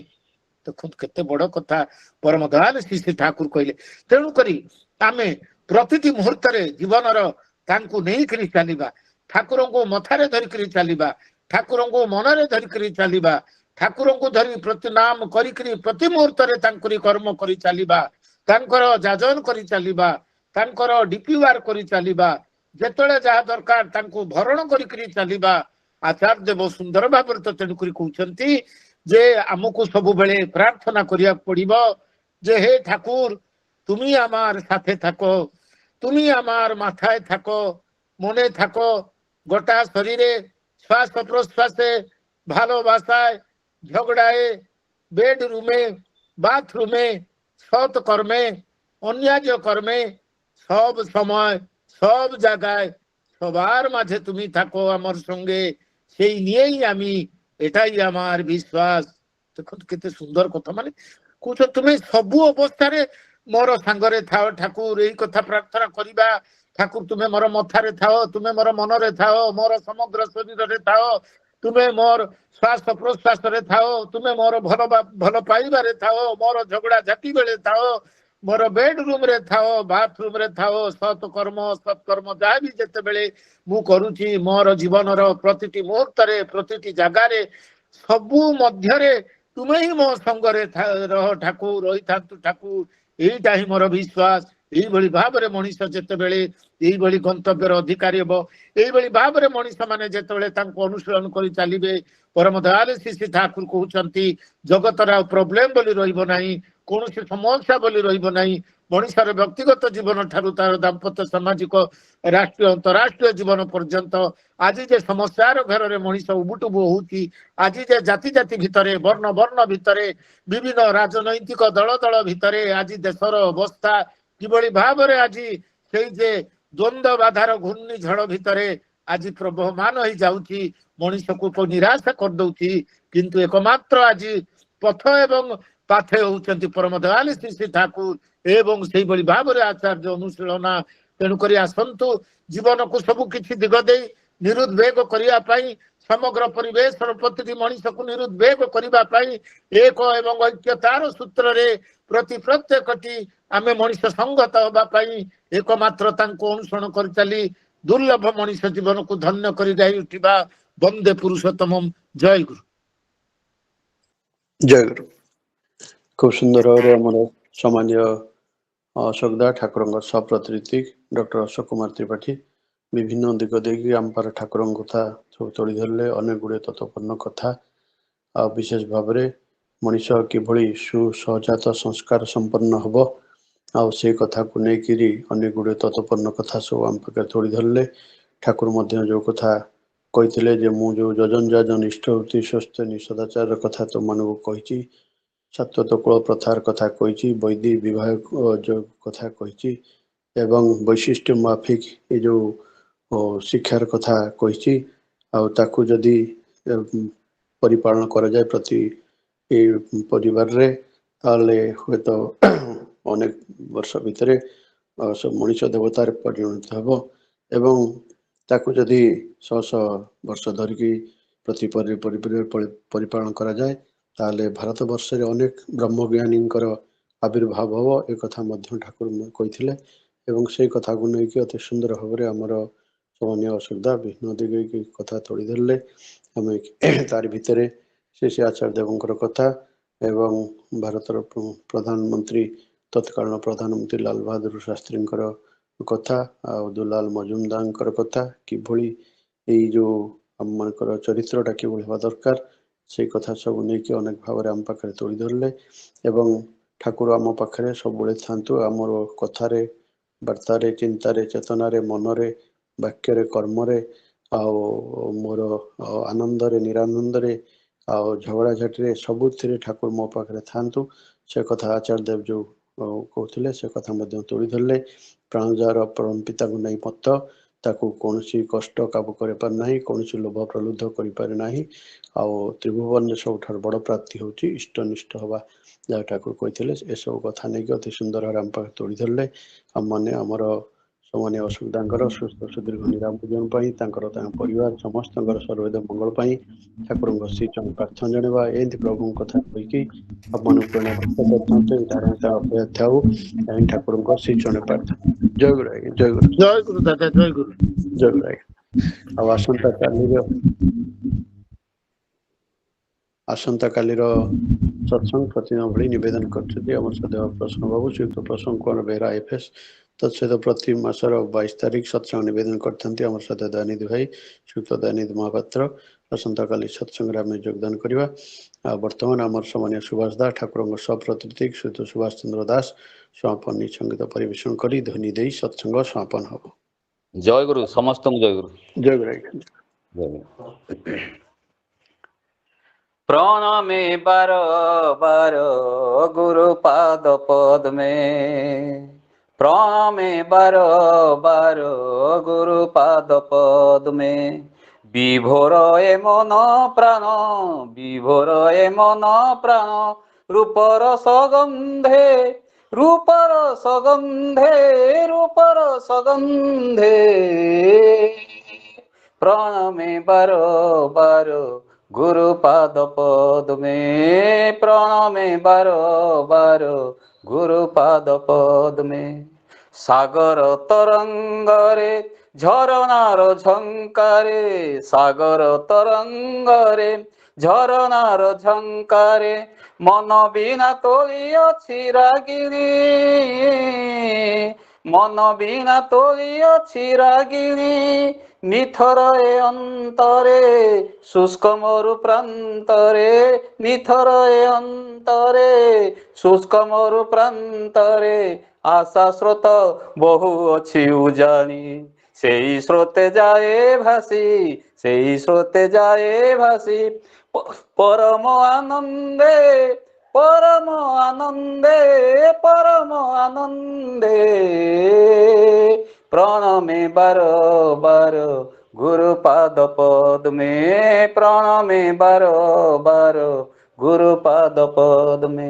ଦେଖନ୍ତୁ କେତେ ବଡ କଥା ପରମ ଦୟାଲ ଶ୍ରୀ ଶ୍ରୀ ଠାକୁର କହିଲେ। ତେଣୁକରି ଆମେ ପ୍ରତିଟି ମୁହୂର୍ତ୍ତରେ ଜୀବନର ତାଙ୍କୁ ନେଇକରି ଚାଲିବା, ଠାକୁରଙ୍କୁ ମଥାରେ ଧରିକରି ଚାଲିବା, ଠାକୁରଙ୍କୁ ମନରେ ଧରିକରି ଚାଲିବା, ଠାକୁରଙ୍କୁ ଧରି ପ୍ରତି ନାମ କରିକରି ପ୍ରତି ମୁହୂର୍ତ୍ତରେ ତାଙ୍କରି କର୍ମ କରି ଚାଲିବା, ତାଙ୍କର ଯାଜନ କରି ଚାଲିବା, ତାଙ୍କର ଡିପିୱାର କରି ଚାଲିବା, ଯେତେବେଳେ ଯାହା ଦରକାର ତାଙ୍କୁ ଭରଣ କରିକରି ଚାଲିବା। ଆଚାର୍ଯ୍ୟ ଦେବ ସୁନ୍ଦର ଭାବରେ ତ ତେଣୁକରି କହୁଛନ୍ତି ଯେ ଆମକୁ ସବୁବେଳେ ପ୍ରାର୍ଥନା କରିବାକୁ ପଡିବ যে হে ঠাকুর তুমি আমার সাথে থাকো, তুমি আমার মাথায় থাকো, মনে থাকো, গোটা শরীরে শ্বাস প্রশ্বাসে, ভালোবাসায়, ঝগড়ায়, বেডরুমে, বাথরুমে, সৎ কর্মে, অন্যায় কর্মে, সব সময় সব জায়গায় সবার মাঝে তুমি থাকো আমার সঙ্গে, সেই নিয়েই আমি, এটাই আমার বিশ্বাস। দেখুন কেতে সুন্দর কথা, মানে কହୁଛ তুমি ସବୁ ଅବସ୍ଥାରେ ମୋର ସାଙ୍ଗରେ ଥାଅ ଠାକୁର, ଏଇ କଥା ପ୍ରାର୍ଥନା କରିବା। ଠାକୁର ତୁମେ ମୋର ମଥାରେ ଥାଅ, ତୁମେ ମୋର ମନରେ ଥାଅ, ମୋର ସମଗ୍ର ଶରୀରରେ ଥାଅ, ତୁମେ ମୋର ଶ୍ୱାସ ପ୍ରଶ୍ୱାସରେ ଥାଅ, ତୁମେ ମୋର ଭଲ ପାଇବାରେ ଥାଅ, ମୋର ଝଗଡା ଝାଟି ବେଳେ ଥାଅ, ମୋର ବେଡରୁମ ରେ ଥାଅ, ବାଥରୁମ ରେ ଥାଅ, ସତ୍କର୍ମ ଯାହା ବି ଯେତେବେଳେ ମୁଁ କରୁଛି ମୋର ଜୀବନର ପ୍ରତିଟି ମୁହୂର୍ତ୍ତରେ ପ୍ରତିଟି ଜାଗାରେ ସବୁ ମଧ୍ୟରେ ତୁମେ ହିଁ ମୋ ସଙ୍ଗରେ ରହ ଠାକୁର, ରହିଥାନ୍ତୁ ଠାକୁର, ଏଇଟା ହିଁ ମୋର ବିଶ୍ୱାସ। ଏଇଭଳି ଭାବରେ ମଣିଷ ଯେତେବେଳେ ଏଇଭଳି ଗନ୍ତବ୍ୟର ଅଧିକାରୀ ହେବ, ଏଇଭଳି ଭାବରେ ମଣିଷ ମାନେ ଯେତେବେଳେ ତାଙ୍କୁ ଅନୁସରଣ କରି ଚାଲିବେ, ପରମ ଦୟାଳୁ ଶ୍ରୀ ଶ୍ରୀ ଠାକୁର କହୁଛନ୍ତି ଜଗତର ଆଉ ପ୍ରୋବ୍ଲେମ ବୋଲି ରହିବ ନାହିଁ, କୌଣସି ସମସ୍ୟା ବୋଲି ରହିବ ନାହିଁ। ମଣିଷର ବ୍ୟକ୍ତିଗତ ଜୀବନ ଠାରୁ ତାର ଦାମ୍ପତ୍ୟ ସାମାଜିକ ରାଷ୍ଟ୍ରୀୟ ଅନ୍ତରାଷ୍ଟ୍ରୀୟ ଜୀବନ ପର୍ଯ୍ୟନ୍ତ ଆଜି ଯେ ସମସ୍ୟାର ଘରରେ ମଣିଷ ଉବୁଟୁବୁ ହଉଛି, ଆଜି ଯେ ଜାତି ଜାତି ଭିତରେ, ବର୍ଣ୍ଣ ବର୍ଣ୍ଣ ଭିତରେ, ବିଭିନ୍ନ ରାଜନୈତିକ ଦଳ ଭିତରେ ଆଜି ଦେଶର ଅବସ୍ଥା କିଭଳି ଭାବରେ ଆଜି ସେଇ ଯେ ଦ୍ୱନ୍ଦ୍ୱ ବାଧାର ଘୂର୍ଣ୍ଣିଝଡ଼ ଭିତରେ ଆଜି ପ୍ରବହମାନ ହେଇଯାଉଛି, ମଣିଷକୁ ନିରାଶ କରିଦଉଛି। କିନ୍ତୁ ଏକମାତ୍ର ଆଜି ପଥ ଏବଂ ପାଥେ ହଉଛନ୍ତି ପରମ ଦୟାଳୁ ଶ୍ରୀ ଶ୍ରୀ ଠାକୁର ଏବଂ ସେଇଭଳି ଭାବରେ ଆଚାର୍ଯ୍ୟ ଅନୁଶୀଳନା। ତେଣୁକରି ଆସନ୍ତୁ ଜୀବନକୁ ସବୁ କିଛି ଦିଗ ଦେଇ ନିରୁଦ୍ବେଗ କରିବା ପାଇଁ ସମଗ୍ର ପରିବେଶର ପ୍ରତିଟି ମଣିଷକୁ ନିରୁଦ୍ବେଗ କରିବା ପାଇଁ ଏକ ଏବଂ ଐକ୍ୟତାର ସୂତ୍ରରେ ପ୍ରତ୍ୟେକଟି ଆମେ ମଣିଷ ସଂଗତ ହେବା ପାଇଁ ଏକମାତ୍ର ତାଙ୍କୁ ଅନୁସରଣ କରିଚାଲି ଦୁର୍ଲଭ ମଣିଷ ଜୀବନକୁ ଧନ୍ୟ କରି ଯାଇ ଉଠିବା। ବନ୍ଦେ ପୁରୁଷୋତ୍ତମମ୍। ଜୟ ଗୁରୁ। ଜୟ ଗୁରୁ। ଖୁବ ସୁନ୍ଦର ଭାବରେ ଆମର ସମ୍ମାନୀୟ ଅଶୋକଦା ଠାକୁରଙ୍କ ସହପ୍ରତିନିଧି ଡକ୍ଟର ଅଶୋକ କୁମାର ତ୍ରିପାଠୀ ବିଭିନ୍ନ ଦିଗ ଦେଇକି ଆମ୍ପାର ଠାକୁରଙ୍କ କଥା ସବୁ ତୋଳି ଧରିଲେ। ଅନେକ ଗୁଡ଼ିଏ ତତ୍ତ୍ୱପୂର୍ଣ୍ଣ କଥା ଆଉ ବିଶେଷ ଭାବରେ ମଣିଷ କିଭଳି ସୁସହଜାତ ସଂସ୍କାର ସମ୍ପନ୍ନ ହେବ ଆଉ ସେଇ କଥାକୁ ନେଇକିରି ଅନେକ ଗୁଡ଼ିଏ ତତ୍ତ୍ୱପୂର୍ଣ୍ଣ କଥା ସବୁ ଆମ ପାଖରେ ତୋଳି ଧରିଲେ। ଠାକୁର ମଧ୍ୟ ଯେଉଁ କଥା କହିଥିଲେ ଯେ ମୁଁ ଯେଉଁ ଯଜନ ଯାଜନ ଇଷ୍ଟବୃତ୍ତି ସ୍ୱସ୍ଥନୀ ସଦାଚାରର କଥା ତୁମମାନଙ୍କୁ କହିଛି, ସାତ୍ୱତ କୂଳ ପ୍ରଥାର କଥା କହିଛି, ବୈଦିକ ବିବାହ ଯୋଉ କଥା କହିଛି ଏବଂ ବୈଶିଷ୍ଟ୍ୟ ମାଫିକ ଏ ଯେଉଁ ଶିକ୍ଷାର କଥା କହିଛି ଆଉ ତାକୁ ଯଦି ପରିପାଳନ କରାଯାଏ ପ୍ରତି ଏଇ ପରିବାରରେ ତାହେଲେ ହୁଏତ ଅନେକ ବର୍ଷ ଭିତରେ ମଣିଷ ଦେବତାରେ ପରିଣତ ହେବ ଏବଂ ତାକୁ ଯଦି ଶହ ଶହ ବର୍ଷ ଧରିକି ପ୍ରତି ପରିପାଳନ କରାଯାଏ ତାହେଲେ ଭାରତ ବର୍ଷରେ ଅନେକ ବ୍ରହ୍ମଜ୍ଞାନୀଙ୍କର ଆବିର୍ଭାବ ହେବ ଏ କଥା ମଧ୍ୟ ଠାକୁର କହିଥିଲେ ଏବଂ ସେଇ କଥାକୁ ନେଇକି ଅତି ସୁନ୍ଦର ଭାବରେ ଆମର ସମ୍ମାନୀୟ ଅଶୋକଦା ବିଭିନ୍ନ ଦିଗକି କଥା ତୋଳି ଧରିଲେ। ଆମେ ତାରି ଭିତରେ ଶ୍ରୀ ଶ୍ରୀ ଆଚାର୍ଯ୍ୟ ଦେବଙ୍କର କଥା ଏବଂ ଭାରତର ପ୍ରଧାନମନ୍ତ୍ରୀ ତତ୍କାଳୀନ ପ୍ରଧାନମନ୍ତ୍ରୀ ଲାଲ ବାହାଦୁର ଶାସ୍ତ୍ରୀଙ୍କର କଥା ଆଉ ଦୁଲାଲ ମଜୁମଦାରଙ୍କର କଥା କିଭଳି ଏଇ ଯେଉଁ ଆମମାନଙ୍କର ଚରିତ୍ରଟା କିଭଳି ହେବା ଦରକାର ସେଇ କଥା ସବୁ ନେଇକି ଅନେକ ଭାବରେ ଆମ ପାଖରେ ତୋଳି ଧରିଲେ ଏବଂ ଠାକୁର ଆମ ପାଖରେ ସବୁବେଳେ ଥାନ୍ତୁ ଆମର କଥାରେ ବାର୍ତ୍ତାରେ ଚିନ୍ତାରେ ଚେତନାରେ ମନରେ ବାକ୍ୟରେ କର୍ମରେ ଆଉ ମୋର ଆନନ୍ଦରେ ନିରାନନ୍ଦରେ ଆଉ ଝଗଡ଼ାଝାଟିରେ ସବୁଥିରେ ଠାକୁର ମୋ ପାଖରେ ଥାନ୍ତୁ। ସେ କଥା ଆଚାର୍ଯ୍ୟ ଦେବ ଯେଉଁ କହୁଥିଲେ ସେ କଥା ମଧ୍ୟ ତୋଳି ଧରିଲେ। ପ୍ରାଣଯାର ପରମ ପିତାକୁ ନେଇ ମତ ତାକୁ କୌଣସି କଷ୍ଟ କାବୁ କରିପାରେ ନାହିଁ, କୌଣସି ଲୋଭ ପ୍ରଲୁବ୍ଧ କରିପାରେ ନାହିଁ ଆଉ ତ୍ରିଭୁବନରେ ସବୁଠାରୁ ବଡ଼ ପ୍ରାପ୍ତି ହେଉଛି ଇଷ୍ଟନିଷ୍ଠ ହେବା ଯାହା ଠାକୁର କହିଥିଲେ। ଏସବୁ କଥା ନେଇକି ଅତି ସୁନ୍ଦର ଭାବରେ ଆମ ପାଖରେ ତୋଳି ଧରିଲେ। ଆମମାନେ ଆମର ସମ୍ମାନୀୟ ଅଶୋକଦାଙ୍କର ସୁସ୍ଥ ସୁଦୀର୍ଘ ନିରାମ ଜୀବନ ପାଇଁ ତାଙ୍କର ତାଙ୍କ ପରିବାର ସମସ୍ତଙ୍କର ସର୍ବଦା ମଙ୍ଗଳ ପାଇଁ ଠାକୁରଙ୍କ ଶ୍ରୀଚରଣ ପ୍ରାର୍ଥନା ଜଣାଇବା ଏମିତି ପ୍ରଭୁଙ୍କ କଥା କହିକି ଆପଣମାନଙ୍କୁ ପ୍ରଣାମ କରିଥାନ୍ତୁ। ଏଇ ଧାରଣା ଅପେକ୍ଷା ଥାଉ ଠାକୁରଙ୍କ ଶ୍ରୀଚରଣ ପ୍ରାର୍ଥନା। ଜୟ ଗୁରୁ ଆଜ୍ଞା। ଜୟ ଗୁରୁ। ଜୟ ଗୁରୁ ଦାଦା। ଜୟ ଗୁରୁ। ଜୟ ଗୁରୁ ଆଜ୍ଞା। ଆଉ ଆସନ୍ତାକାଲିର ସତ୍ସଙ୍ଗ ପ୍ରତିଦିନ ଭଳି ନିବେଦନ କରୁଛନ୍ତି ଆମର ସଦେବ ପ୍ରସନ୍ନ ବାବୁ ଶ୍ରୀଯୁକ୍ତ ପ୍ରସନ୍ନ କୁମାର ବେହେରା ଏଫଏସ୍। ତତ୍ସହିତ ପ୍ରତି ମାସର 22 ତାରିଖ ସତ୍ସଙ୍ଗ ନିବେଦନ କରିଥାନ୍ତି ଆମର ସଦୟ ଦୟାନିଧି ଭାଇ ଶ୍ରୀଯୁକ୍ତ ଦୟାନିଧି ମହାପାତ୍ର। ଆସନ୍ତାକାଲି ସତ୍ସଙ୍ଗରେ ଆମେ ଯୋଗଦାନ କରିବା। ଆଉ ବର୍ତ୍ତମାନ ଆମର ସମ୍ମାନୀୟ ସୁଭାଷ ଦାସ ଠାକୁରଙ୍କ ସହପ୍ରତିନିଧି ଶ୍ରୀଯୁକ୍ତ ସୁଭାଷ ଚନ୍ଦ୍ର ଦାସ ସମାପନ ସଙ୍ଗୀତ ପରିବେଷଣ କରି ଧ୍ୱନି ଦେଇ ସତ୍ସଙ୍ଗ ସମାପନ ହେବ। ଜୟ ଗୁରୁ ସମସ୍ତଙ୍କୁ ଜୟ ଗୁରୁ। ଜୟ ଗୁରୁ ଆଜ୍ଞା। ଜୟ ଗୁରୁ। প্রণামে বার বার গুরু পাদ পদ্মে, প্রণামে বার বার গুরু পাদ পদ্মে, বিভোর এ মন প্রাণ, বিভোর এ মন প্রাণ, রূপর সগন্ধে, রূপর সগন্ধে, রূপর সগন্ধে, প্রণামে বার বার গুরু পাদ পদ্মে, প্রণামে বার বার গুরু পাদ পদ্মে। সাগর তরঙ্গরে ঝরনার ঝঙ্কারে, সাগর তরঙ্গরে ঝরনার ঝঙ্কারে, মন বিনা তলিয়াছি রাগিনী, মন বিনা তলিয়াছি রাগিনী, নিথর এ অন্তরে শুষ্ক মরু প্রান্তরে, নিথর এ অন্তরে শুষ্ক মরু প্রান্তরে, আশা স্রোত বহু ଅଛି উজানি, সেই স্রোতে যায় ভাসি, সেই স্রোতে যায় ভাসি, পরম আনন্দে, পরম আনন্দে, পরম আনন্দে, প্রণামে বার বার গুরু পাদ পদ্মে, প্রণামে বার বার গুরু পাদ পদ্মে।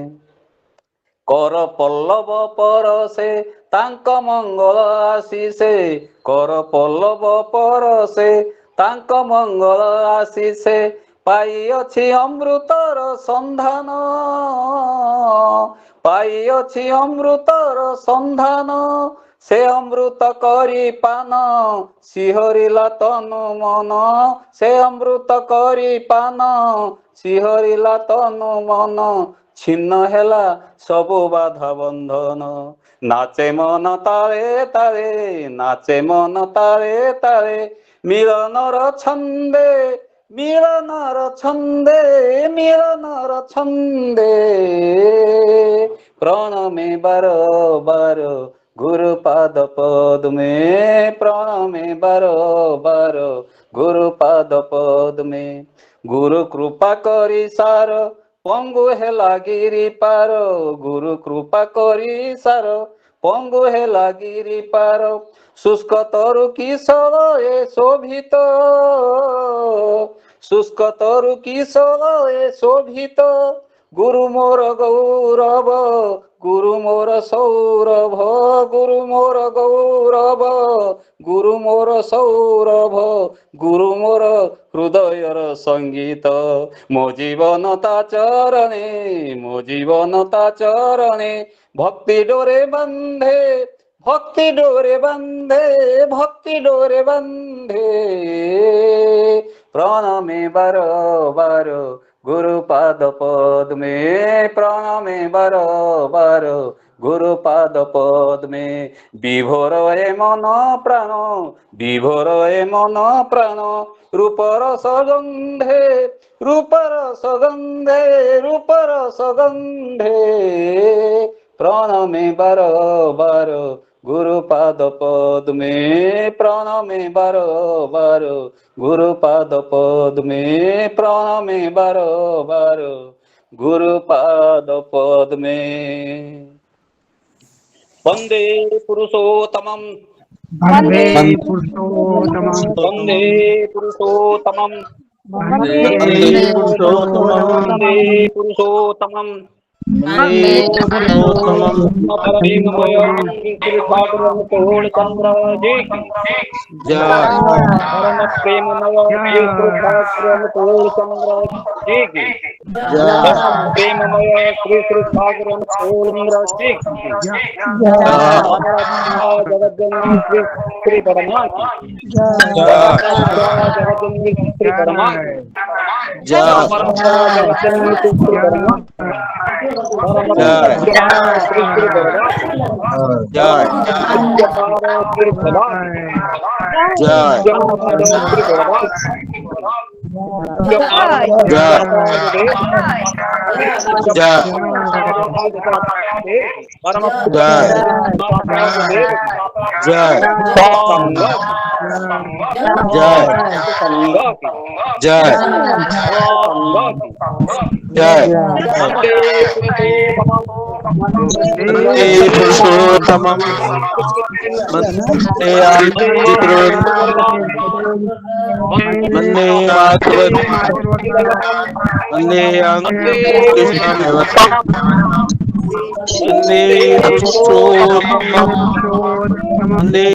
কর পল্লব পরশে তাଙ୍କ ମଙ୍ଗଳ ଆଶିଷେ, କର ପଲ୍ଲବ ପରଶେ ତାଙ୍କ ମଙ୍ଗଳ ଆଶିଷେ ପାଇଅଛି ଅମୃତର ସନ୍ଧାନ, ପାଇଅଛି ଅମୃତର ସନ୍ଧାନ। ସେ ଅମୃତ କରି ପାନ ଶିହରିଲା ତନୁ ମନ, ସେ ଅମୃତ କରି ପାନ ଶିହରିଲା ତନୁ ମନ। ଛିନ୍ନ ହେଲା ସବୁ ବାଧା ବନ୍ଧନ, ନାଚେ ମନ ତାଳେ ତାଳେ, ନାଚେ ମନ ତାଳେ ତାଳେ। ମିଳନର ଛନ୍ଦେ, ମିଳନର ଛନ୍ଦେ, ମିଳନର ଛନ୍ଦେ। ପ୍ରଣମେ ବାରବାର ଗୁରୁପାଦ ପଦ୍ମେ, ପ୍ରଣମେ ବାରବାର ଗୁରୁପାଦ ପଦ୍ମେ। ଗୁରୁ କୃପା କରି ସାର ପଙ୍ଗୁ ହେଲା ଗିରି ପାର, ଗୁରୁ କୃପା କରି ସାର ପଙ୍ଗୁ ହେଲା ଗିରି ପାର। শুষ্ক তরু কিশোরে শোভিত, শুষ্ক তরু কিশোরে শোভিত। গুরু মোর গৌরব, গুরু মোর সৌরভ, গুরু মোর গৌরব, গুরু মোর সৌরভ। গুরু মোর হৃদয়র সঙ্গীত, মো জীবন তা চরণে, মো জীবন তা চরণে। ভক্তি ডোরে বন্ধে, ভক্তি ডোরে বন্ধে, ভক্তি ডোরে বন্ধে। প্রণমে বারবার গুরুপাদ পদ্মে, প্রণমে বারবার গুরুপাদ পদ্মে। বিভোর এ মন প্রাণ, বিভোর এ মন প্রাণ। রূপর সগন্ধে, রূপর সগন্ধে, রূপর সগন্ধে। প্রণমে বারবার গুরুপাদ পদ্মে, প্রণমে বারবার গুরুপাদ পদ্মে, প্রণমে বারবার গুরুপাদ পদ্মে। বন্দে পুরুষোত্তমম, वन्दे বন্দে পুরুষোত্তমম, वन्दे पुरुषोत्तमं, বন্দে পুরুষোত্তমম। वन्दे पुरुषोत्तमं। परमेमय श्री श्री ठाकुर कोल चंद्र जी की जय परम प्रेममय श्री श्री ठाकुर कोल चंद्र जी की जय परम प्रेममय श्री श्री ठाकुर कोल चंद्र जी की जगज्जननी श्री श्री परमा की जगज्जननी श्री परमा की जगज्जननी श्री परमा परम श्री श्री परमा जय श्री सदा जय श्री परमा पुरुषोत्तमं, वन्दे वन्दे मातरम्, वन्दे कृष्णमेव, वन्दे पुरुषोत्तमं, वन्दे